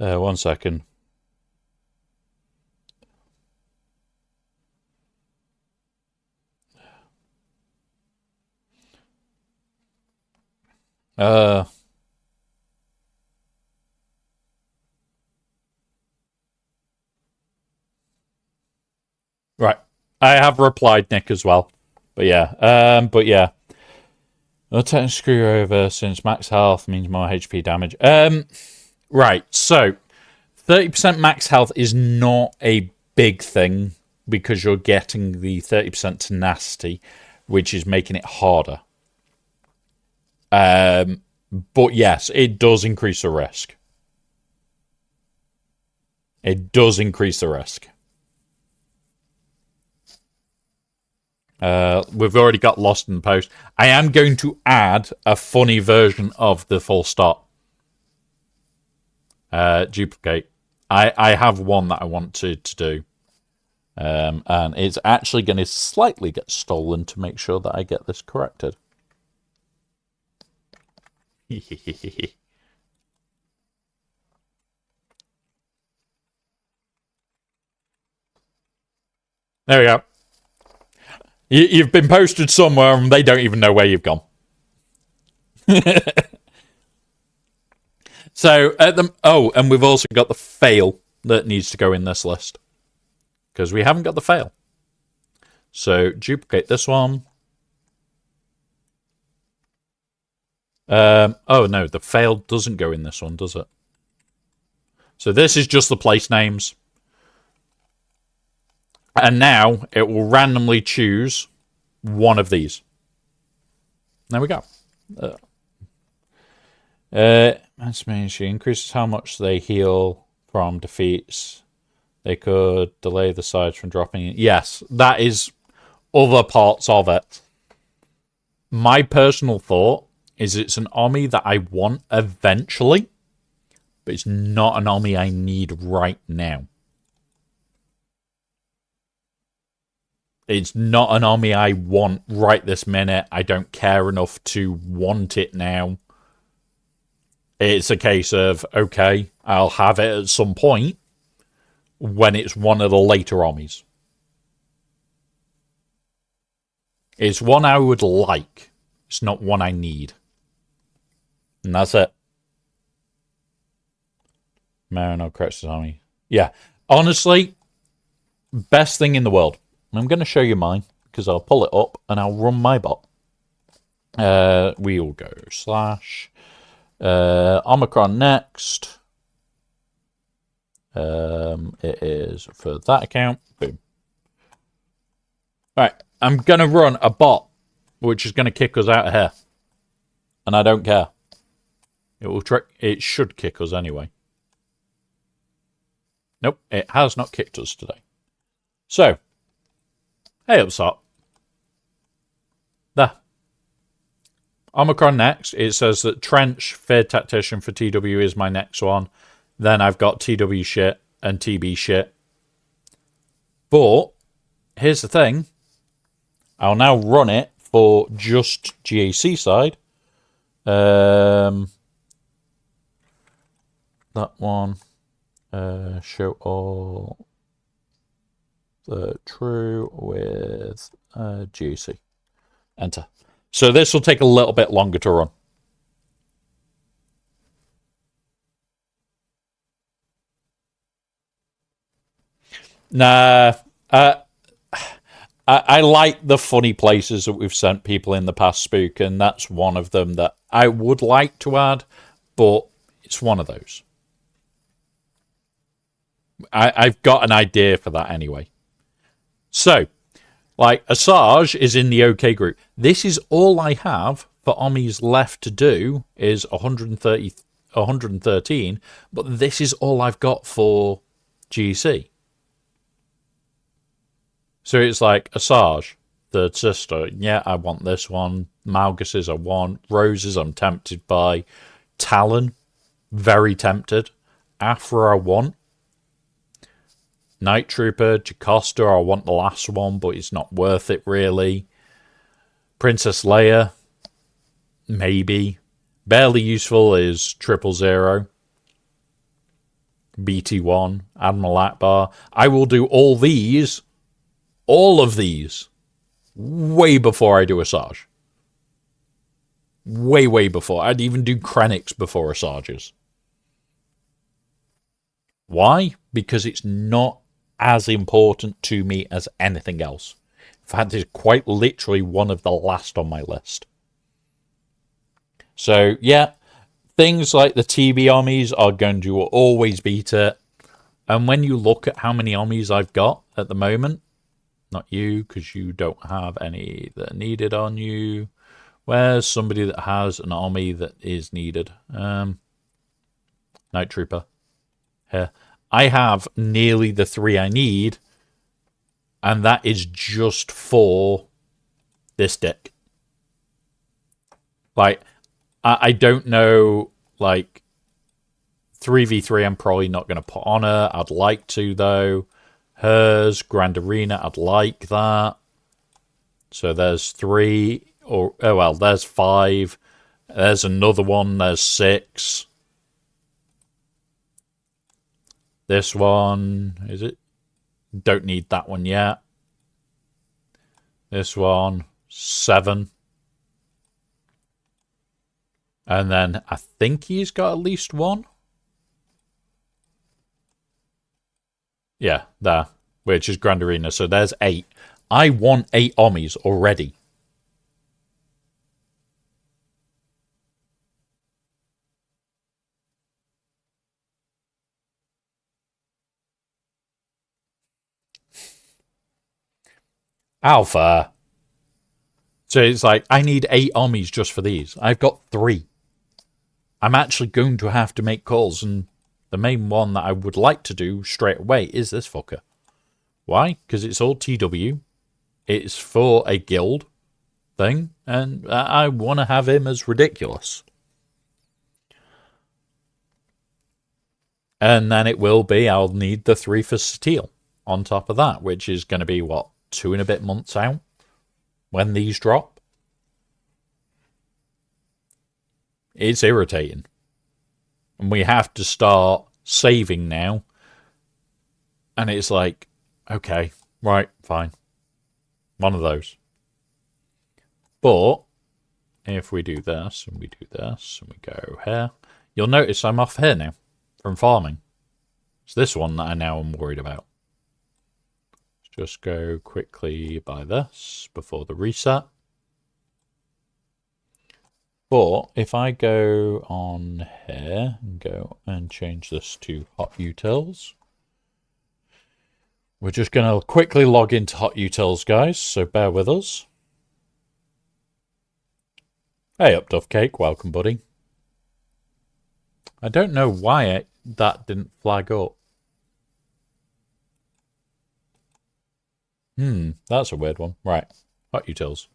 One second. Right. I have replied, Nick, as well. But yeah. I'll take screw over since max health means more HP damage. Right, so 30% max health is not a big thing because you're getting the 30% tenacity, which is making it harder. But yes, it does increase the risk. It does increase the risk. We've already got lost in the post. I am going to add a funny version of the full stop. Duplicate. I have one that I want to do. And it's actually going to slightly get stolen to make sure that I get this corrected. There we go. You've been posted somewhere and they don't even know where you've gone. So, and we've also got the fail that needs to go in this list. Because we haven't got the fail. So, duplicate this one. Oh, no, the fail doesn't go in this one, does it? So, this is just the place names. And now it will randomly choose one of these. There we go. That's means she increases how much they heal from defeats. They could delay the sides from dropping in. Yes, that is other parts of it. My personal thought is it's an army that I want eventually, but it's not an army I need right now. It's not an army I want right this minute. I don't care enough to want it now. It's a case of, okay, I'll have it at some point when it's one of the later armies. It's one I would like. It's not one I need. And that's it. Marino corrects his army. Yeah. Honestly, best thing in the world. I'm going to show you mine because I'll pull it up and I'll run my bot. We will go slash Omicron next. It is for that account. Boom. Right. I'm going to run a bot which is going to kick us out of here. And I don't care. It should kick us anyway. Nope, it has not kicked us today. So, hey up top. There. Omicron next. It says that Trench, Feared Tactician for TW is my next one. Then I've got TW shit and TB shit. But, here's the thing. I'll now run it for just GAC side. That one. Show all the true with GAC. Enter. So this will take a little bit longer to run. Nah, I like the funny places that we've sent people in the past, Spook, and that's one of them that I would like to add, but it's one of those. I've got an idea for that anyway. So, like, Asajj is in the OK group. This is all I have for Ommies left to do is 113, but this is all I've got for GC. So it's like Asajj, Third Sister. Yeah, I want this one. Malguses I want. Roses I'm tempted by. Talon, very tempted. Afra I want. Night Trooper, Jocasta, I want the last one, but it's not worth it really. Princess Leia, maybe. Barely useful is 000. BT1, Admiral Akbar. I will do all of these, way before I do Asajj. Way before. I'd even do Krennics before Asajj's. Why? Because it's not as important to me as anything else. In fact, it's quite literally one of the last on my list. So, yeah, things like the TB Ommies are going to always beat it. And when you look at how many Ommies I've got at the moment, not you, because you don't have any that are needed on you. Where's somebody that has an Ommie that is needed? Night Trooper. Here. I have nearly the 3 I need, and that is just for this deck. Like, I don't know, like, 3v3 I'm probably not going to put on her. I'd like to, though. Hers, Grand Arena, I'd like that. So there's 3, or, oh well, there's 5. There's another one, there's 6. This one, is it? Don't need that one yet. This one, 7. And then I think he's got at least 1. Yeah, there. Which is Grand Arena. So there's 8. I want 8 Ommies already. Alpha. So it's like, I need 8 Ommies just for these. I've got 3. I'm actually going to have to make calls, and the main one that I would like to do straight away is this fucker. Why? Because it's all TW. It's for a guild thing, and I want to have him as ridiculous. And then it will be, I'll need the 3 for Steel on top of that, which is going to be, what, 2 and a bit months out when these drop. It's irritating. And we have to start saving now. And it's like, okay, right, fine. One of those. But if we do this, and we do this, and we go here, you'll notice I'm off here now from farming. It's this one that I now am worried about. Let's just go quickly by this before the reset. But if I go on here and go and change this to hot utils, we're just going to quickly log into hot utils, guys, so bear with us. Hey up, Duff Cake, welcome, buddy. I don't know why that didn't flag up. That's a weird one. Right, hot utils.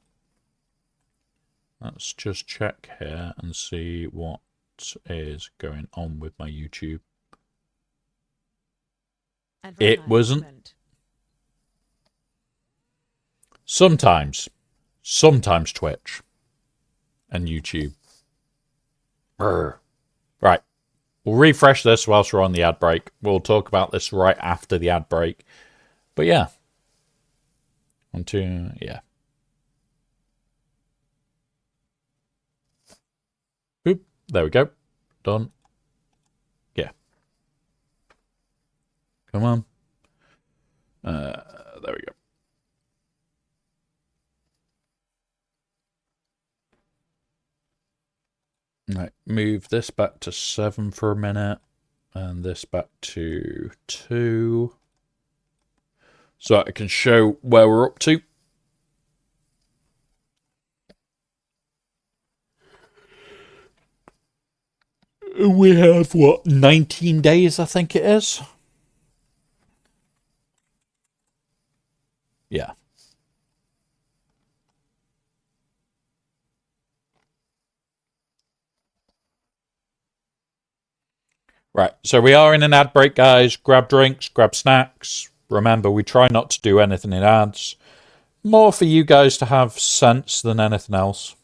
Let's just check here and see what is going on with my YouTube. It wasn't. Sometimes Twitch and YouTube. Right. We'll refresh this whilst we're on the ad break. We'll talk about this right after the ad break. But yeah. 1, 2, yeah. Boop. There we go. Done. Yeah. Come on. There we go. Right, move this back to 7 for a minute, and this back to 2, so I can show where we're up to. We have, what, 19 days, I think it is? Yeah. Right, so we are in an ad break, guys. Grab drinks, grab snacks. Remember, we try not to do anything in ads. More for you guys to have sense than anything else.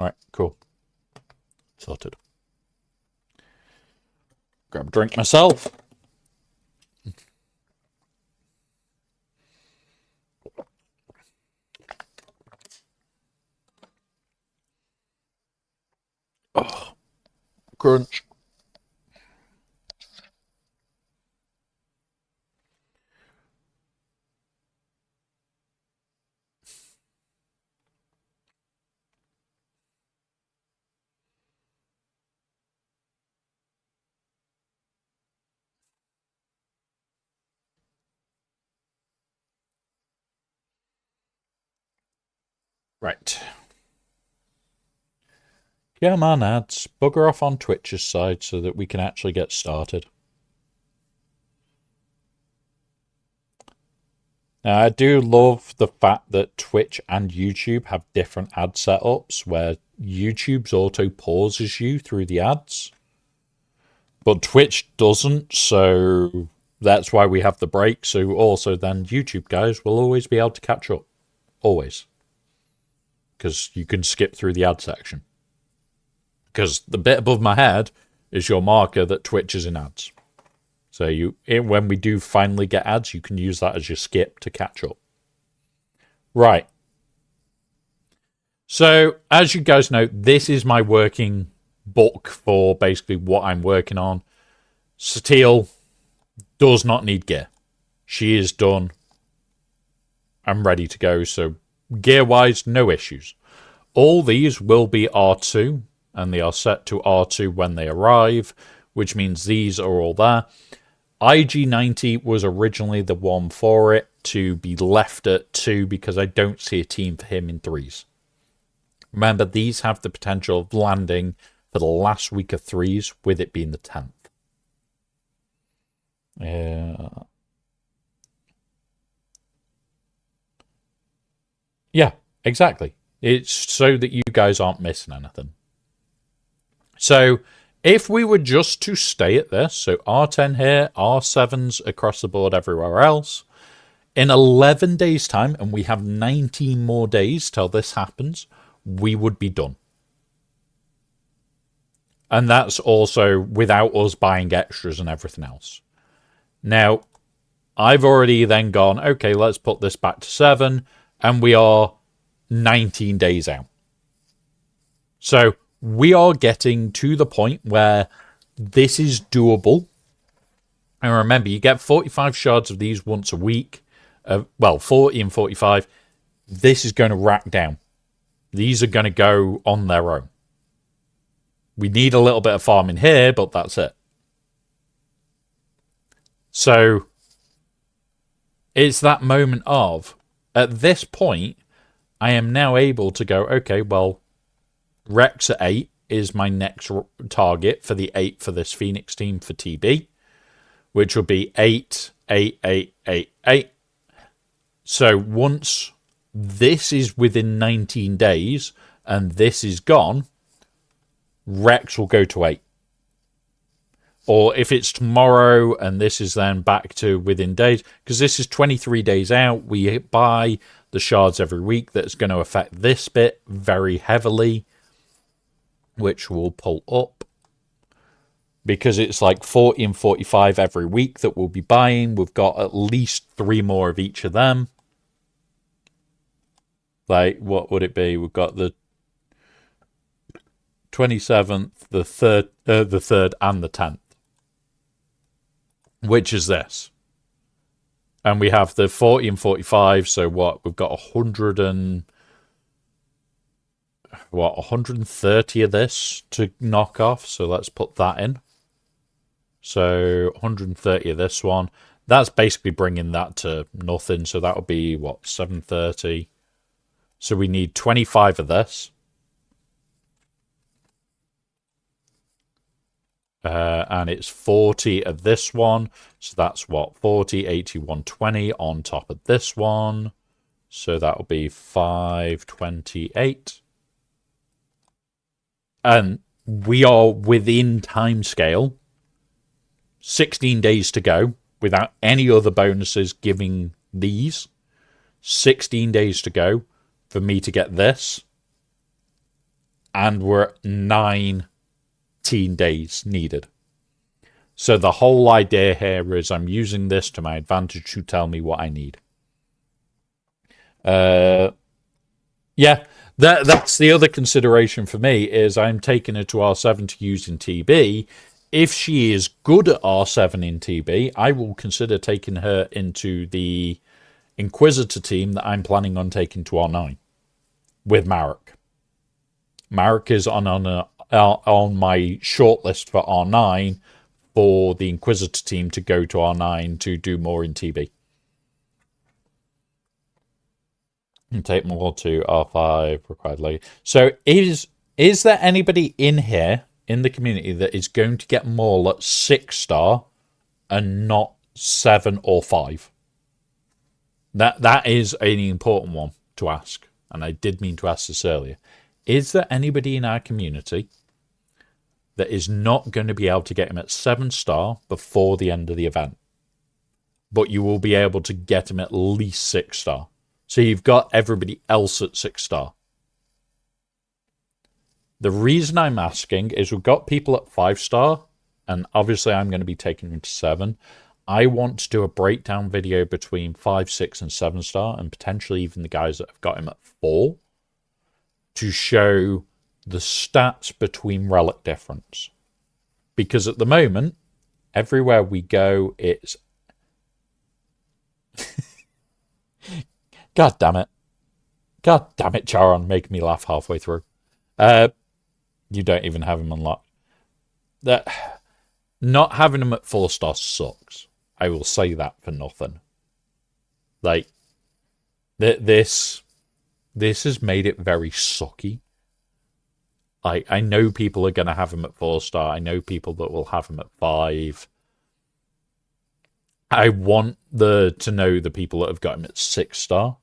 Alright, cool. Sorted. Grab a drink myself. Oh, crunch. Right. Come on, ads. Bugger off on Twitch's side so that we can actually get started. Now, I do love the fact that Twitch and YouTube have different ad setups where YouTube's auto pauses you through the ads, but Twitch doesn't, so that's why we have the break. So also then YouTube guys will always be able to catch up. Always. Because you can skip through the ad section. Because the bit above my head is your marker that Twitch is in ads. So when we do finally get ads, you can use that as your skip to catch up. Right. So, as you guys know, this is my working book for basically what I'm working on. Sateel does not need gear. She is done. I'm ready to go. So, gear-wise, no issues. All these will be R2, and they are set to R2 when they arrive, which means these are all there. IG90 was originally the one for it to be left at 2 because I don't see a team for him in 3s. Remember, these have the potential of landing for the last week of 3s, with it being the 10th. Yeah, exactly. It's so that you guys aren't missing anything. So, if we were just to stay at this, so R10 here, R7s across the board everywhere else, In 11 days' time, and we have 19 more days till this happens, we would be done. And that's also without us buying extras and everything else. Now, I've already then gone, okay, let's put this back to 7, and we are 19 days out. So we are getting to the point where this is doable. And remember, you get 45 shards of these once a week. 40 and 45. This is going to rack down. These are going to go on their own. We need a little bit of farming here, but that's it. So it's that moment of, at this point, I am now able to go, okay, well, Rex at 8 is my next target for the 8 for this Phoenix team for TB, which will be 8, 8, 8, 8, 8. So once this is within 19 days and this is gone, Rex will go to 8. Or if it's tomorrow and this is then back to within days, because this is 23 days out, we buy the shards every week. That's going to affect this bit very heavily, which will pull up. Because it's like 40 and 45 every week that we'll be buying. We've got at least 3 more of each of them. Like, what would it be? We've got the 27th, the 3rd, and the 10th. Which is this. And we have the 40 and 45. So what? We've got 130 of this to knock off. So let's put that in. So 130 of this one. That's basically bringing that to nothing. So that would be, what, 730. So we need 25 of this. And it's 40 of this one. So that's what? 40, 80, 120 on top of this one. So that will be 528. And we are within time scale. 16 days to go without any other bonuses giving these. 16 days to go for me to get this. And we're at 19 days needed. So the whole idea here is I'm using this to my advantage to tell me what I need. Yeah, that's the other consideration for me is I'm taking her to R7 to use in TB. If she is good at R7 in TB, I will consider taking her into the Inquisitor team that I'm planning on taking to R9 with Marek. Marek is on my shortlist for R9 for the Inquisitor team to go to R9 to do more in TB. And take more to R5 required later. So is there anybody in here in the community that is going to get more at 6-star and not 7 or 5? That is an important one to ask. And I did mean to ask this earlier. Is there anybody in our community that is not going to be able to get him at 7-star before the end of the event? But you will be able to get him at least 6-star. So you've got everybody else at 6-star. The reason I'm asking is we've got people at 5-star, and obviously I'm going to be taking them to 7. I want to do a breakdown video between 5, 6, and 7-star, and potentially even the guys that have got him at 4, to show the stats between relic difference. Because at the moment, everywhere we go, it's... God damn it. God damn it, Charon, making me laugh halfway through. You don't even have him unlocked. Not having him at 4-star sucks. I will say that for nothing. Like, this has made it very sucky. I know people are going to have him at 4-star. I know people that will have him at 5. I want to know the people that have got him at 6-star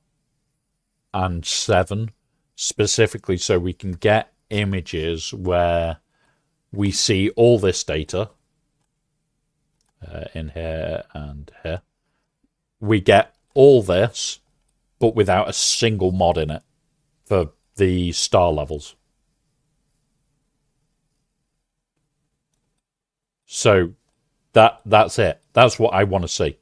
and 7, specifically so we can get images where we see all this data in here and here. We get all this, but without a single mod in it for the star levels. So that's it. That's what I want to see.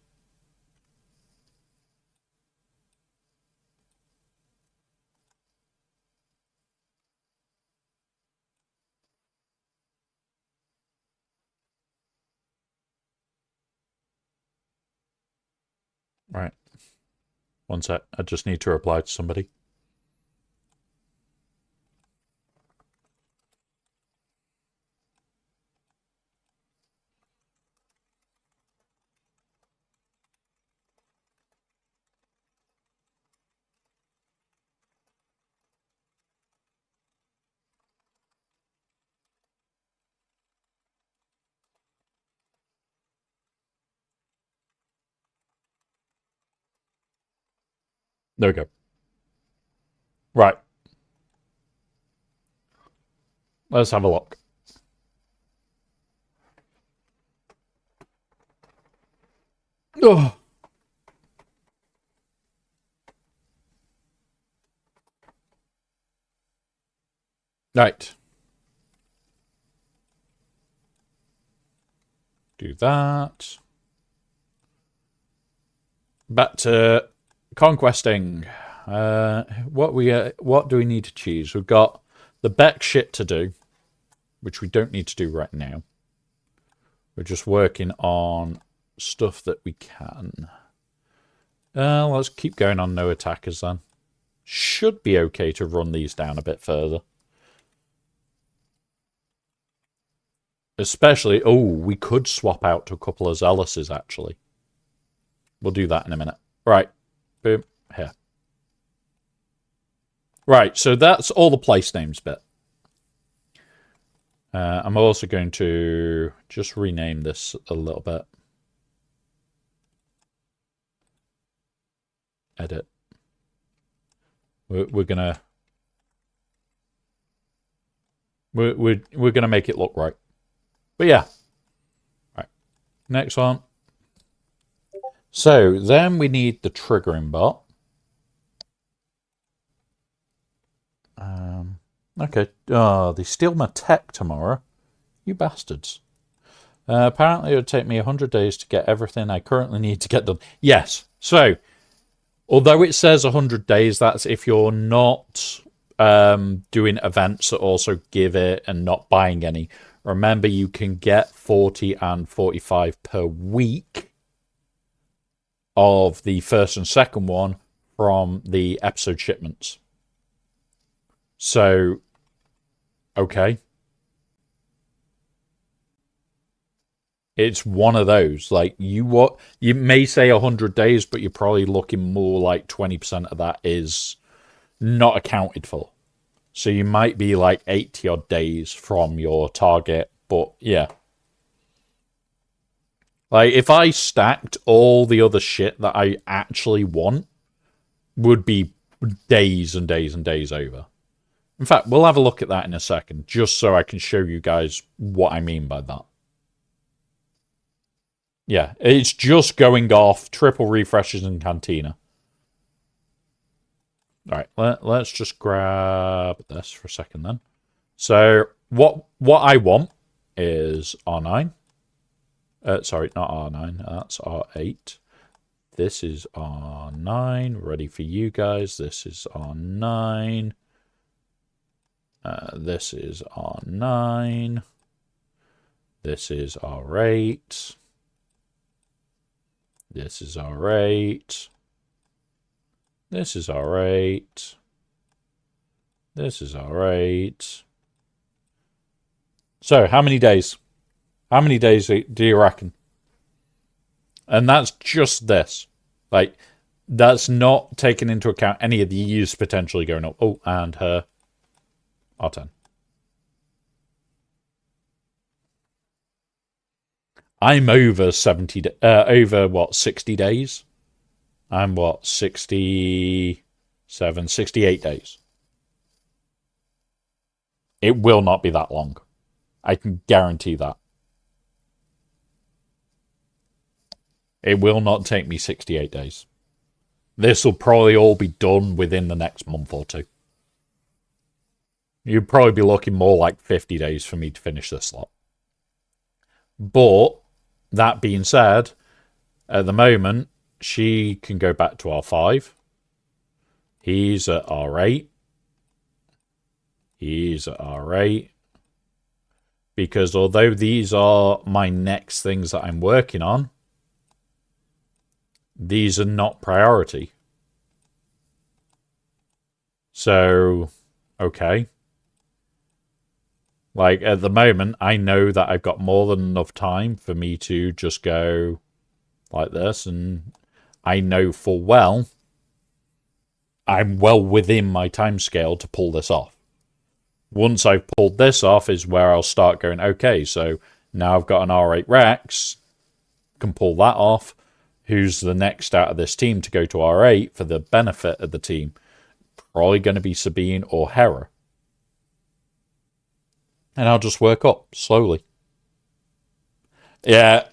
Right. One sec. I just need to reply to somebody. There we go. Right. Let's have a look. Oh. Right. Do that. Back to conquesting. What do we need to choose? We've got the Beck shit to do, which we don't need to do right now. We're just working on stuff that we can. Let's keep going on no attackers then. Should be okay to run these down a bit further. Especially, oh, we could swap out to a couple of zealouses actually. We'll do that in a minute. Right, boom, here. Right, so that's all the place names bit. I'm also going to just rename this a little bit. Edit. We're gonna make it look right. But yeah. Right. Next one. So then we need the triggering bot. Okay. Oh, they steal my tech tomorrow. You bastards. Apparently it would take me 100 days to get everything I currently need to get done. Yes. So, although it says 100 days, that's if you're not doing events that also give it and not buying any. Remember, you can get 40 and 45 per week of the first and second one from the episode shipments. So, okay. It's one of those. Like, you may say 100 days, but you're probably looking more like 20% of that is not accounted for. So you might be like 80 odd days from your target, but yeah. Like, if I stacked all the other shit that I actually want, would be days and days and days over. In fact, we'll have a look at that in a second, just so I can show you guys what I mean by that. Yeah, it's just going off triple refreshes in Cantina. All right, let's just grab this for a second then. So what I want is R9. Sorry, not R9. That's R8. This is R9. Ready for you guys. This is R9. This is R9. This is R8. This is R8. This is R8. This is R8. So, how many days? How many days do you reckon? And that's just this. Like, that's not taking into account any of these potentially going up. Oh, and her R10. I'm over 70, over what, 60 days? I'm what, 67, 68 days. It will not be that long. I can guarantee that. It will not take me 68 days. This will probably all be done within the next month or two. You'd probably be looking more like 50 days for me to finish this lot. But, that being said, at the moment, she can go back to R5. He's at R8. He's at R8. Because although these are my next things that I'm working on, these are not priority. So, okay. Like, at the moment, I know that I've got more than enough time for me to just go like this, and I know full well I'm well within my time scale to pull this off. Once I've pulled this off is where I'll start going, okay, so now I've got an R8 Rex, can pull that off. Who's the next out of this team to go to R8 for the benefit of the team? Probably going to be Sabine or Hera. And I'll just work up slowly. Yeah,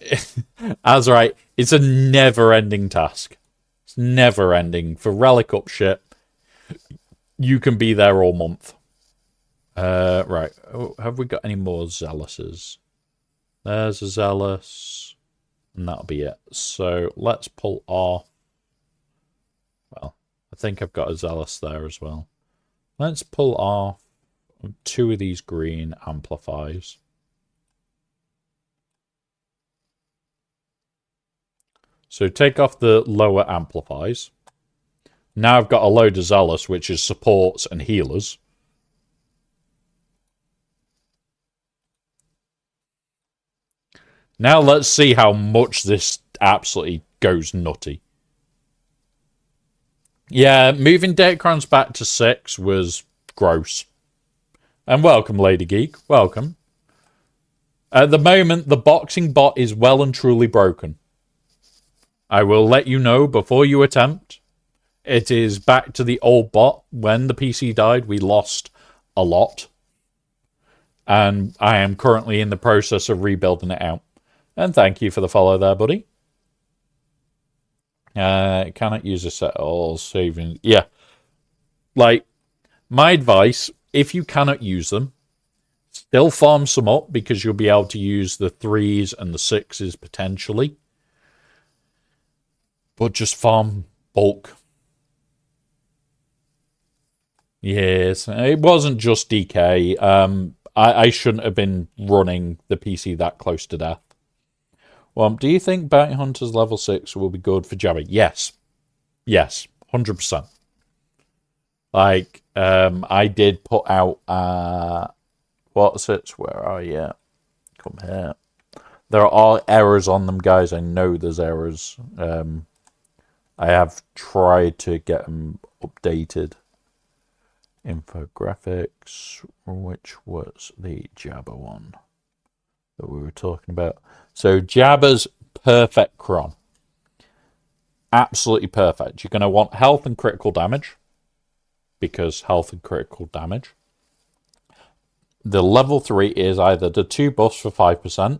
that's right. It's a never-ending task. It's never-ending. For Relic Up shit, you can be there all month. Right. Oh, have we got any more Zealouses? There's a Zealous. And that'll be it. So let's pull off. Well, I think I've got a Zealous there as well. Let's pull off 2 of these green amplifiers. So take off the lower amplifiers. Now I've got a load of Zealous, which is supports and healers. Now let's see how much this absolutely goes nutty. Yeah, moving Datacrons back to 6 was gross. And welcome, Lady Geek. Welcome. At the moment, the boxing bot is well and truly broken. I will let you know before you attempt. It is back to the old bot. When the PC died, we lost a lot. And I am currently in the process of rebuilding it out. And thank you for the follow there, buddy. Cannot use this at all. Saving. Yeah. Like, my advice, if you cannot use them, still farm some up because you'll be able to use the 3s and the 6s potentially. But just farm bulk. Yes, it wasn't just DK. I shouldn't have been running the PC that close to death. Well, do you think Bounty Hunters level 6 will be good for Jabba? Yes. Yes, 100%. Like, I did put out, what's it? Where are you? Come here. There are errors on them, guys. I know there's errors. I have tried to get them updated. Infographics, which was the Jabba one that we were talking about. So Jabba's perfect cron. Absolutely perfect. You're going to want health and critical damage. Because health and critical damage. The level 3 is either the 2 buffs for 5%.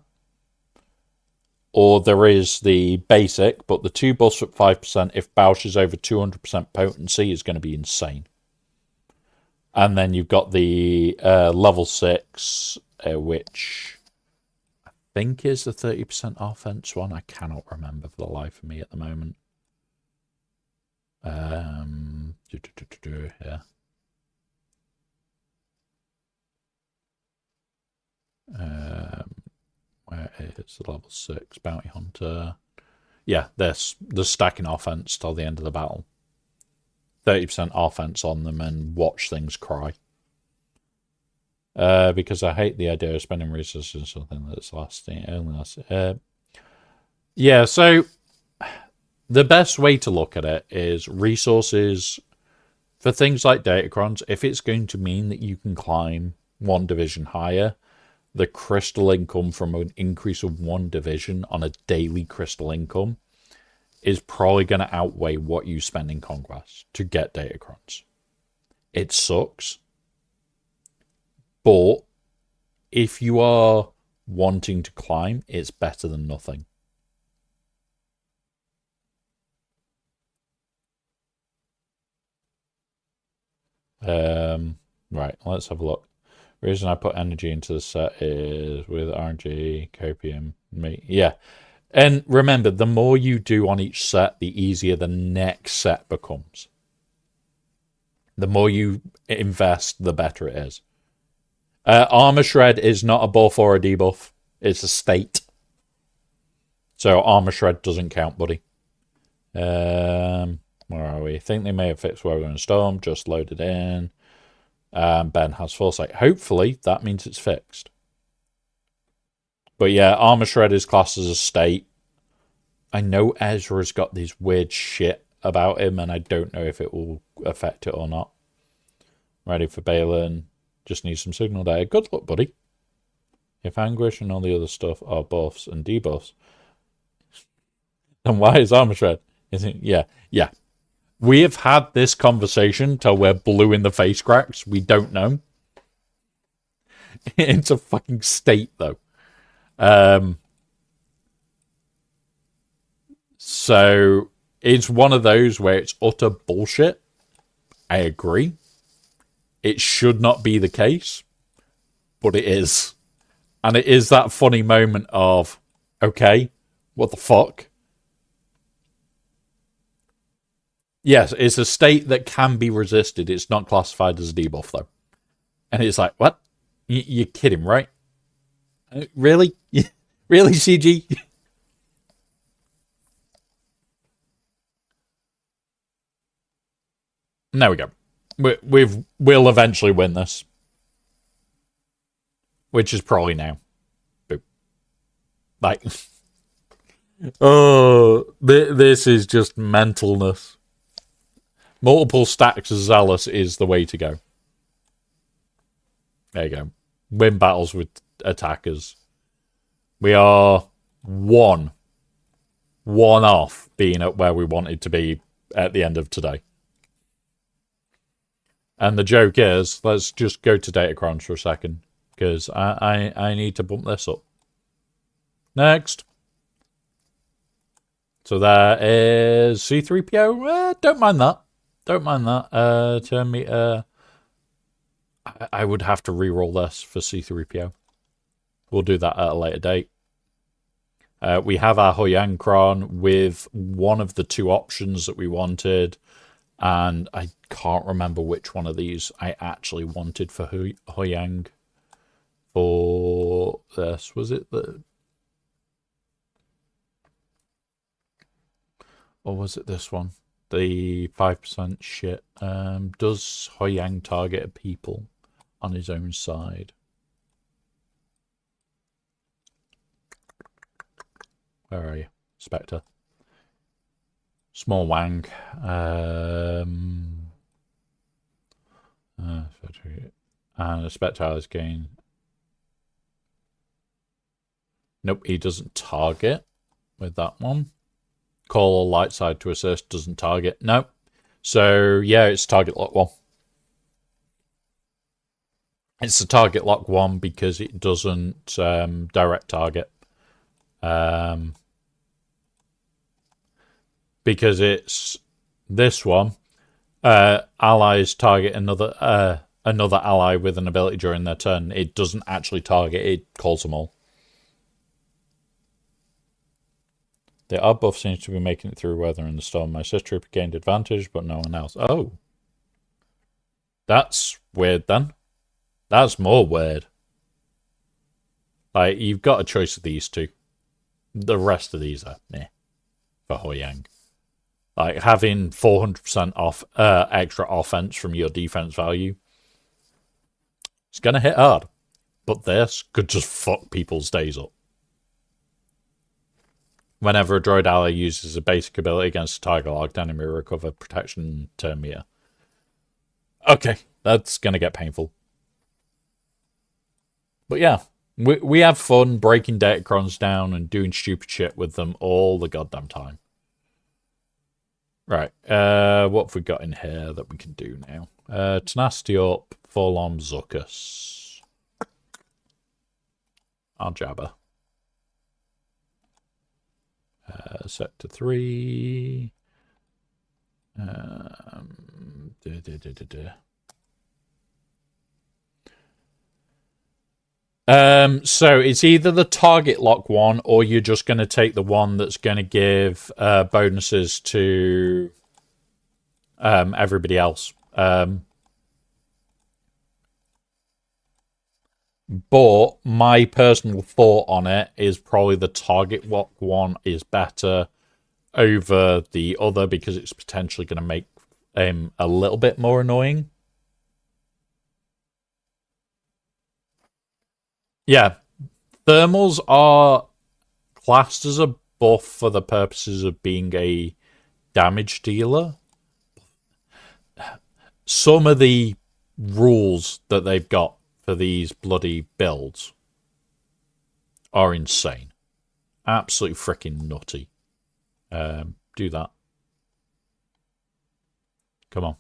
Or there is the basic, but the 2 buffs at 5%, if Bausch is over 200% potency, is going to be insane. And then you've got the level 6, which I think is the 30% offense one. I cannot remember for the life of me at the moment. Yeah. Where is the level 6 Bounty Hunter? Yeah, this the stacking offense till the end of the battle. 30% offense on them and watch things cry. Because I hate the idea of spending resources on something that's lasting. Only lasts. Yeah, so the best way to look at it is resources for things like Datacrons. If it's going to mean that you can climb 1 division higher, the crystal income from an increase of 1 division on a daily crystal income is probably going to outweigh what you spend in Conquest to get Datacrons. It sucks. But if you are wanting to climb, it's better than nothing. Right, let's have a look. The reason I put energy into the set is with RNG, copium, me. Yeah. And remember, the more you do on each set, the easier the next set becomes. The more you invest, the better it is. Armor Shred is not a buff or a debuff. It's a state. So Armor Shred doesn't count, buddy. Where are we? I think they may have fixed where we're going to storm. Just load it in. Ben has foresight. Hopefully, that means it's fixed. But yeah, Armor Shred is classed as a state. I know Ezra's got this weird shit about him, and I don't know if it will affect it or not. Ready for Balin. Just need some signal data. Good luck, buddy. If Anguish and all the other stuff are buffs and debuffs, then why is Armor Shred? Yeah. We have had this conversation till we're blue in the face cracks. We don't know. It's a fucking state, though. So it's one of those where it's utter bullshit. I agree. It should not be the case, but it is. And it is that funny moment of, okay, what the fuck? Yes, it's a state that can be resisted. It's not classified as a debuff, though. And it's like, what? You're kidding, right? Really? Really, CG? There we go. We'll eventually win this. Which is probably now. Boop. Like, oh, this is just mentalness. Multiple stacks of Zealous is the way to go. There you go. Win battles with attackers. We are one off being at where we wanted to be at the end of today. And the joke is, let's just go to Datacrons for a second, because I need to bump this up. Next. So there is C3PO. Don't mind that. Don't mind that. Turn meter. I would have to re-roll this for C3PO. We'll do that at a later date. We have our Hoyankron with one of the two options that we wanted. And I can't remember which one of these I actually wanted for Hoyang. For this, was it the... Or was it this one? The 5% shit. Does Hoyang target a people on his own side? Where are you? Spectre. Small Wang. And a Spectre's gain. Nope, he doesn't target with that one. Call or light side to assist, doesn't target. Nope. So, yeah, it's target lock 1. It's the target lock 1 because it doesn't direct target. Because it's this one. Allies target another ally with an ability during their turn. It doesn't actually target, it calls them all. The odd buff seems to be making it through weather in the storm. My sister trooper gained advantage, but no one else. Oh. That's weird then. That's more weird. Like, you've got a choice of these two. The rest of these are meh for Hoyang. Like, having 400% off extra offense from your defense value, it's going to hit hard. But this could just fuck people's days up. Whenever a droid ally uses a basic ability against a target locked enemy, recover protection turn meter. Okay, that's going to get painful. But yeah, we have fun breaking Datacrons down and doing stupid shit with them all the goddamn time. Right, what have we got in here that we can do now? Tenacity up, Forlorn Zuckus. Our Jabba. Sector 3. So it's either the target lock one, or you're just going to take the one that's going to give bonuses to everybody else. But my personal thought on it is probably the target lock one is better over the other because it's potentially going to make a little bit more annoying. Yeah, thermals are classed as a buff for the purposes of being a damage dealer. Some of the rules that they've got for these bloody builds are insane. Absolutely freaking nutty. Do that. Come on.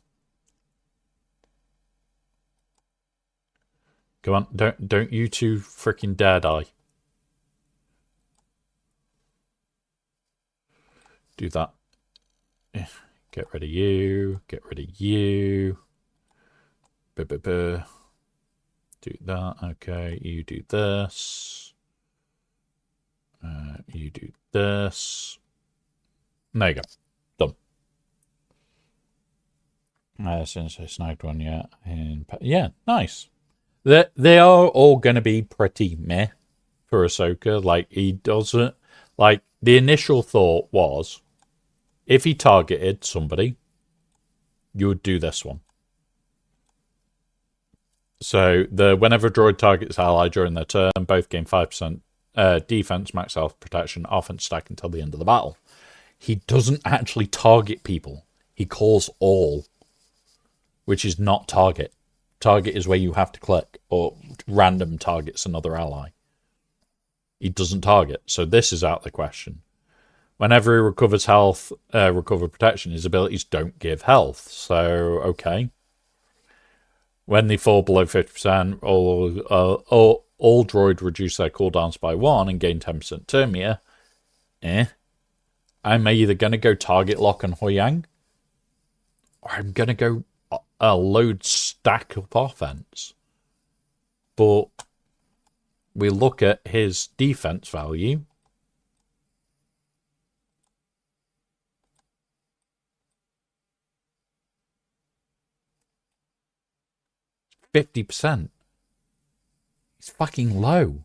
Come on. Don't you two freaking dare die. Do that. Get rid of you. Get rid of you. Do that. Okay. You do this. You do this. There you go. Done. Since I snagged one yet. Yeah, nice. They are all going to be pretty meh for Ahsoka. Like, he doesn't... Like, the initial thought was, if he targeted somebody, you would do this one. So, whenever a droid targets ally during their turn, both gain 5% defense, max health, protection, offense stack until the end of the battle. He doesn't actually target people. He calls all, which is not target. Target is where you have to click, or random targets another ally. He doesn't target, so this is out of the question. Whenever he recovers health, recover protection, his abilities don't give health. So, okay. When they fall below 50%, all droid reduce their cooldowns by 1 and gain 10% turn meter. I'm either going to go target lock on Hoyang, or I'm going to go a load stack up offense. But we look at his defense value. %50. It's fucking low.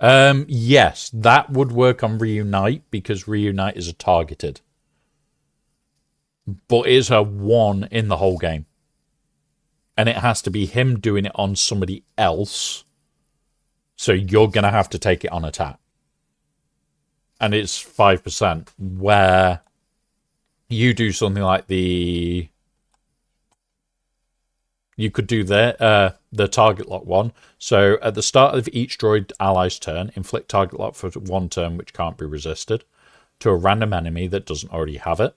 Yes, that would work on Reunite because Reunite is a targeted. But it's a 1 in the whole game. And it has to be him doing it on somebody else. So you're going to have to take it on attack. And it's 5%, where you do something like the... You could do the target lock one. So at the start of each droid ally's turn, inflict target lock for 1 turn which can't be resisted to a random enemy that doesn't already have it.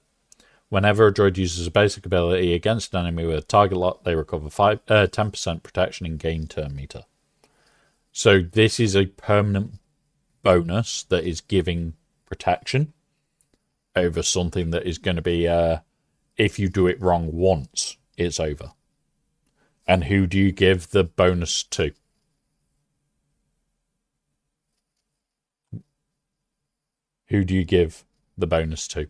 Whenever a droid uses a basic ability against an enemy with a target lock, they recover 10% protection and gain turn meter. So this is a permanent bonus that is giving protection over something that is going to be, if you do it wrong once, it's over. And who do you give the bonus to? Who do you give the bonus to?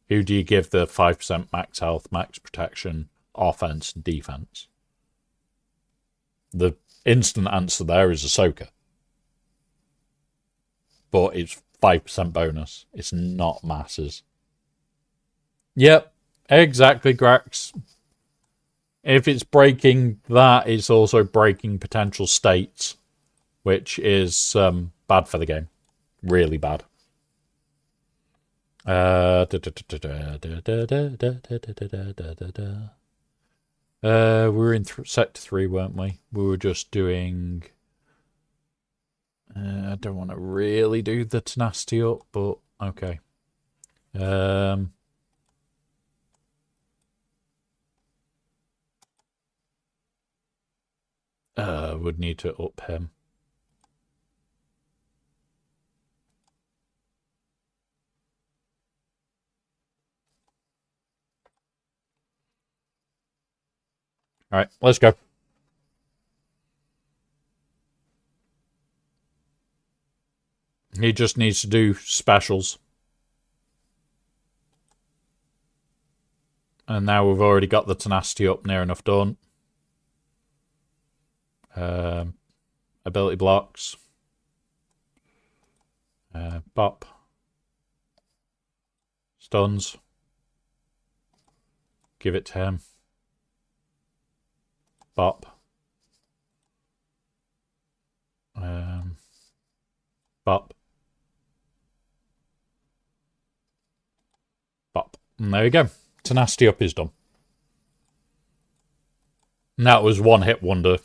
Who do you give the 5% max health, max protection, offense, and defense? The instant answer there is Ahsoka. But it's 5% bonus. It's not masses. Yep, exactly, Grax. If it's breaking that, it's also breaking potential states, which is bad for the game. Really bad. We're in Sector 3, weren't we? We were just doing... I don't want to really do the tenacity up, but okay. Would need to up him. All right, let's go. He just needs to do specials. And now we've already got the tenacity up near enough done. Ability blocks. Bop. Stuns. Give it to him. Bop. Bop. Bop. And there you go. Tenacity up is done. And that was one hit wonder.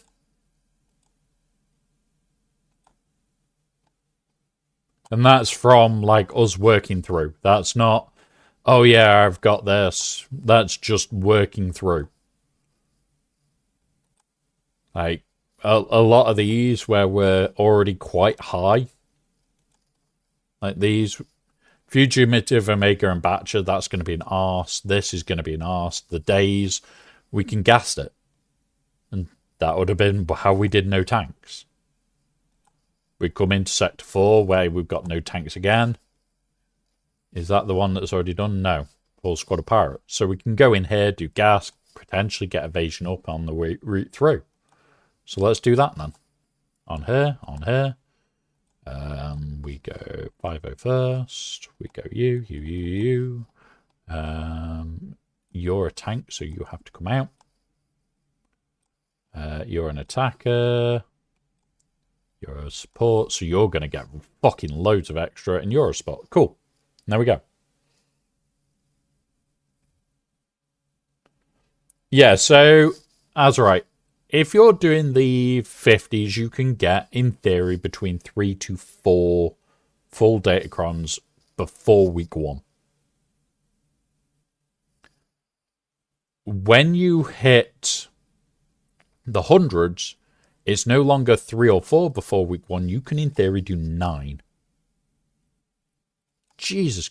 And that's from, like, us working through. That's not, oh yeah, I've got this. That's just working through. Like, a lot of these where we're already quite high. Like these, Fugitive, Omega, and Batcher, that's going to be an arse. This is going to be an arse. The days, we can gas it. And that would have been how we did no tanks. We come into Sector 4 where we've got no tanks again. Is that the one that's already done? No. Full squad of pirates. So we can go in here, do gas, potentially get evasion up on the route through. So let's do that then. On here, on here. We go 5-0 first. We go you. You're a tank, so you have to come out. You're an attacker. You're a support, so you're going to get fucking loads of extra, and you're a support. Cool. There we go. Yeah, so, that's right. If you're doing the 50s, you can get, in theory, between 3 to 4 full datacrons before week 1. When you hit the hundreds, it's no longer 3 or 4 before week 1. You can, in theory, do 9. Jesus.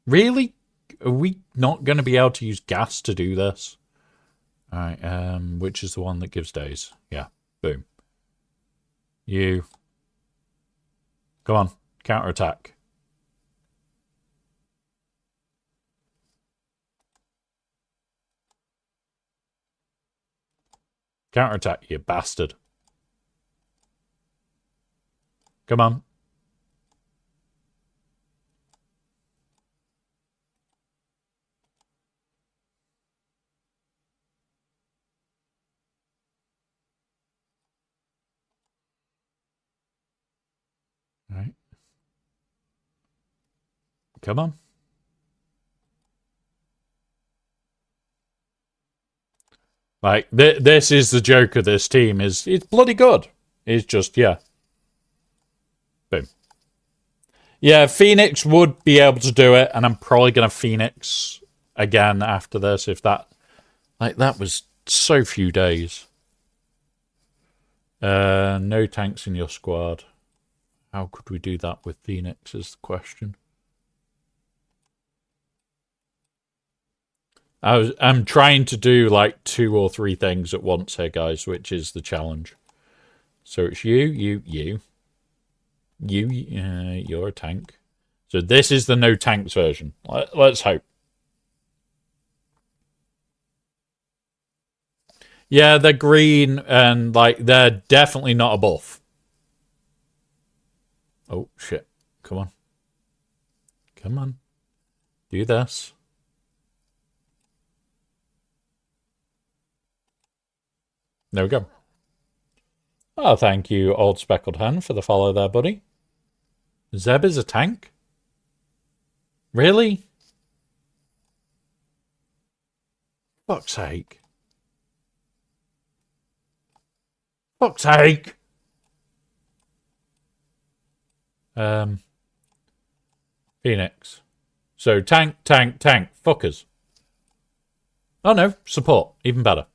Really? Are we not going to be able to use gas to do this? Alright, which is the one that gives days? Yeah, boom. You. Come on, counterattack. Counterattack, you bastard. Come on. Right. Come on. Like, this is the joke of this team, is it's bloody good. It's just, yeah. Boom. Yeah, Phoenix would be able to do it, and I'm probably going to Phoenix again after this, if that... Like, that was so few days. No tanks in your squad. How could we do that with Phoenix is the question. I'm trying to do like 2 or 3 things at once here, guys, which is the challenge. So it's you, you're a tank. So this is the no tanks version. Let's hope. Yeah, they're green and like they're definitely not a buff. Oh shit. Come on. Come on. Do this. There we go. Oh, thank you, Old Speckled Hen, for the follow there, buddy. Zeb is a tank? Really? Fuck's sake. Fuck's sake. Phoenix. So tank. Fuckers. Oh no, support. Even better.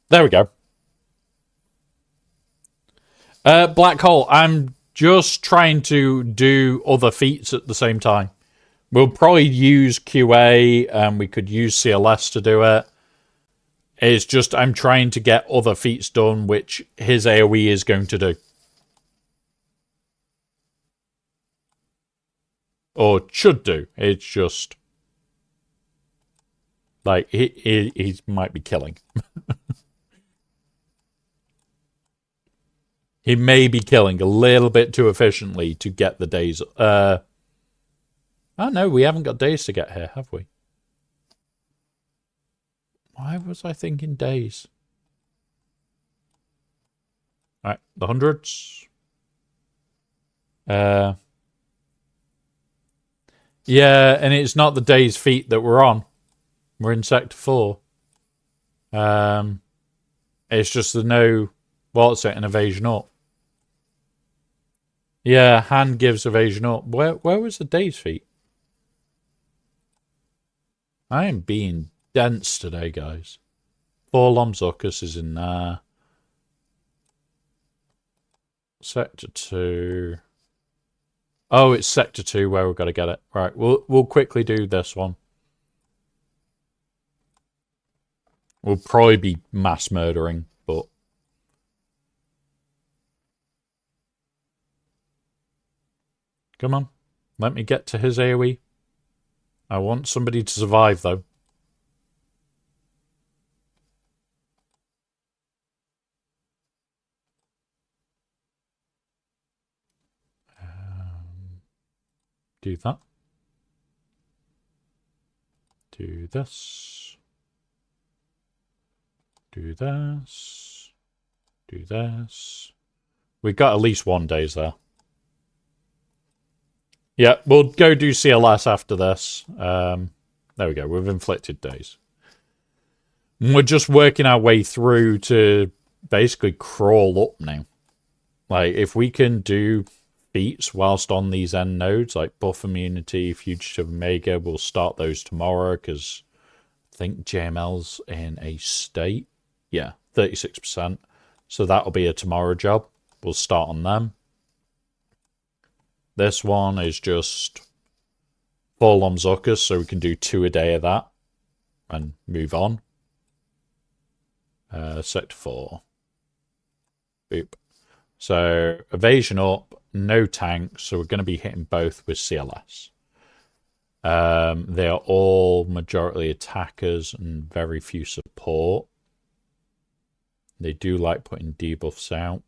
There we go. Black hole. I'm just trying to do other feats at the same time. We'll probably use QA, and we could use CLS to do it. It's just I'm trying to get other feats done, which his AoE is going to do. Or should do. It's just... like, he might be killing. He may be killing a little bit too efficiently to get the days... oh, no, we haven't got days to get here, have we? Why was I thinking days? Alright, the hundreds. Yeah, and it's not the day's feet that we're on. We're in Sector 4. It's just the no... what's it? An evasion up. Yeah, hand gives evasion up. Where was the day's feet? I am being dense today, guys. 4 Lomzuckus is in there. Sector 2. Oh, it's Sector 2 where we've got to get it. Right, we'll quickly do this one. We'll probably be mass murdering, but... come on. Let me get to his AoE. I want somebody to survive, though. Do that. Do this. Do this. Do this. We've got at least 1 days there. Yeah, we'll go do CLS after this. There we go. We've inflicted days. And we're just working our way through to basically crawl up now. Like, if we can do feats whilst on these end nodes, like buff immunity, fugitive omega, we'll start those tomorrow, because I think JML's in a state. Yeah, 36%. So that'll be a tomorrow job. We'll start on them. This one is just 4 Lomzuckus, so we can do 2 a day of that and move on. Sector 4. Boop. So evasion up, no tanks, so we're going to be hitting both with CLS. They are all majority attackers and very few support. They do like putting debuffs out.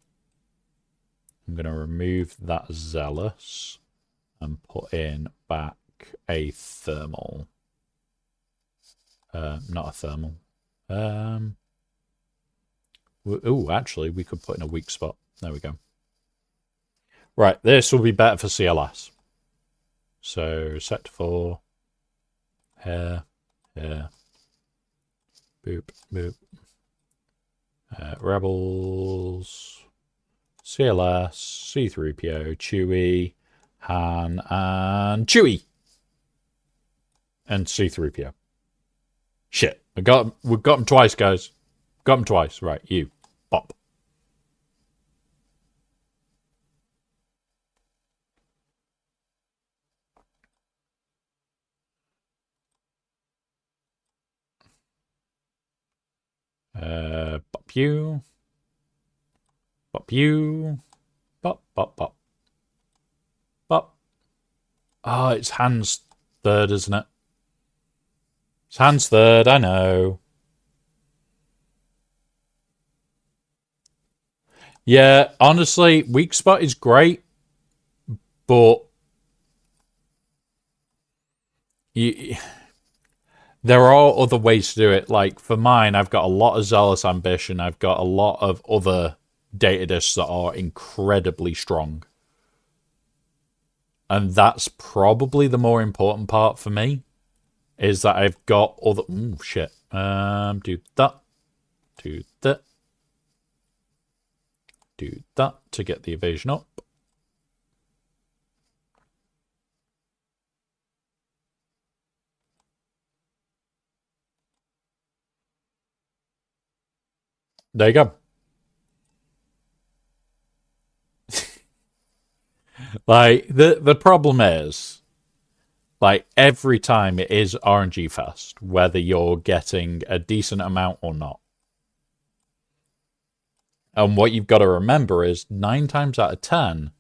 I'm going to remove that Zealous and put in back a thermal. Not a thermal. Oh, actually, we could put in a weak spot. There we go. Right, this will be better for CLS. So, Sector 4. Here. Here. Boop, boop. Rebels. CLS. C3PO. Chewie. Han. And Chewie! And C3PO. Shit. We got them twice, guys. Got them twice. Right, you. Pop. Pop you. Pop you. Pop, pop, pop. Pop. Oh, it's Han's third, isn't it? It's Han's third, I know. Yeah, honestly, weak spot is great, but there are other ways to do it. Like, for mine, I've got a lot of Zealous Ambition. I've got a lot of other data discs that are incredibly strong. And that's probably the more important part for me, is that I've got other... Ooh, shit. Do that. Do that. Do that to get the evasion up. There you go. Like, the problem is, Like, every time it is RNG Fest, whether you're getting a decent amount or not. And what you've got to remember is 9 times out of 10,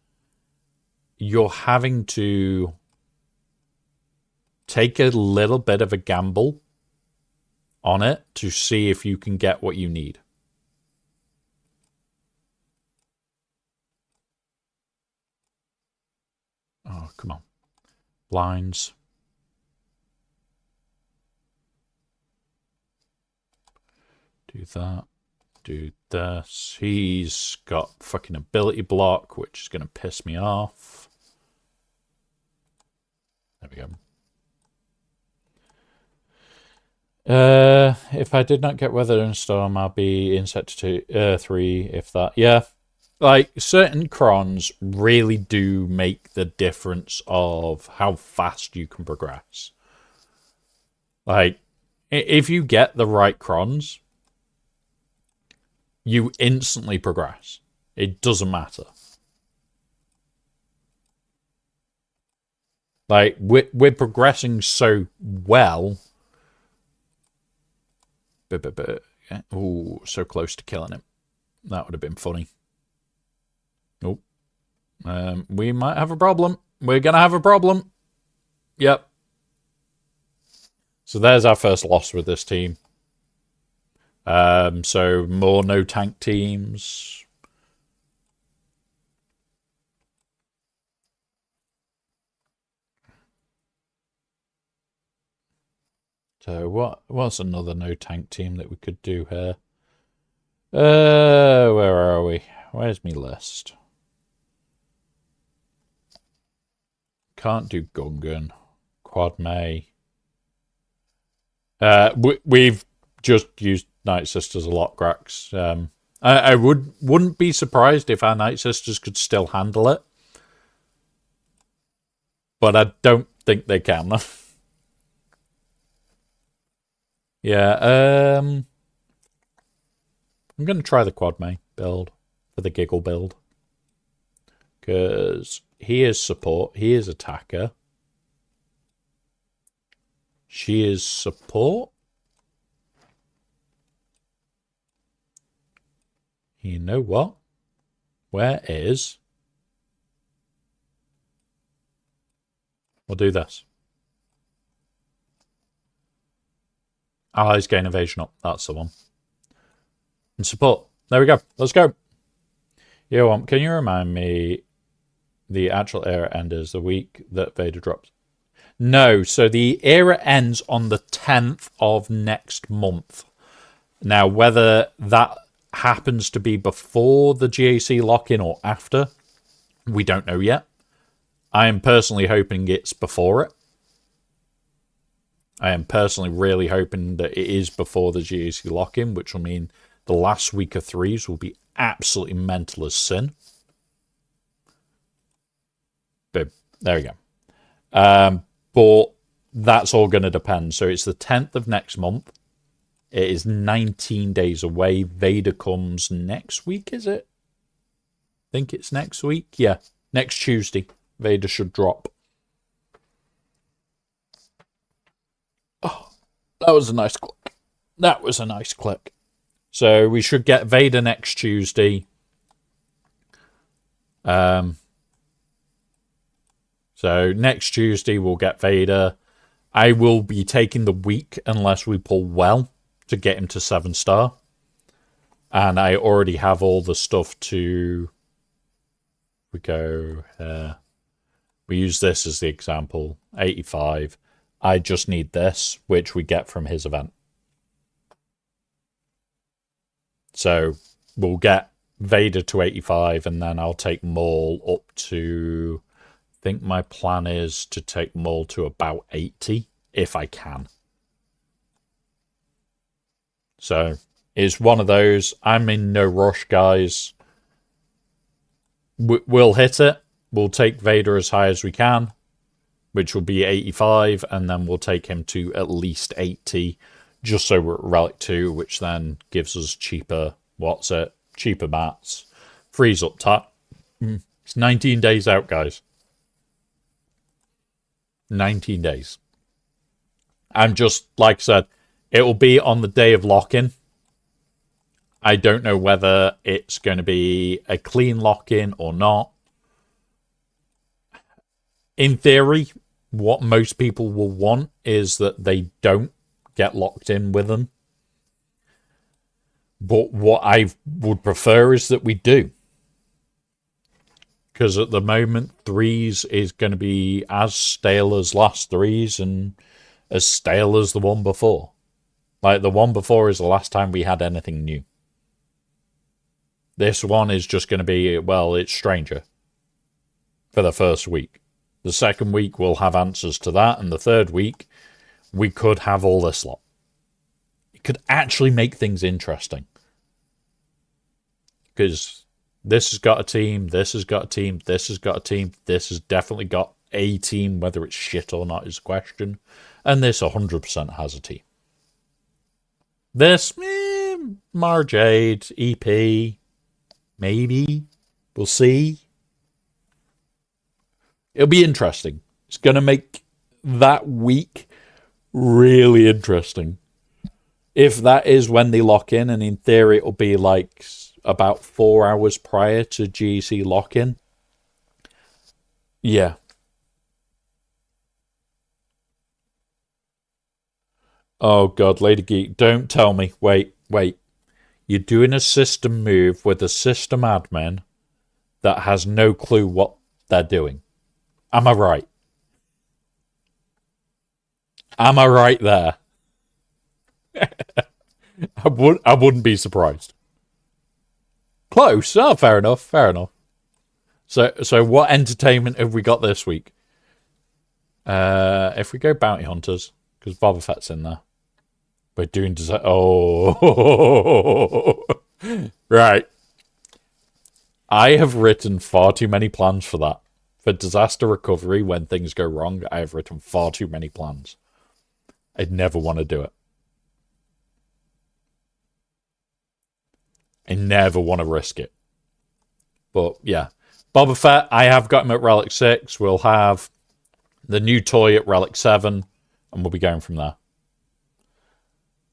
you're having to take a little bit of a gamble on it to see if you can get what you need. Oh, come on. Blinds. Do that. Do this. He's got fucking ability block, which is going to piss me off. There we go. If I did not get weather and storm, I'll be in sector 3, if that. Yeah. Like, certain crons really do make the difference of how fast you can progress. Like, if you get the right crons, you instantly progress. It doesn't matter. Like, we're progressing so well. Oh, so close to killing him. That would have been funny. Oh. We might have a problem. We're going to have a problem. Yep. So there's our first loss with this team. So more no tank teams. So what's another no tank team that we could do here? Where are we? Where's my list? Can't do Gungan. Quad May. We've just used Night Sisters a lot, Grax. I wouldn't be surprised if our Night Sisters could still handle it. But I don't think they can. Yeah, I'm going to try the Quad May build for the Giggle build. Because he is support, he is attacker. She is support. You know what? Where is... We'll do this. Allies gain evasion up. That's the one. And support. There we go. Let's go. Yo, can you remind me the actual era enders the week that Vader drops? No, so the era ends on the 10th of next month. Now, whether that happens to be before the GAC lock-in or after, we don't know yet. I am personally hoping it's before it. I am personally really hoping that it is before the GAC lock-in, which will mean the last week of 3s will be absolutely mental as sin. Boom. There we go. But that's all going to depend. So it's the 10th of next month. It is 19 days away. Vader comes next week, is it? I think it's next week. Yeah, next Tuesday. Vader should drop. Oh, that was a nice click. That was a nice click. So we should get Vader next Tuesday. So next Tuesday we'll get Vader. I will be taking the week unless we pull well to get him to 7-star. And I already have all the stuff to... We go... we use this as the example. 85. I just need this, which we get from his event. So we'll get Vader to 85, and then I'll take Maul up to... I think my plan is to take Maul to about 80, if I can. So it's one of those. I'm in no rush, guys. We'll hit it. We'll take Vader as high as we can, which will be 85, and then we'll take him to at least 80, just so we're at Relic 2, which then gives us cheaper, cheaper mats. Frees up time. It's 19 days out, guys. 19 days. I'm just, like I said, it will be on the day of lock-in. I don't know whether it's going to be a clean lock-in or not. In theory, what most people will want is that they don't get locked in with them. But what I would prefer is that we do. Because at the moment, threes is going to be as stale as last threes and as stale as the one before. Like, the one before is the last time we had anything new. This one is just going to be, well, it's Stranger for the first week. The second week, we'll have answers to that. And the third week, we could have all this lot. It could actually make things interesting. Because this has got a team, this has got a team, this has got a team, this has definitely got a team. Whether it's shit or not is a question. And this 100% has a team. This, Marjade, EP, maybe. We'll see. It'll be interesting. It's going to make that week really interesting. If that is when they lock in, and in theory it'll be like about 4 hours prior to GEC lock-in. Yeah. Oh God, Lady Geek, don't tell me. Wait. You're doing a system move with a system admin that has no clue what they're doing. Am I right? Am I right there? I wouldn't be surprised. Close. Oh, fair enough. So what entertainment have we got this week? If we go Bounty Hunters, because Boba Fett's in there. We're doing oh right. I have written far too many plans for that. For disaster recovery, when things go wrong, I have written far too many plans. I'd never want to do it. I never want to risk it. But yeah, Boba Fett, I have got him at Relic 6. We'll have the new toy at Relic 7, and we'll be going from there.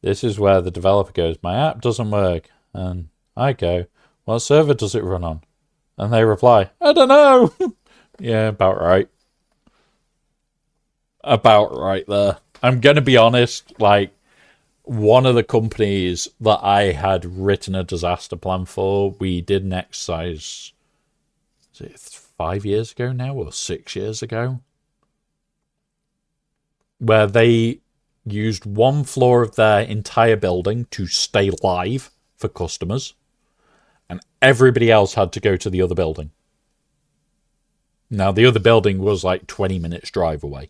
This is where the developer goes, my app doesn't work. And I go, what server does it run on? And they reply, I don't know. Yeah, about right. About right there. I'm going to be honest, like, one of the companies that I had written a disaster plan for, we did an exercise, is it 5 years ago now or 6 years ago? Where they used one floor of their entire building to stay live for customers, and everybody else had to go to the other building. Now, the other building was like 20 minutes drive away.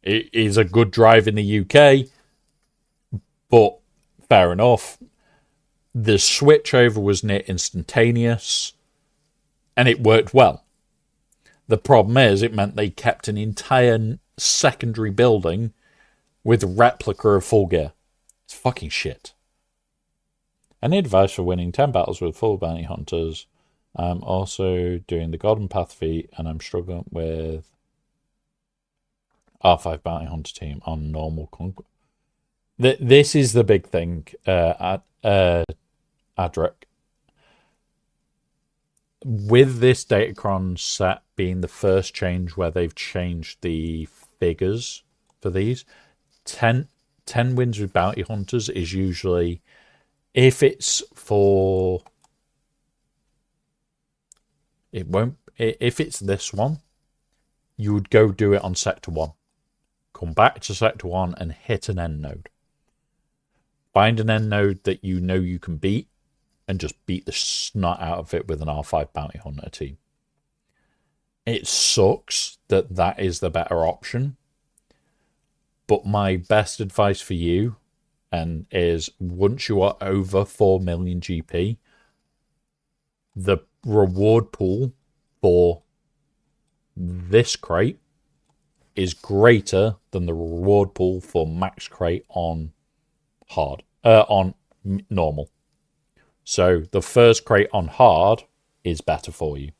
It is a good drive in the UK, but fair enough. The switchover was near instantaneous, and it worked well. The problem is, it meant they kept an entire secondary building with a replica of Full Gear. It's fucking shit. Any advice for winning 10 battles with full bounty hunters? I'm also doing the Golden Path feat, and I'm struggling with R5 bounty hunter team on normal Conquest. This is the big thing, Adric. With this Datacron set being the first change where they've changed the figures for these, 10 wins with bounty hunters is usually, if it's for, it won't, if it's this one, you would go do it on sector 1. Come back to sector 1 and hit an end node. Find an end node that you know you can beat, and just beat the snot out of it with an R5 bounty hunter team. It sucks that that is the better option, but my best advice for you is once you are over 4 million GP, the reward pool for this crate is greater than the reward pool for max crate on hard, on normal. So the first crate on hard is better for you.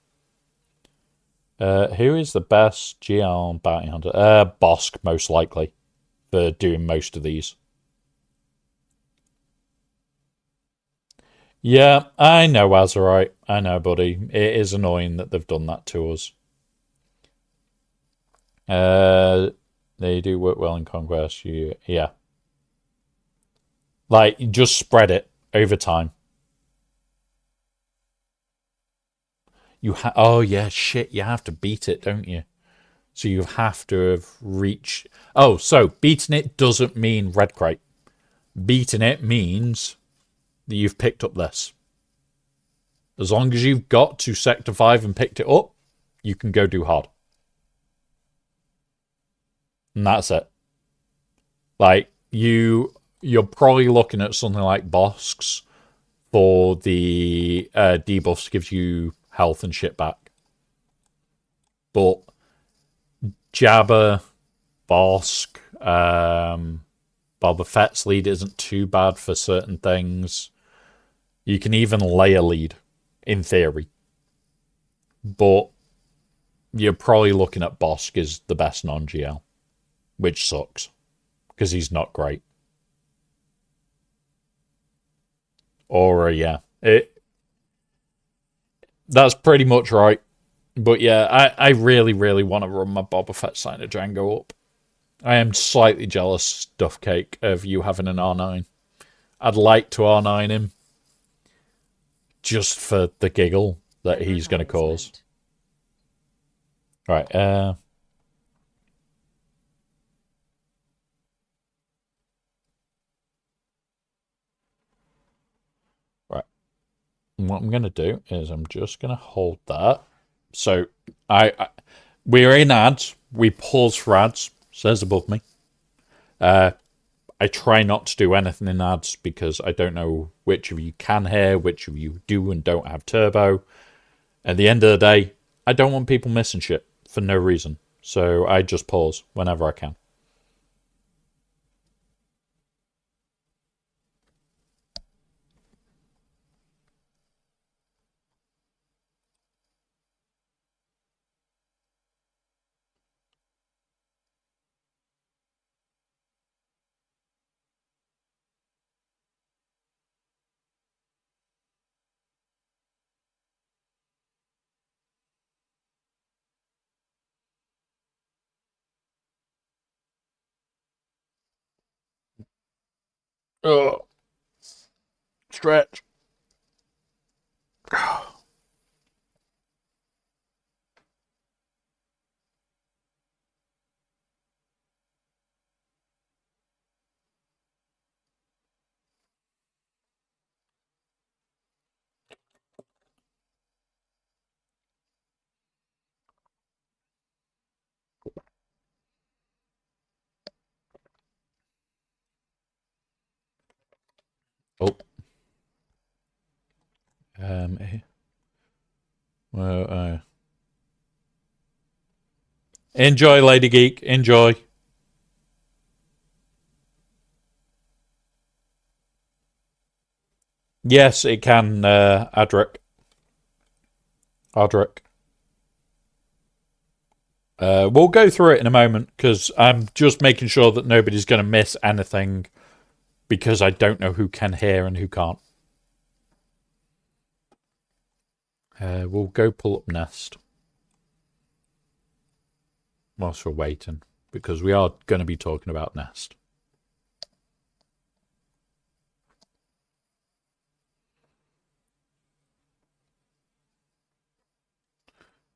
Who is the best GL bounty hunter? Bosk, most likely, for doing most of these. Yeah, I know, Azurite. I know, buddy. It is annoying that they've done that to us. They do work well in Conquest. Yeah. Like, just spread it over time. Oh, yeah, shit. You have to beat it, don't you? So you have to have reached... Oh, so beating it doesn't mean red crate. Beating it means that you've picked up this. As long as you've got to Sector 5 and picked it up, you can go do hard. And that's it. Like, you're probably looking at something like Bosks for the debuffs, gives you health and shit back. But Jabba, Bosk, Boba Fett's lead isn't too bad for certain things. You can even lay a lead, in theory. But you're probably looking at Bosk is the best non-GL, which sucks, because he's not great. Or, yeah. That's pretty much right. But yeah, I really, really want to run my Boba Fett sign of Django up. I am slightly jealous, Stuff Cake, of you having an R9. I'd like to R9 him, just for the giggle that he's going to cause. Right, right. And what I'm going to do is I'm just going to hold that. So, we're in ads. We pause for ads. Says above me. I try not to do anything in ads because I don't know which of you can hear, which of you do and don't have turbo. At the end of the day, I don't want people missing shit for no reason. So I just pause whenever I can. Oh, stretch. Oh. Well, enjoy, Lady Geek. Enjoy. Yes, it can, Adric. Adric. We'll go through it in a moment because I'm just making sure that nobody's going to miss anything because I don't know who can hear and who can't. We'll go pull up Nest whilst we're waiting because we are going to be talking about Nest.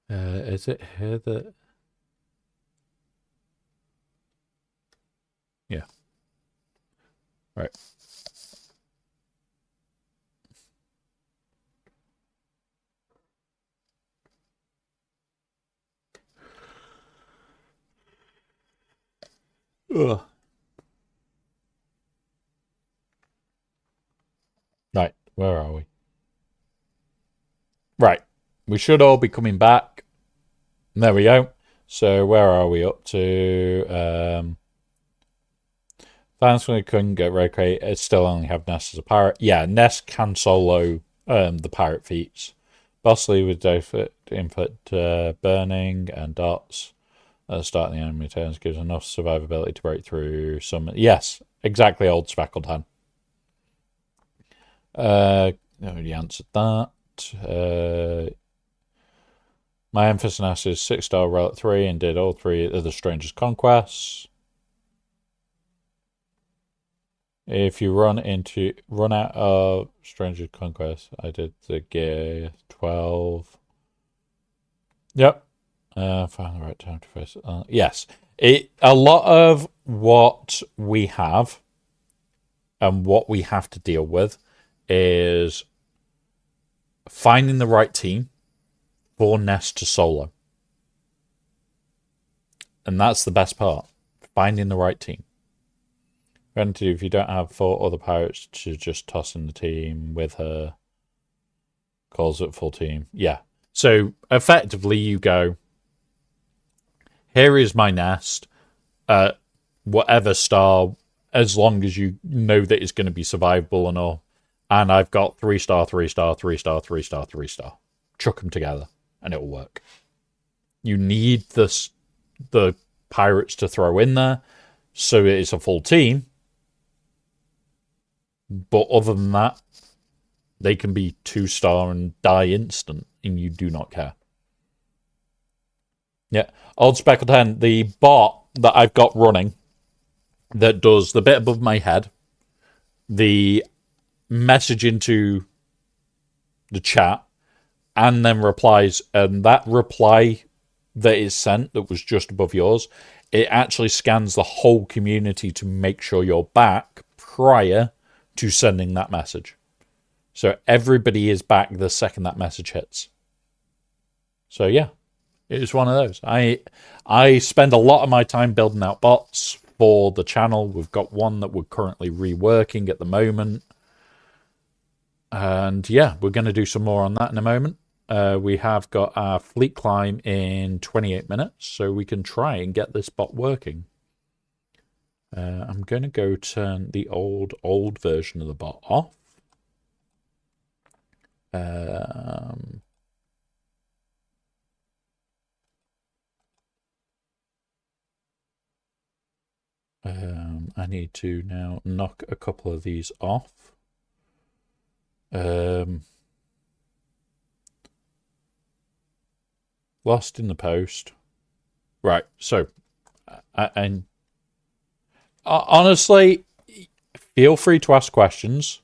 Is it here that... Yeah. Right. Ugh. Right, where are we? Right, we should all be coming back. There we go. So where are we up to? Fans when we couldn't get red crate, it still only have Nest as a pirate. Yeah, Nest can solo the pirate feats, Bossly with input burning and dots at the start of the enemy turns gives enough survivability to break through some. Yes, exactly, old speckled hen. Already answered that. My emphasis is 6-star relic 3 and did all 3 of the Stranger's Conquests. If you run out of Stranger's Conquest, I did the gear 12. Yep. Find the right time to face. Yes. A lot of what we have and what we have to deal with is finding the right team for Nest to solo. And that's the best part. Finding the right team. Granted, if you don't have 4 other pirates to just toss in the team with her, calls it full team. Yeah. So effectively you go, here is my Nest at whatever star, as long as you know that it's going to be survivable and all. And I've got 3-star, 3-star, 3-star, 3-star, 3-star. Chuck them together and it'll work. You need the pirates to throw in there so it's a full team. But other than that, they can be 2-star and die instant, and you do not care. Yeah, old speckled hen, the bot that I've got running that does the bit above my head, the message into the chat, and then replies, and that reply that is sent that was just above yours, it actually scans the whole community to make sure you're back prior to sending that message. So everybody is back the second that message hits. So yeah, it's one of those. I spend a lot of my time building out bots for the channel. We've got one that we're currently reworking at the moment. And yeah, we're going to do some more on that in a moment. We have got our fleet climb in 28 minutes, so we can try and get this bot working. I'm going to go turn the old version of the bot off. I need to now knock a couple of these off. Lost in the post. Right, so and honestly, feel free to ask questions.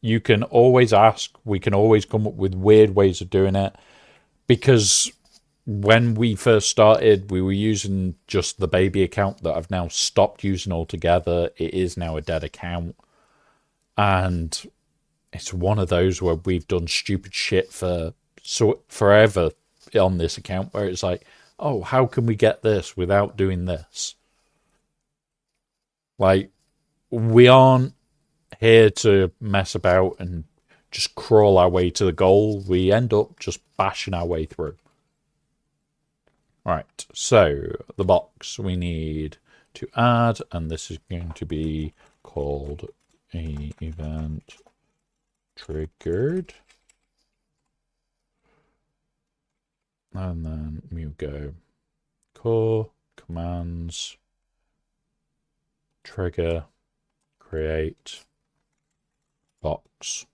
You can always ask. We can always come up with weird ways of doing it. Because when we first started, we were using just the baby account that I've now stopped using altogether. It is now a dead account. And it's one of those where we've done stupid shit for forever on this account, where it's like, oh, how can we get this without doing this? Like, we aren't here to mess about and just crawl our way to the goal. We end up just bashing our way through. Right, so the box we need to add, and this is going to be called a event triggered. And then you go core commands trigger create box.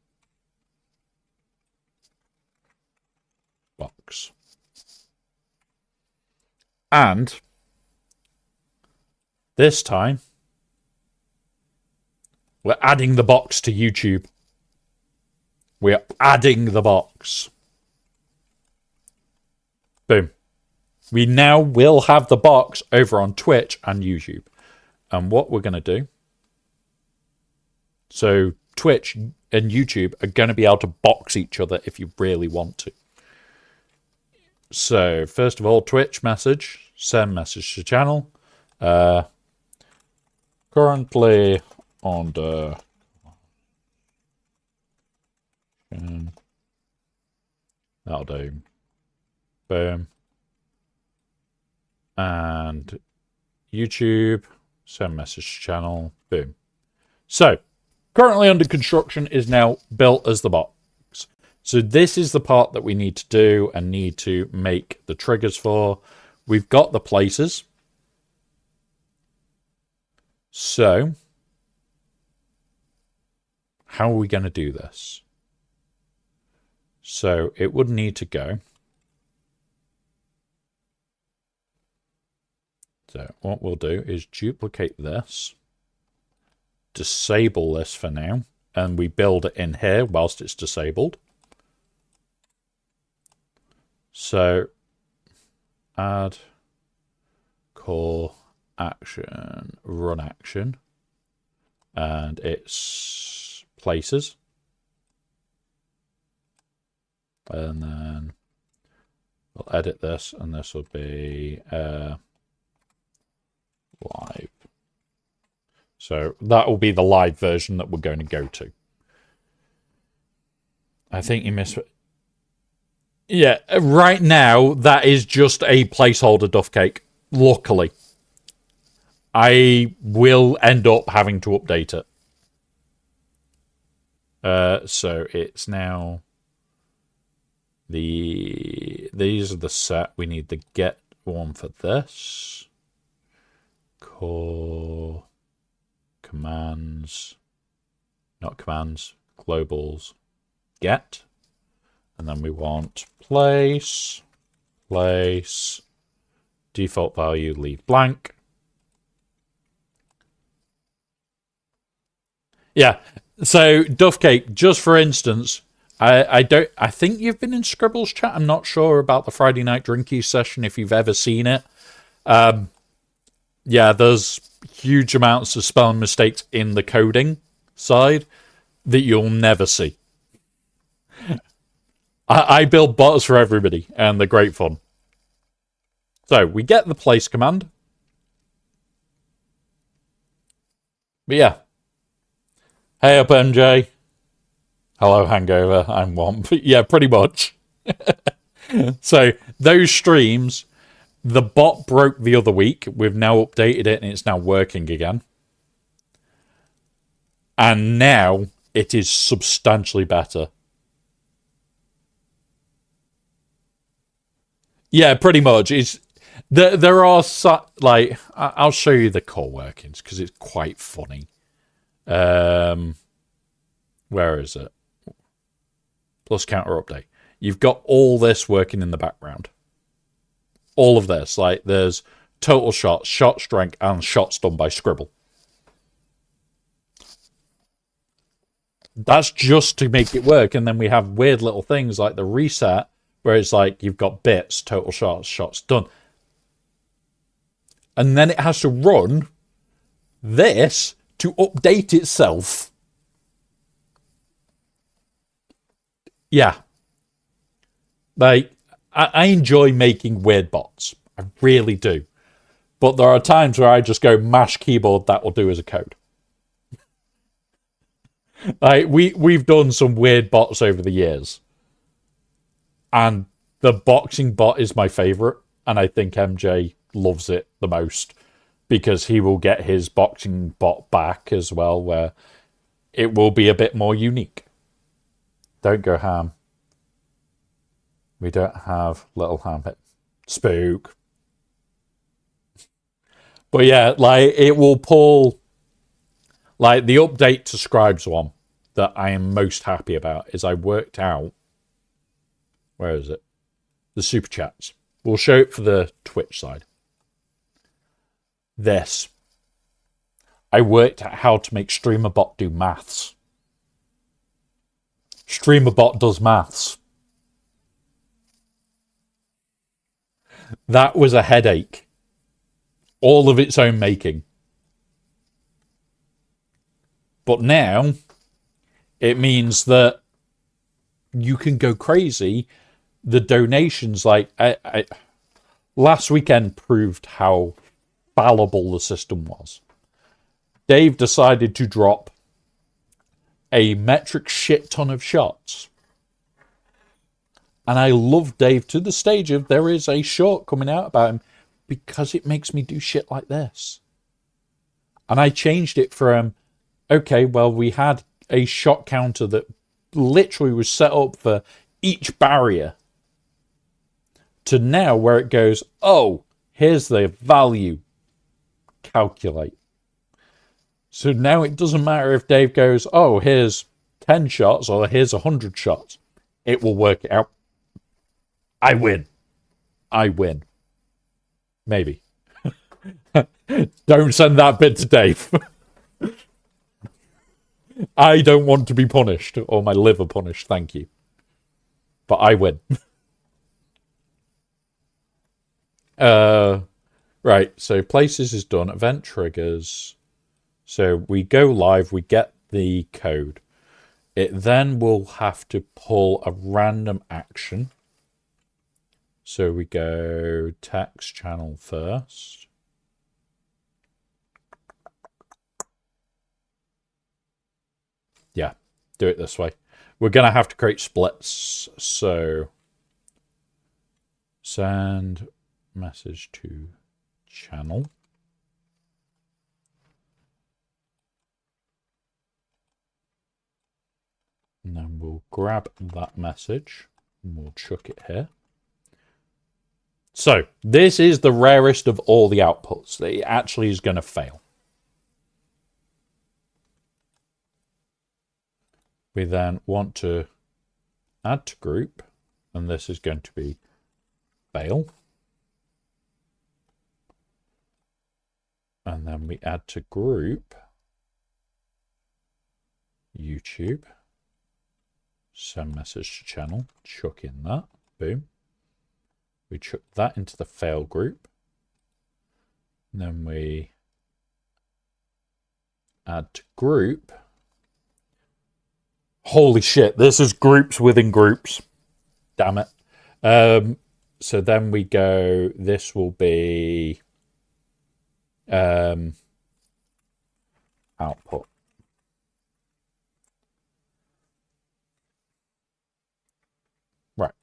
And this time we're adding the box to YouTube. We're adding the box. Boom. We now will have the box over on Twitch and YouTube. And what we're going to do, so Twitch and YouTube are going to be able to box each other if you really want to. So first of all, Twitch message, send message to channel. Currently under that'll do. Boom. And YouTube, send message to channel. Boom. So currently under construction is now built as the box. So this is the part that we need to do and need to make the triggers for. We've got the places. So how are we going to do this? So it would need to go. So what we'll do is duplicate this, disable this for now, and we build it in here whilst it's disabled. So add core action, run action, and it's places. And then we'll edit this, and this will be live. So that will be the live version that we're going to go to. I think you missed it. Yeah, right now that is just a placeholder duff cake. Luckily, I will end up having to update it. So it's now these are the set. We need the get one for this. Core commands, not commands, globals, get, and then we want place, default value, leave blank. Yeah, so duff cake, just for instance, I think you've been in Scribble's chat. I'm not sure about the Friday night drinky session if you've ever seen it. Yeah, there's huge amounts of spelling mistakes in the coding side that you'll never see. I build bots for everybody, and they're great fun. So we get the place command. But yeah. Hey up, MJ. Hello, Hangover. I'm Womp. Yeah, pretty much. So those streams, the bot broke the other week. We've now updated it and it's now working again. And now it is substantially better. Yeah, pretty much. There are like I'll show you the core workings because it's quite funny. Where is it? Plus counter update. You've got all this working in the background. All of this, like there's total shots, shot strength, and shots done by Scribble. That's just to make it work, and then we have weird little things like the reset, where it's like you've got bits, total shots, shots done. And then it has to run this to update itself. Yeah. Like, I enjoy making weird bots. I really do. But there are times where I just go mash keyboard, that will do as a code. Like, we've done some weird bots over the years. And the boxing bot is my favourite. And I think MJ loves it the most. Because he will get his boxing bot back as well, where it will be a bit more unique. Don't go ham. We don't have little ham. Spook. But yeah, like it will pull. Like the update to Scribes one that I am most happy about is I worked out. Where is it? The super chats. We'll show it for the Twitch side. This. I worked out how to make StreamerBot do maths. StreamerBot does maths. That was a headache. All of its own making. But now, it means that you can go crazy. The donations, like, last weekend proved how fallible the system was. Dave decided to drop a metric shit ton of shots. And I love Dave to the stage of there is a short coming out about him because it makes me do shit like this. And I changed it from, okay, well, we had a shot counter that literally was set up for each barrier, to now where it goes, oh, here's the value, calculate. So now it doesn't matter if Dave goes, oh, here's 10 shots or here's 100 shots. It will work it out. I win. I win. Maybe. Don't send that bit to Dave. I don't want to be punished, or my liver punished, thank you. But I win. Right, so places is done. Event triggers. So we go live, we get the code. It then will have to pull a random action. So we go text channel first. Yeah, do it this way. We're going to have to create splits. So send message to channel. And then we'll grab that message and we'll chuck it here. So this is the rarest of all the outputs. It actually is going to fail. We then want to add to group, and this is going to be fail. And then we add to group YouTube. Send message to channel, chuck in that, boom. We chuck that into the fail group. And then we add to group. Holy shit, this is groups within groups. Damn it. So then we go, this will be output. Right.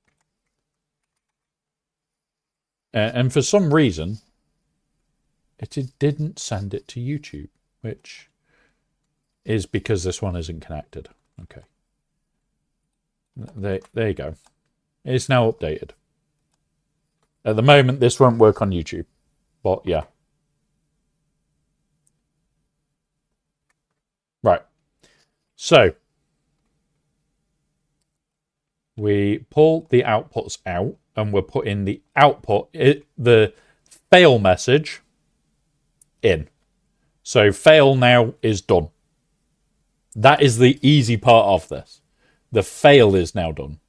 And for some reason, it didn't send it to YouTube, which is because this one isn't connected. Okay. There you go. It's now updated. At the moment, this won't work on YouTube, but yeah. Right. So we pull the outputs out, and we're putting the output, the fail message in. So fail now is done. That is the easy part of this. The fail is now done.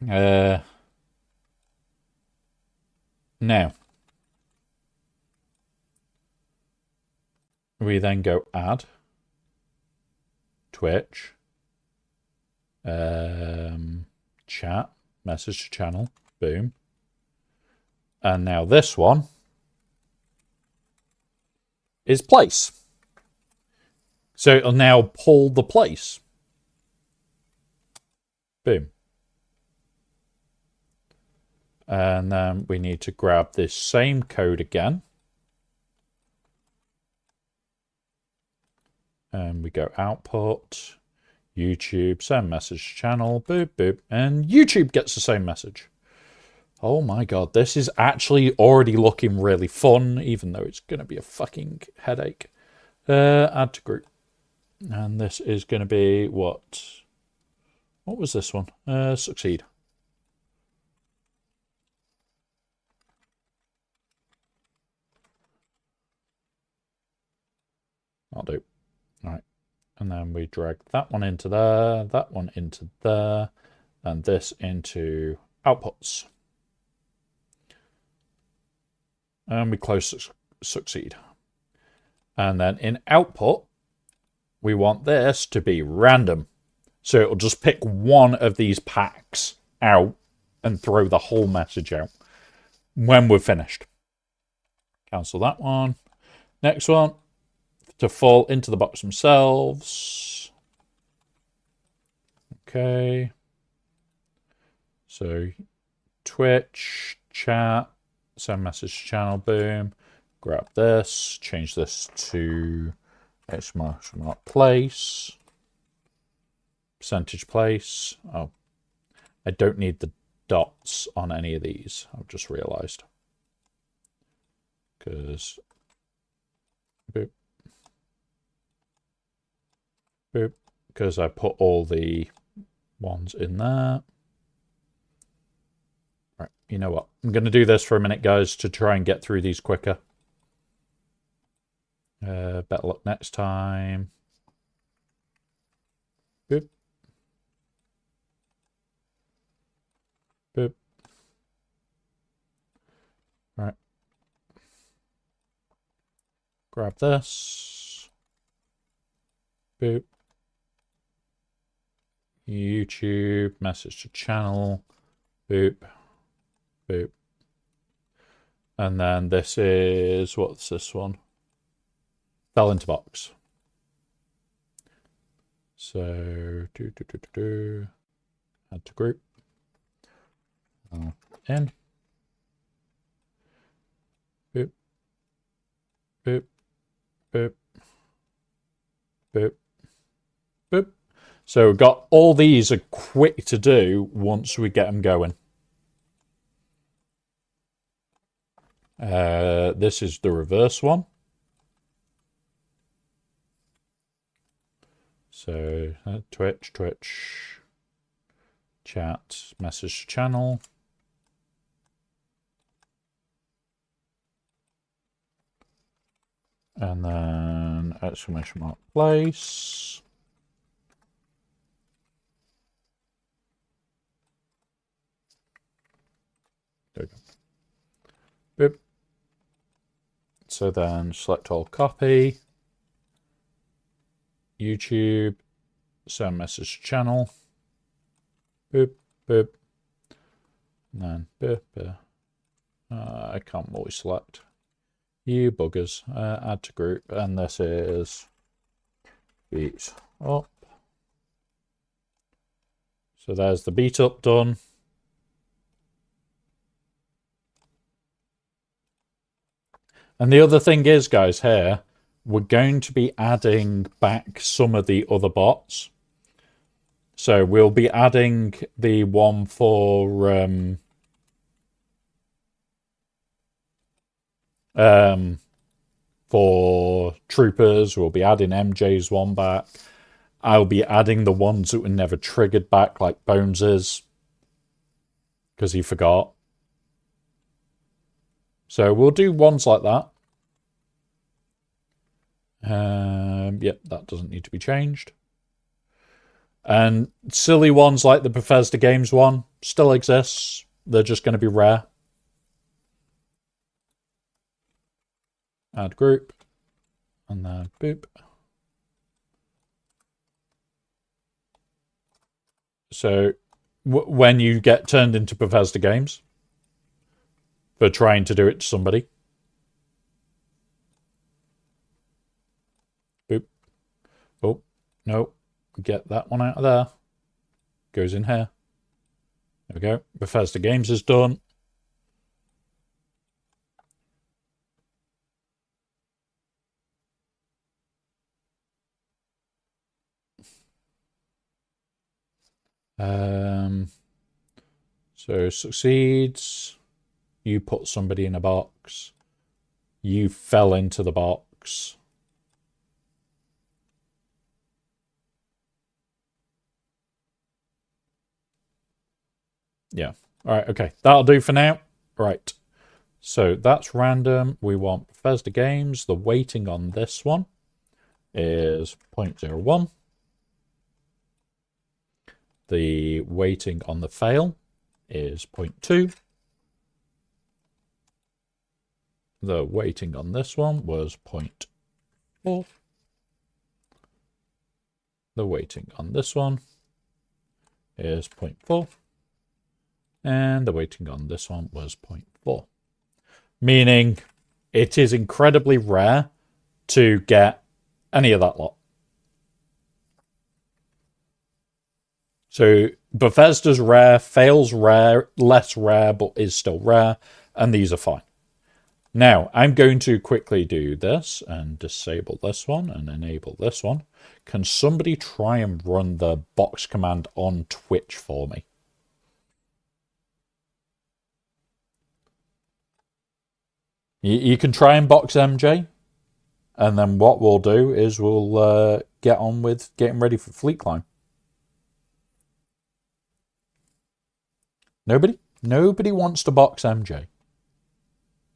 Now, we then go add, Twitch, chat, message to channel, boom. And now this one is place. So it'll now pull the place. Boom. And then we need to grab this same code again. And we go output, YouTube, send message channel, boop, boop. And YouTube gets the same message. Oh my God, this is actually already looking really fun, even though it's going to be a fucking headache. Add to group. And this is going to be what? What was this one? Succeed. I'll do. All right. And then we drag that one into there, that one into there, and this into outputs. And we close succeed. And then in output, we want this to be random. So it'll just pick one of these packs out and throw the whole message out when we're finished. Cancel that one. Next one, to fall into the box themselves. Okay. So Twitch, chat, send message channel, boom. Grab this, change this to exclamation mark place, percentage place. Oh, I don't need the dots on any of these. I've just realized. Because boop, boop, because I put all the ones in there. Right, you know what? I'm going to do this for a minute, guys, to try and get through these quicker. Better luck next time. Boop. Boop. Right. Grab this. Boop. YouTube, message to channel. Boop. Boop. And then this is, what's this one? Fell into box. So, add to group. In. Boop. Boop. Boop. Boop. Boop. So we've got all these are quick to do once we get them going. This is the reverse one. So Twitch, chat, message channel. And then exclamation mark place. There we go. Boop. So then select all copy. YouTube, send message channel. Boop, boop. And then boop, boop. I can't always select. You buggers. Add to group. And this is beat up. So there's the beat up done. And the other thing is, guys, here, we're going to be adding back some of the other bots. So we'll be adding the one for troopers. We'll be adding MJ's one back. I'll be adding the ones that were never triggered back, like Bones's, because he forgot. So we'll do ones like that. Yep, that doesn't need to be changed. And silly ones like the Bethesda Games one still exists. They're just going to be rare. Add group. And then boop. So when you get turned into Bethesda Games for trying to do it to somebody. Boop. Oh, no. Get that one out of there. Goes in here. There we go. Bethesda Games is done. So succeeds. You put somebody in a box. You fell into the box. Yeah. All right. Okay. That'll do for now. Right. So that's random. We want Bethesda Games. The weighting on this one is 0.01. The weighting on the fail is 0.2. The weighting on this one was 0.4. The weighting on this one is 0.4. And the weighting on this one was 0.4. Meaning it is incredibly rare to get any of that lot. So Bethesda's rare, fail's rare, less rare, but is still rare. And these are fine. Now, I'm going to quickly do this and disable this one and enable this one. Can somebody try and run the box command on Twitch for me? You can try and box MJ, and then what we'll do is we'll get on with getting ready for Fleet Climb. Nobody? Nobody wants to box MJ.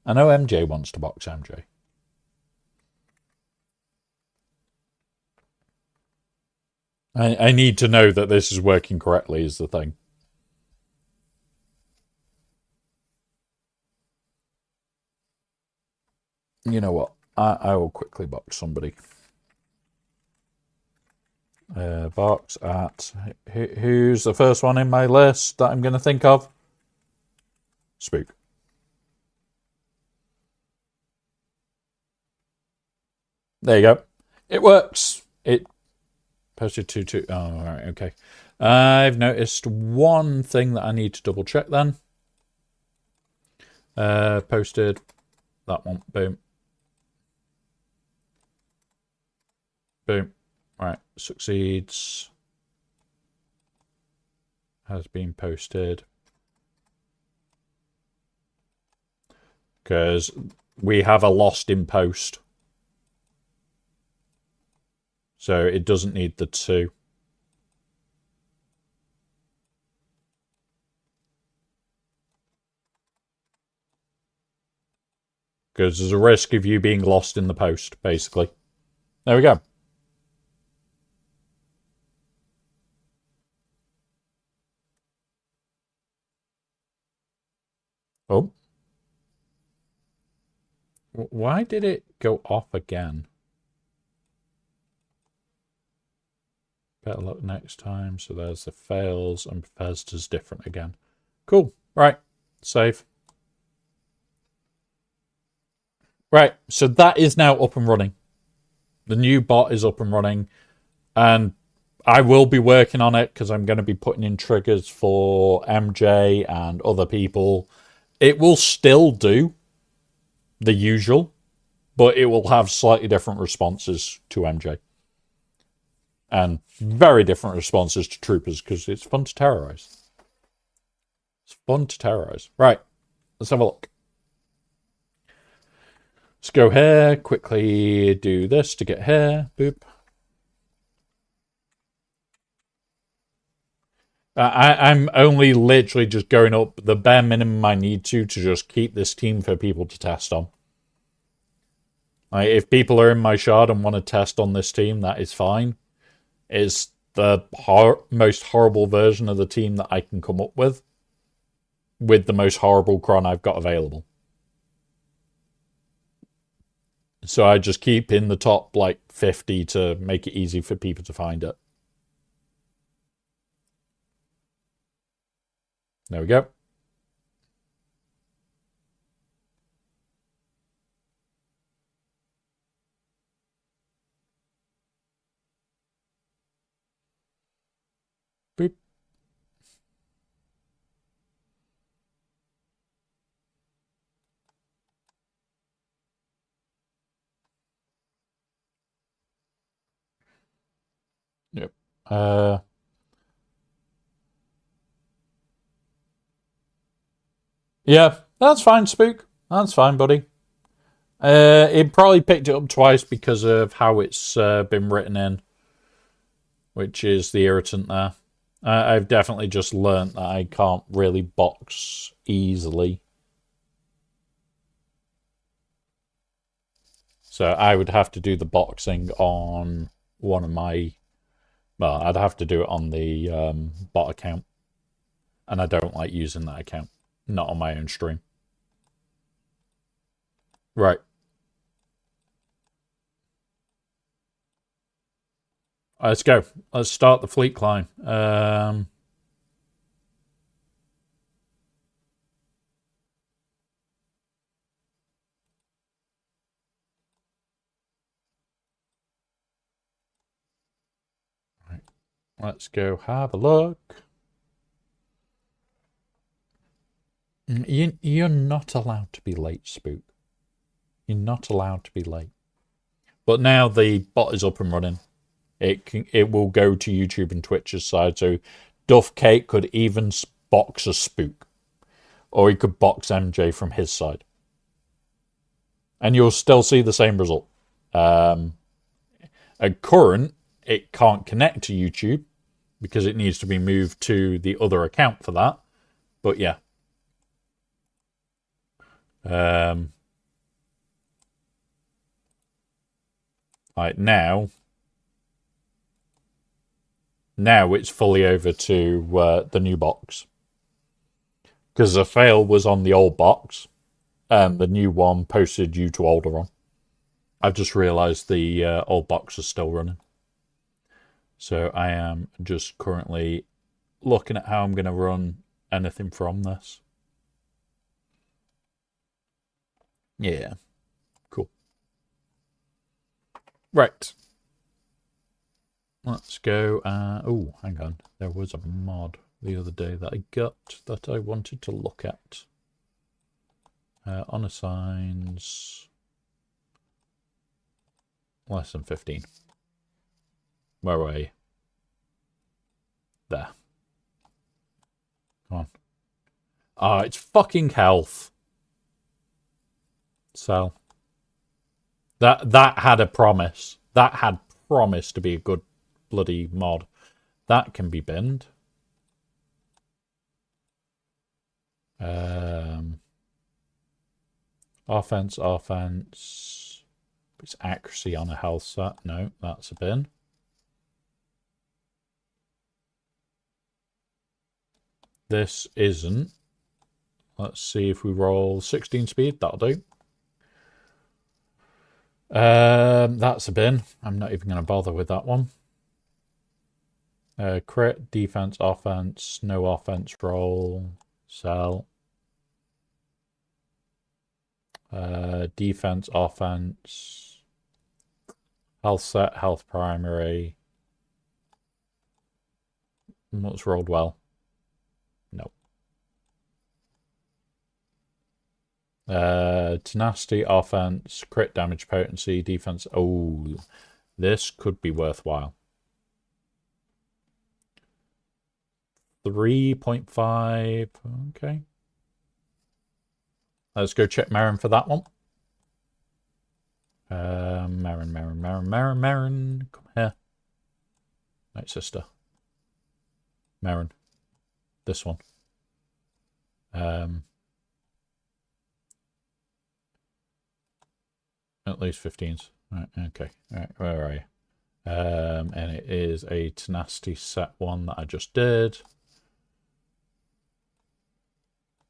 I know MJ wants to box MJ. I need to know that this is working correctly is the thing. You know what? I will quickly box somebody. Box at... Who's the first one in my list that I'm going to think of? Spook. There you go. It works. It posted to... Oh, all right, okay. I've noticed one thing that I need to double check then. Posted that one. Boom. Boom. Right, succeeds. Has been posted. Because we have a lost in post. So it doesn't need the 2. Because there's a risk of you being lost in the post, basically. There we go. Oh. Why did it go off again? Better luck next time. So there's the fails and Bethesda's different again. Cool. Right. Save. Right. So that is now up and running. The new bot is up and running. And I will be working on it because I'm going to be putting in triggers for MJ and other people. It will still do the usual, but it will have slightly different responses to MJ. And very different responses to troopers because it's fun to terrorize. It's fun to terrorize. Right, let's have a look. Let's go here, quickly do this to get here. Boop. I'm only literally just going up the bare minimum I need to just keep this team for people to test on. Like, if people are in my shard and want to test on this team, that is fine. It's the most horrible version of the team that I can come up with the most horrible cron I've got available. So I just keep in the top, like, 50 to make it easy for people to find it. There we go. Boop. Yep. Yeah, that's fine, Spook. That's fine, buddy. It probably picked it up twice because of how it's been written in, which is the irritant there. I've definitely just learnt that I can't really box easily. So I would have to do the boxing on one of my... Well, I'd have to do it on the bot account. And I don't like using that account. Not on my own stream. Right. Let's go. Let's start the fleet climb. Right. Let's go have a look. You're not allowed to be late, Spook. You're not allowed to be late. But now the bot is up and running. It will go to YouTube and Twitch's side. So Duff Cake could even box a spook. Or he could box MJ from his side. And you'll still see the same result. At current, it can't connect to YouTube because it needs to be moved to the other account for that. But yeah. Like now it's fully over to the new box. Because the fail was on the old box. And the new one posted you to Alderon. I've just realised the old box is still running. So I am just currently looking at how I'm going to run anything from this. Yeah. Cool. Right. Let's go. Oh, hang on. There was a mod the other day that I got that I wanted to look at. Unassigns. Less than 15. Where were you? There. Come on. Ah, it's fucking health. So. That had a promise. That had promised to be a good bloody mod. That can be binned. Offense. It's accuracy on a health set. No, that's a bin. This isn't. Let's see if we roll 16 speed. That'll do. That's a bin. I'm not even going to bother with that one. Crit, defense, offense, no offense roll, sell. Defense, offense, health set, health primary. What's rolled well? No. Tenacity, offense, crit damage, potency, defense. Oh, this could be worthwhile. 3.5. Okay. Let's go check Marin for that one. Marin. Come here. Night sister. Marin. This one. At least 15s. Right, okay. Alright, where are you? And it is a tenacity set one that I just did.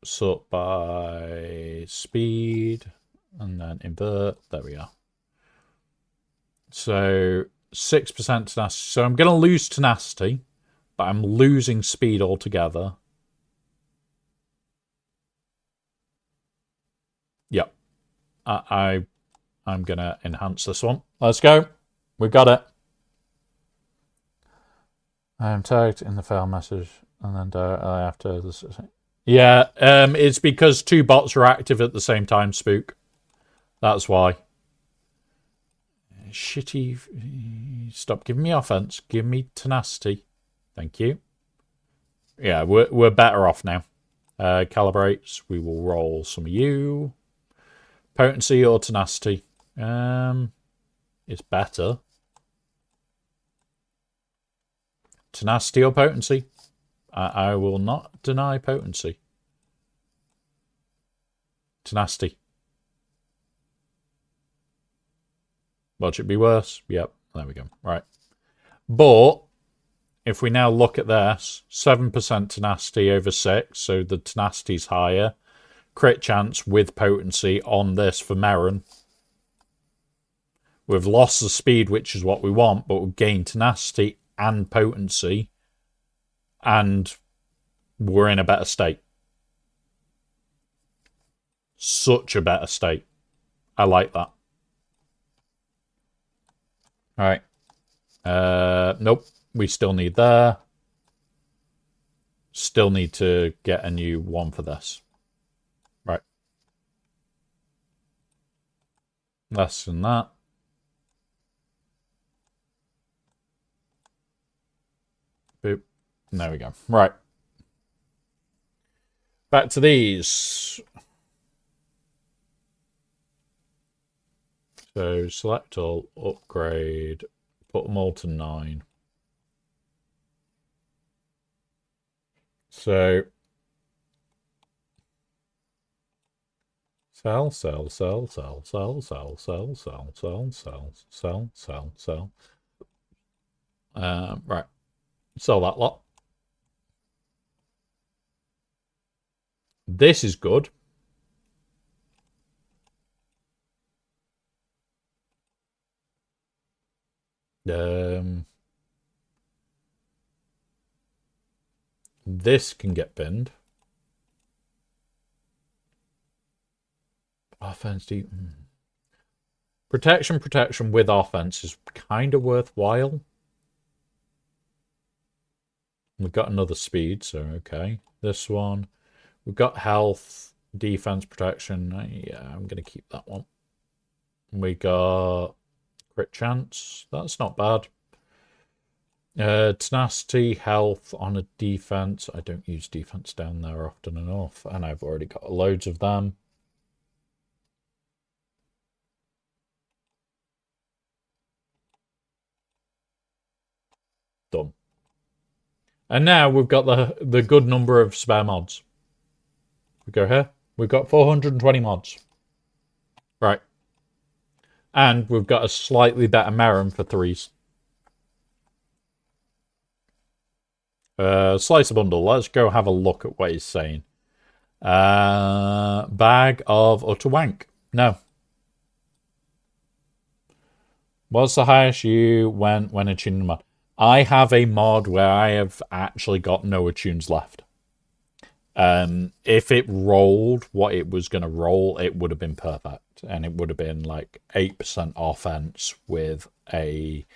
Sort by speed and then invert. There we are. So 6% tenacity. So I'm going to lose tenacity, but I'm losing speed altogether. Yep. I'm going to enhance this one. Let's go. We've got it. I am tagged in the fail message and then after this. Yeah, it's because two bots are active at the same time, Spook. That's why. Shitty. Stop giving me offense. Give me tenacity. Thank you. Yeah, we're better off now. Calibrates. We will roll some of you. Potency or tenacity. It's better. Tenacity or potency? I will not deny potency. Tenacity. Watch it be worse. Yep, there we go. Right. But if we now look at this, 7% tenacity over 6, so the tenacity's higher. Crit chance with potency on this for Marin. We've lost the speed, which is what we want, but we've gained tenacity and potency. And we're in a better state. Such a better state. I like that. Alright. Nope. We still need there. Still need to get a new one for this. Right. Less than that. Boop. There we go. Right. Back to these. So select all, upgrade, put them all to 9. So sell. Right. Sell that lot. This is good. This can get binned. Offense deep. Protection with offense is kind of worthwhile. We've got another speed, so okay. This one. We've got health, defense, protection. Yeah, I'm going to keep that one. We got crit chance. That's not bad. Tenacity, health on a defense. I don't use defense down there often enough, and I've already got loads of them. Done. And now we've got the good number of spare mods. We go here. We've got 420 mods. Right. And we've got a slightly better Meron for 3s. Slicer bundle. Let's go have a look at what he's saying. Bag of utter wank. No. What's the highest you went when attuning mod? I have a mod where I have actually got no attunes left. If it rolled what it was going to roll, it would have been perfect. And it would have been like 8% offense with I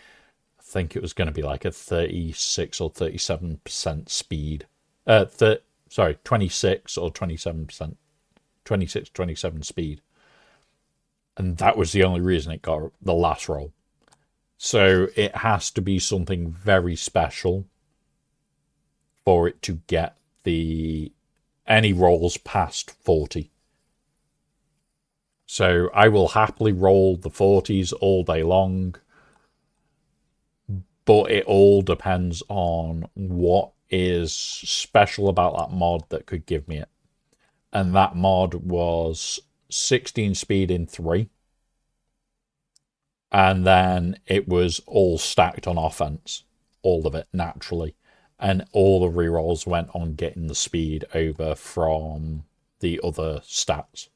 think it was going to be like a 36 or 37% speed. 26 or 27%. 26, 27 speed. And that was the only reason it got the last roll. So it has to be something very special for it to get any rolls past 40. So I will happily roll the 40s all day long, but it all depends on what is special about that mod that could give me it. And that mod was 16 speed in 3. And then it was all stacked on offense, all of it naturally. And all the rerolls went on getting the speed over from the other stats.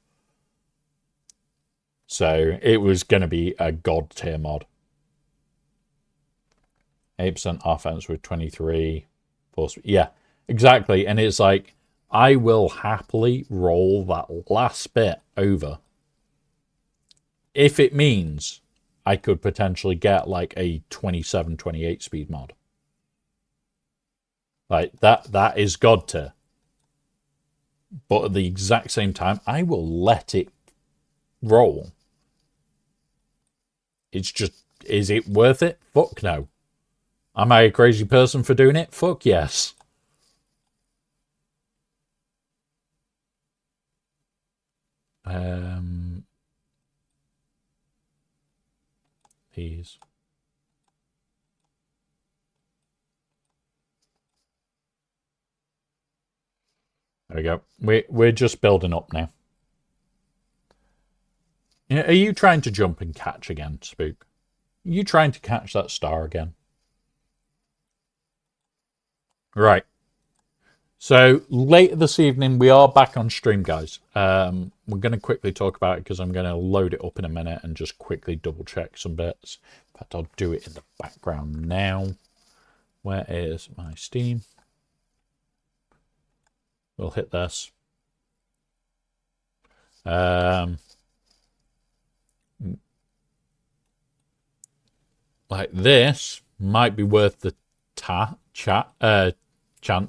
So it was going to be a god tier mod. 8% offense with 23. Yeah, exactly. And it's like, I will happily roll that last bit over if it means I could potentially get like a 27, 28 speed mod. Like that is god tier. But at the exact same time, I will let it roll. It's just, is it worth it? Fuck no. Am I a crazy person for doing it? Fuck yes. These. There we go. We're just building up now. Are you trying to jump and catch again, Spook? Are you trying to catch that star again? Right. So later this evening, we are back on stream, guys. We're going to quickly talk about it because I'm going to load it up in a minute and just quickly double check some bits. In fact, I'll do it in the background now. Where is my Steam? We'll hit this. Like this might be worth the chance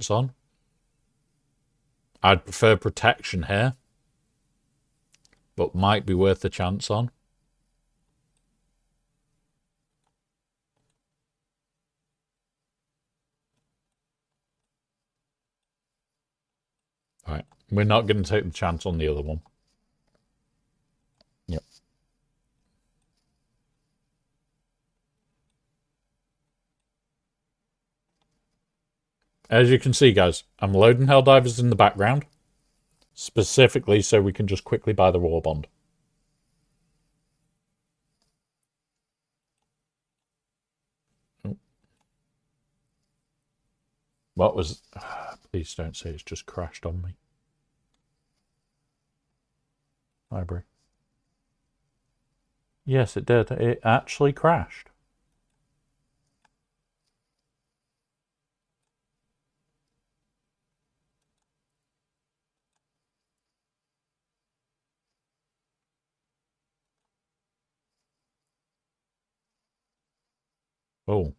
on. I'd prefer protection here, but might be worth the chance on. We're not going to take the chance on the other one. Yep. As you can see, guys, I'm loading Helldivers in the background, specifically so we can just quickly buy the War Bond. Oh. What was... Please don't say it's just crashed on me. Library. Yes, it did. It actually crashed. Oh.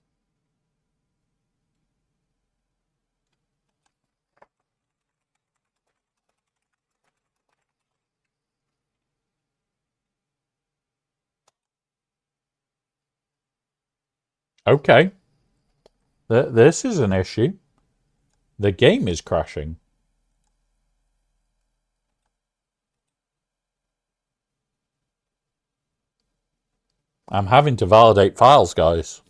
Okay. This is an issue. The game is crashing. I'm having to validate files, guys.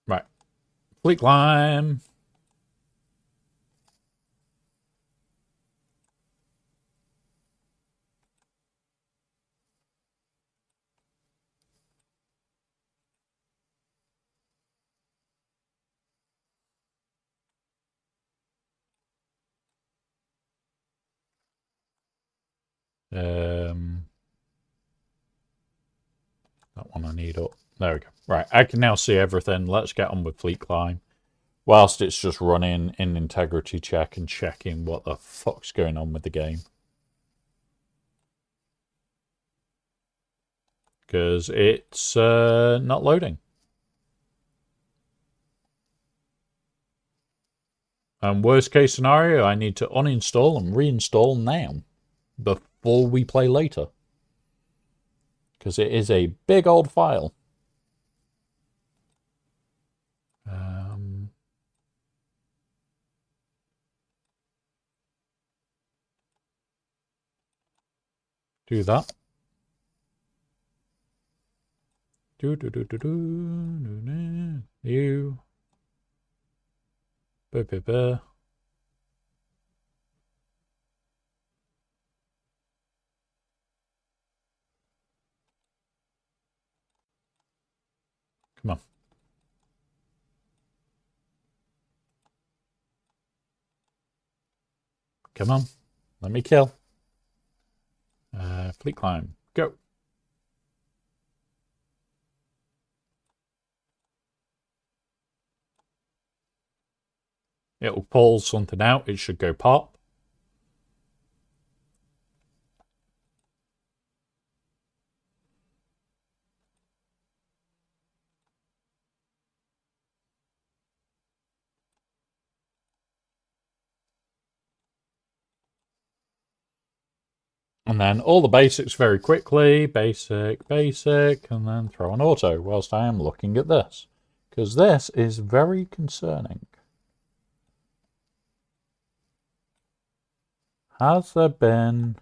Right. Fleet climb. That one I need up. There we go. Right, I can now see everything. Let's get on with fleet climb. Whilst it's just running in integrity check and checking what the fuck's going on with the game. Because it's not loading. And worst case scenario, I need to uninstall and reinstall now before we play later. Because it is a big old file. Do that. You. Come on. Come on. Let me kill. Fleet climb. Go. It'll pull something out. It should go pop. And then all the basics very quickly. Basic, and then throw on auto whilst I am looking at this. Because this is very concerning. Has there been...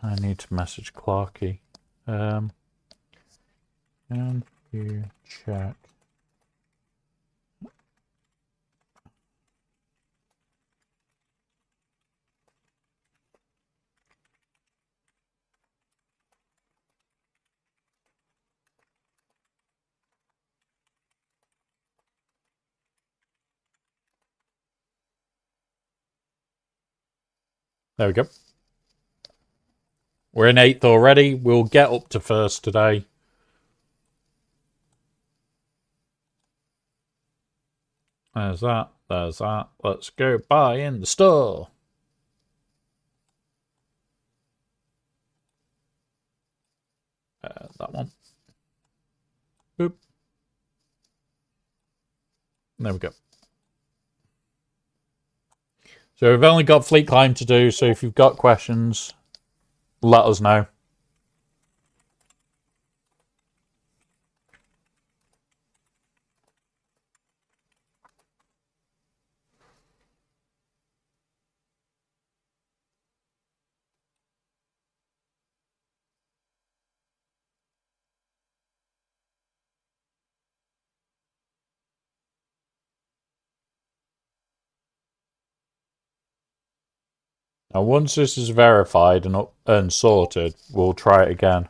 I need to message Clarky. Can you check? There we go. We're in 8th already. We'll get up to 1st today. There's that. There's that. Let's go buy in the store. That one. Boop. There we go. So we've only got fleet climb to do, so if you've got questions, let us know. And once this is verified and sorted, we'll try it again.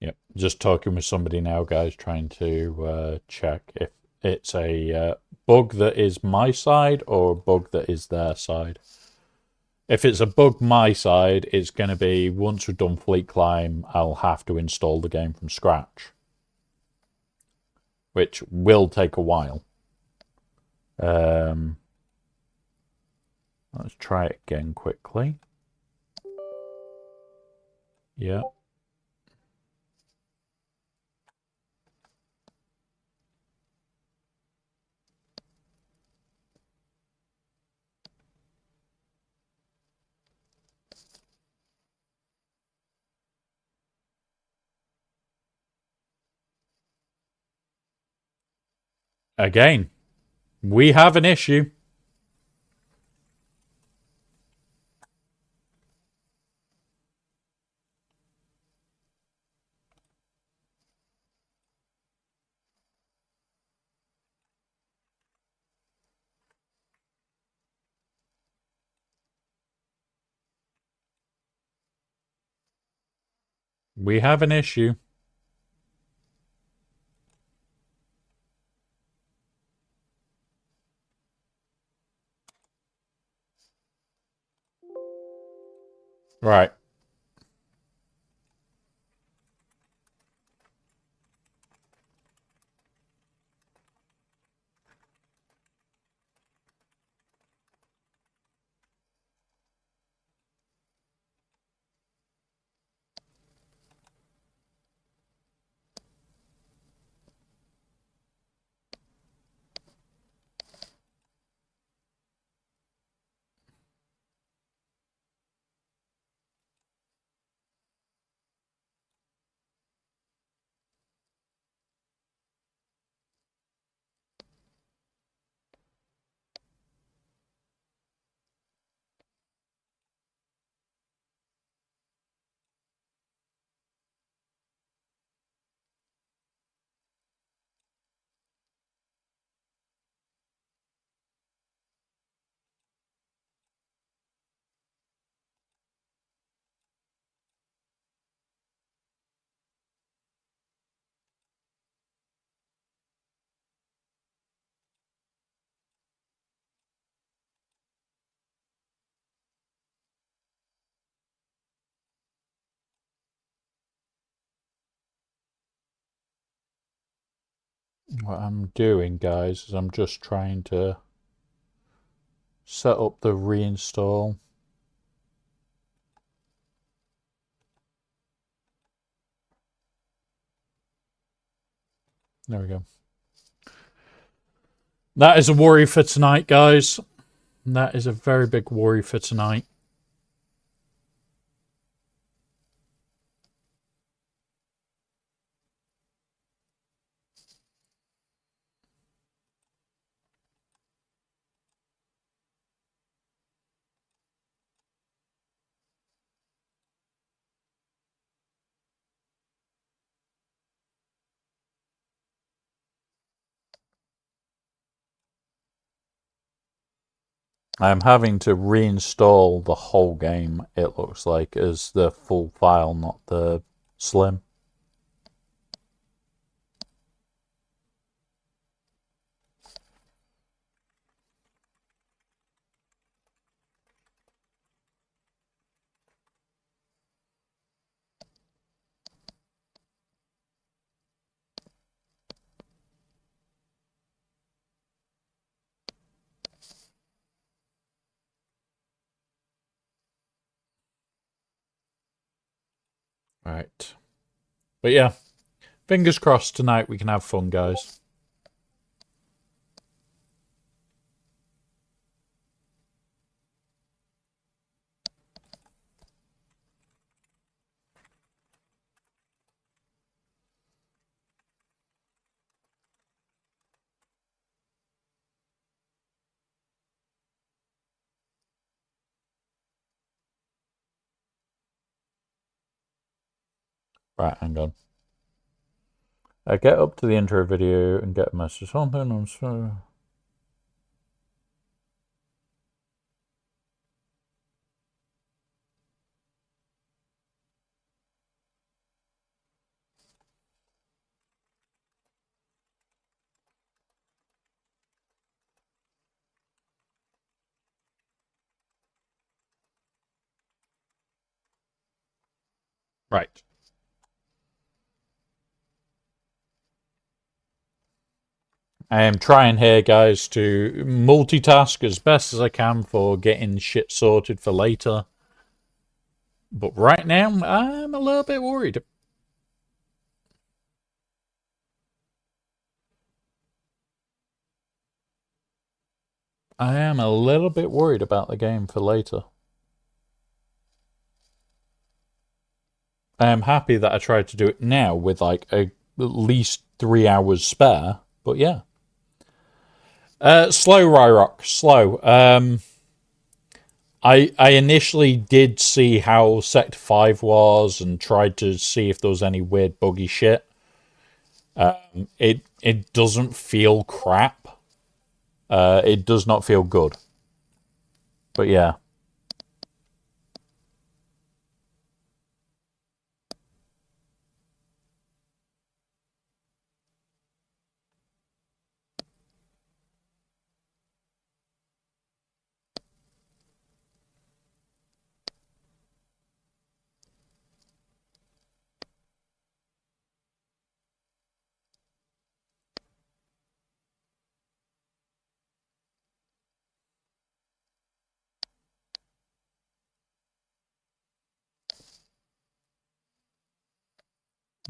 Yep, just talking with somebody now, guys, trying to check if it's a bug that is my side or a bug that is their side. If it's a bug my side, it's going to be, once we've done Fleet Climb, I'll have to install the game from scratch, which will take a while. Let's try it again quickly. Yeah. Again, we have an issue. We have an issue. Right. What I'm doing, guys, is I'm just trying to set up the reinstall. There we go. That is a worry for tonight, guys. That is a very big worry for tonight. I'm having to reinstall the whole game, it looks like, as the full file, not the slim. Right. But yeah, fingers crossed tonight we can have fun, guys. Right, hang on. Get up to the intro video and get a message. Something I'm so. Right. I am trying here, guys, to multitask as best as I can for getting shit sorted for later. But right now, I'm a little bit worried. I am a little bit worried about the game for later. I am happy that I tried to do it now with like at least 3 hours spare. But yeah. Slow, Ryrock. Slow. I initially did see how Sector 5 was and tried to see if there was any weird buggy shit. It doesn't feel crap. It does not feel good. But yeah.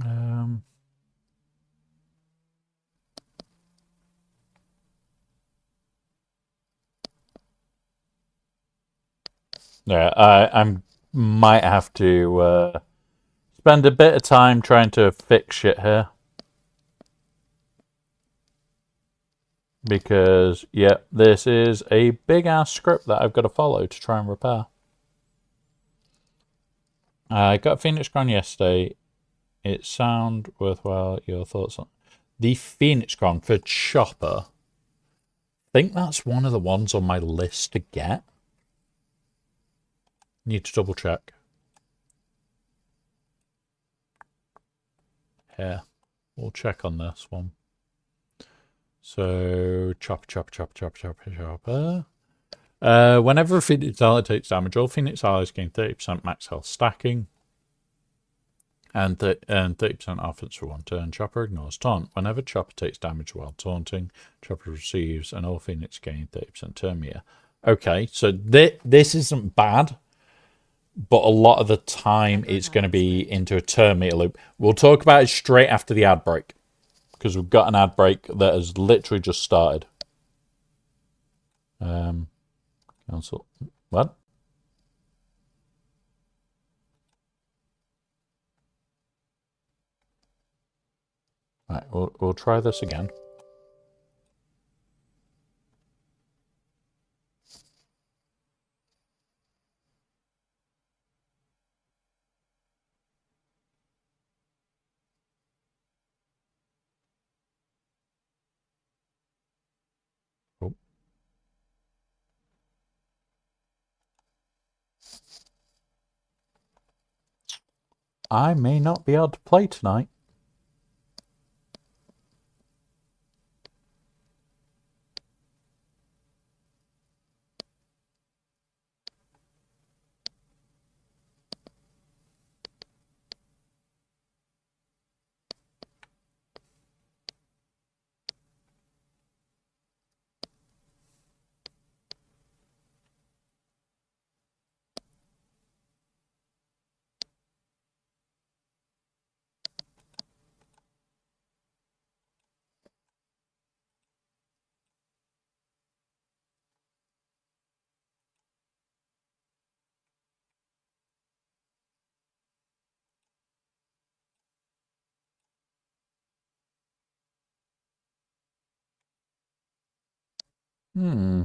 Um, yeah, I might have to spend a bit of time trying to fix shit here. Because, yeah, this is a big-ass script that I've got to follow to try and repair. I got Phoenix Crown yesterday. It sound worthwhile. Your thoughts on the Phoenix Crown for Chopper? I think that's one of the ones on my list to get. Need to double check. Here, we'll check on this one. So, chopper. Whenever a Phoenix ally takes damage, all Phoenix allies gain 30% max health stacking and 30% offense for one turn. Chopper ignores taunt. Whenever Chopper takes damage while taunting, Chopper receives and all Phoenix gain 30% turn meter. Okay, so this isn't bad, but a lot of the time it's going to be into a turn meter loop. We'll talk about it straight after the ad break, because we've got an ad break that has literally just started. Cancel. What? Right, we'll try this again. Oh. I may not be able to play tonight. Hmm.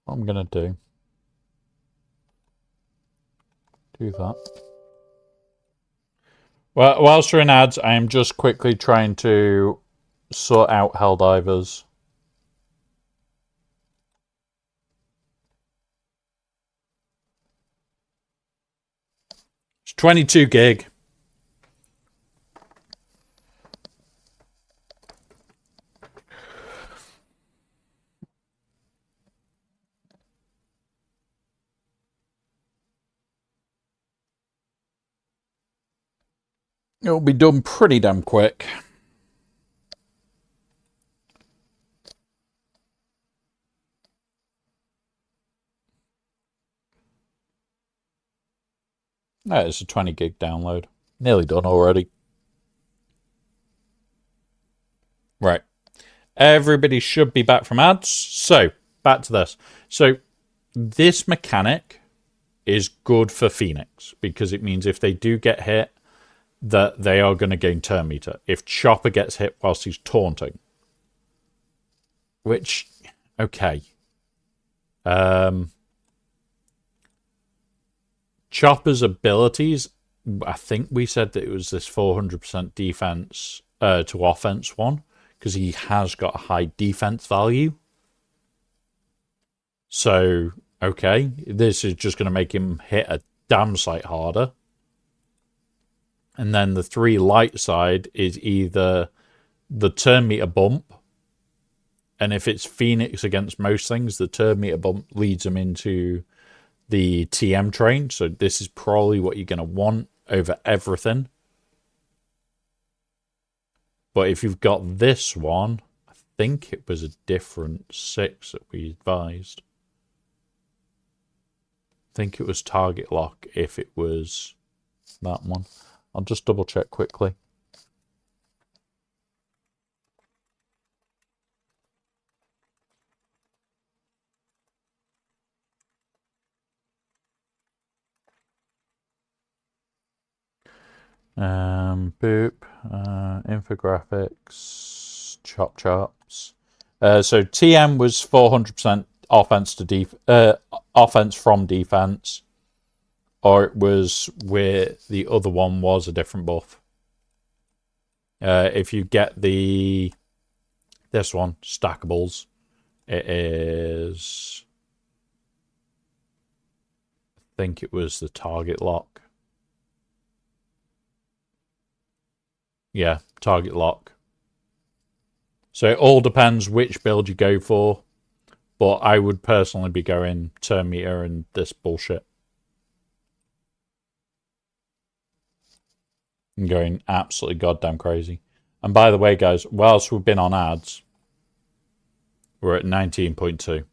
what I'm going to do that. Well, whilst we're in ads, I am just quickly trying to sort out Helldivers. It's 22 gig. It'll be done pretty damn quick. That is a 20 gig download. Nearly done already. Right. Everybody should be back from ads. So, back to this. So, this mechanic is good for Phoenix because it means if they do get hit, that they are going to gain turn meter. If Chopper gets hit whilst he's taunting. Which, okay. Chopper's abilities, I think we said that it was this 400% defense to offense one, because he has got a high defense value. So, okay, this is just going to make him hit a damn sight harder. And then the 3 light side is either the turn meter bump, and if it's Phoenix against most things, the turn meter bump leads him into the TM train. So this is probably what you're going to want over everything. But if you've got this one, I think it was a different 6 that we advised. I think it was target lock if it was that one. I'll just double check quickly. Boop, infographics, chops. So TM was 400% offense to offense from defense, or it was where the other one was a different buff. If you get this one, stackables, it is, I think it was the target lock. Yeah, target lock. So it all depends which build you go for, but I would personally be going turn meter and this bullshit. I'm going absolutely goddamn crazy. And by the way, guys, whilst we've been on ads, we're at 19.2,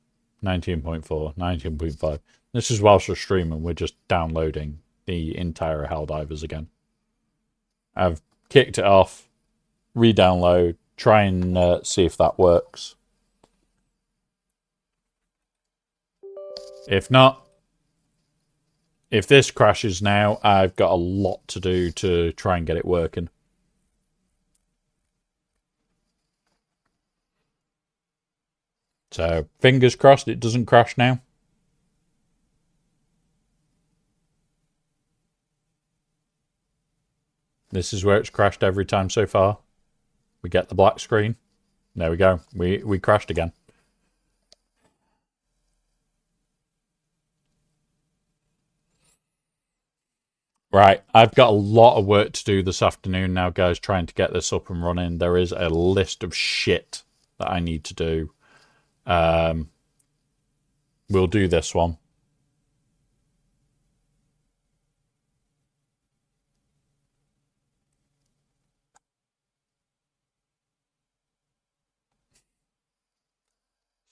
19.4, 19.5. This is whilst we're streaming, we're just downloading the entire Helldivers again. I've kicked it off, re-download, try and see if that works. If not, if this crashes now, I've got a lot to do to try and get it working. So, fingers crossed it doesn't crash now. This is where it's crashed every time so far. We get the black screen. There we go. We crashed again. Right, I've got a lot of work to do this afternoon now, guys, trying to get this up and running. There is a list of shit that I need to do. We'll do this one.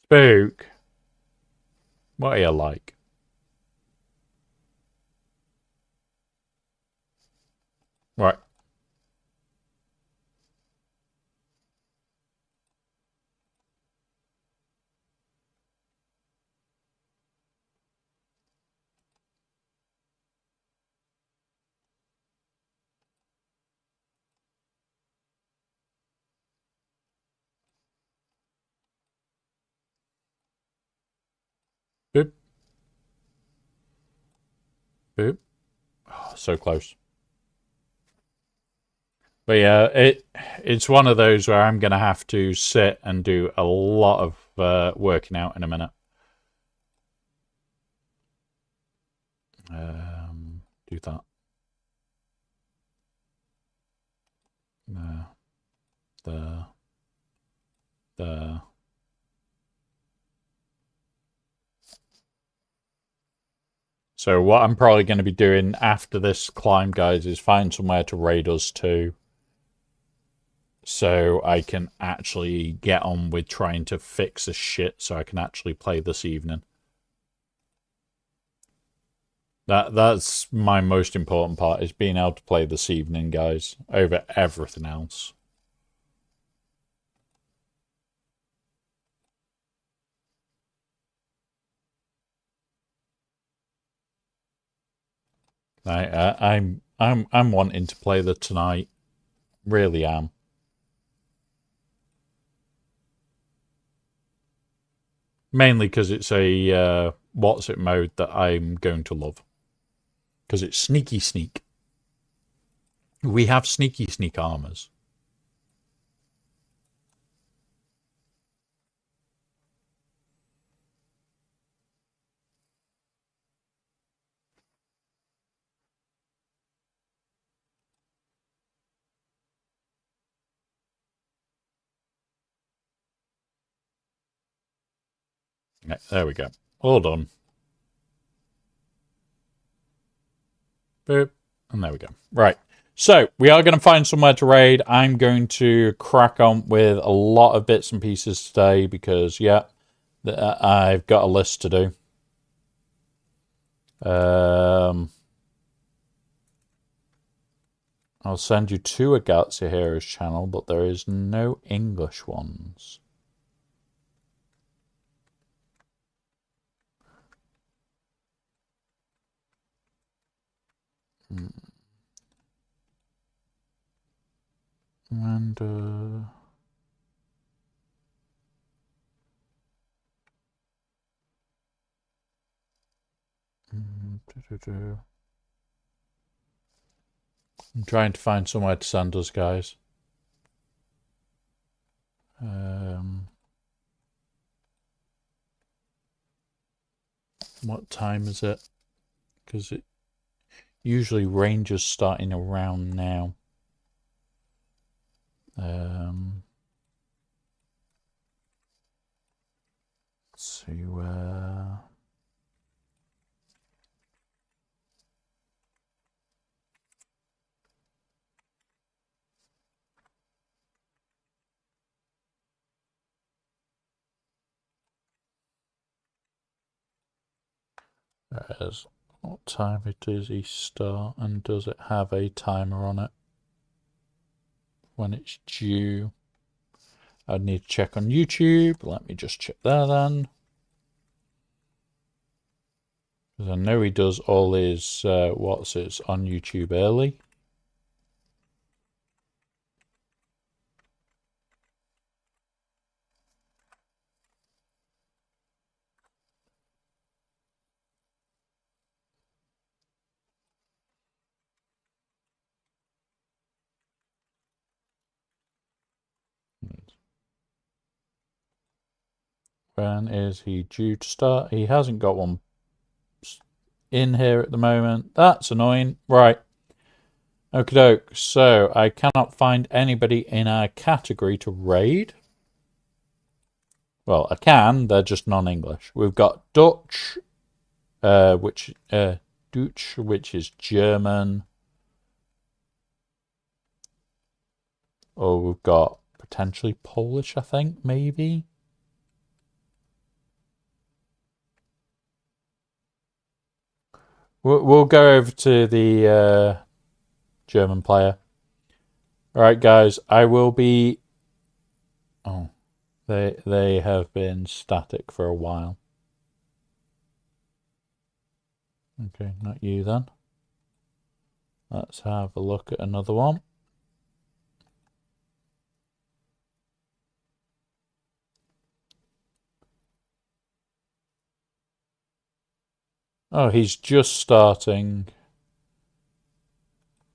Spook. What are you like? Right. Boop. Oh, so close. But yeah, it's one of those where I'm going to have to sit and do a lot of working out in a minute. Do that. There. So what I'm probably going to be doing after this climb, guys, is find somewhere to raid us to, so I can actually get on with trying to fix this shit so I can actually play this evening. That's my most important part, is being able to play this evening, guys, over everything else. I'm wanting to play the tonight. Really am. Mainly because it's a what's it mode that I'm going to love. Because it's sneaky sneak. We have sneaky sneak armors. Yeah, there we go. All done. Boop. And there we go. Right. So, we are going to find somewhere to raid. I'm going to crack on with a lot of bits and pieces today because, yeah, I've got a list to do. I'll send you to Agatsia Heroes channel, but there is no English ones. And I'm trying to find somewhere to send us, guys. What time is it? Because it usually ranges starting around now. Let's see where. There it is. What time does he start, and does it have a timer on it when it's due? I'd need to check on YouTube. Let me just check there then. Because I know he does all his what's it on YouTube early. When is he due to start? He hasn't got one in here at the moment. That's annoying. Right. Okie doke. So I cannot find anybody in our category to raid. Well, I can. They're just non-English. We've got Dutch, which is German. Or we've got potentially Polish, I think, maybe. We'll go over to the German player. All right, guys. I will be. Oh, they have been static for a while. Okay, not you then. Let's have a look at another one. Oh, he's just starting.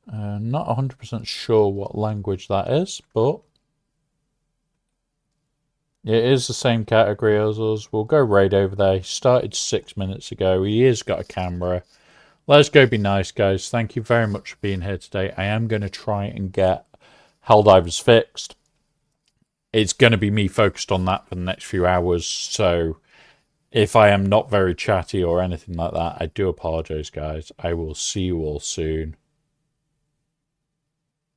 Not 100% sure what language that is, but it is the same category as us. We'll go raid over there. He started 6 minutes ago. He has got a camera. Let's go be nice, guys. Thank you very much for being here today. I am going to try and get Helldivers fixed. It's going to be me focused on that for the next few hours, so if I am not very chatty or anything like that, I do apologize, guys. I will see you all soon.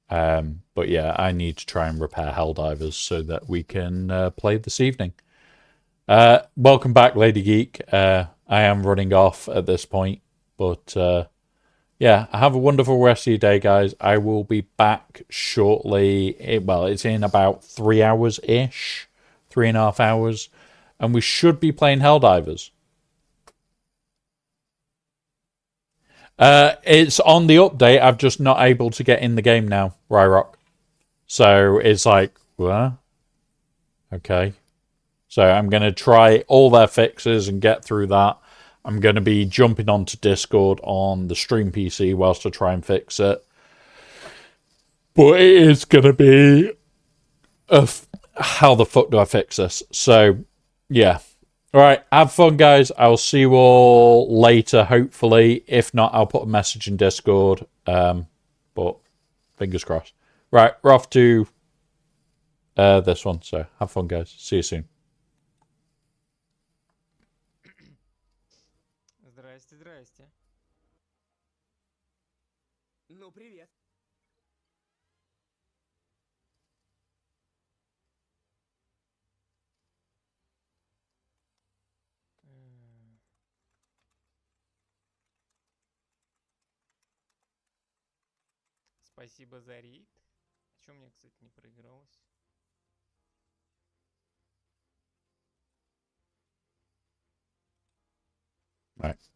But yeah, I need to try and repair Helldivers so that we can play this evening. Welcome back, Lady Geek. I am running off at this point, but yeah, have a wonderful rest of your day, guys. I will be back shortly. Well, it's in about 3 hours-ish, 3.5 hours, and we should be playing Helldivers. It's on the update. I'm just not able to get in the game now, Ryrock. So it's like, what? Okay. So I'm going to try all their fixes and get through that. I'm going to be jumping onto Discord on the stream PC whilst I try and fix it. But it is going to be how the fuck do I fix this? So, yeah. All right, have fun, guys. I'll see you all later, hopefully. If not, I'll put a message in Discord. But fingers crossed. Right, we're off to this one. So have fun, guys. See you soon. Здрасте, здрасте. Ну, привет. Спасибо за рейд. А чё мне, кстати, не проигралось? Right.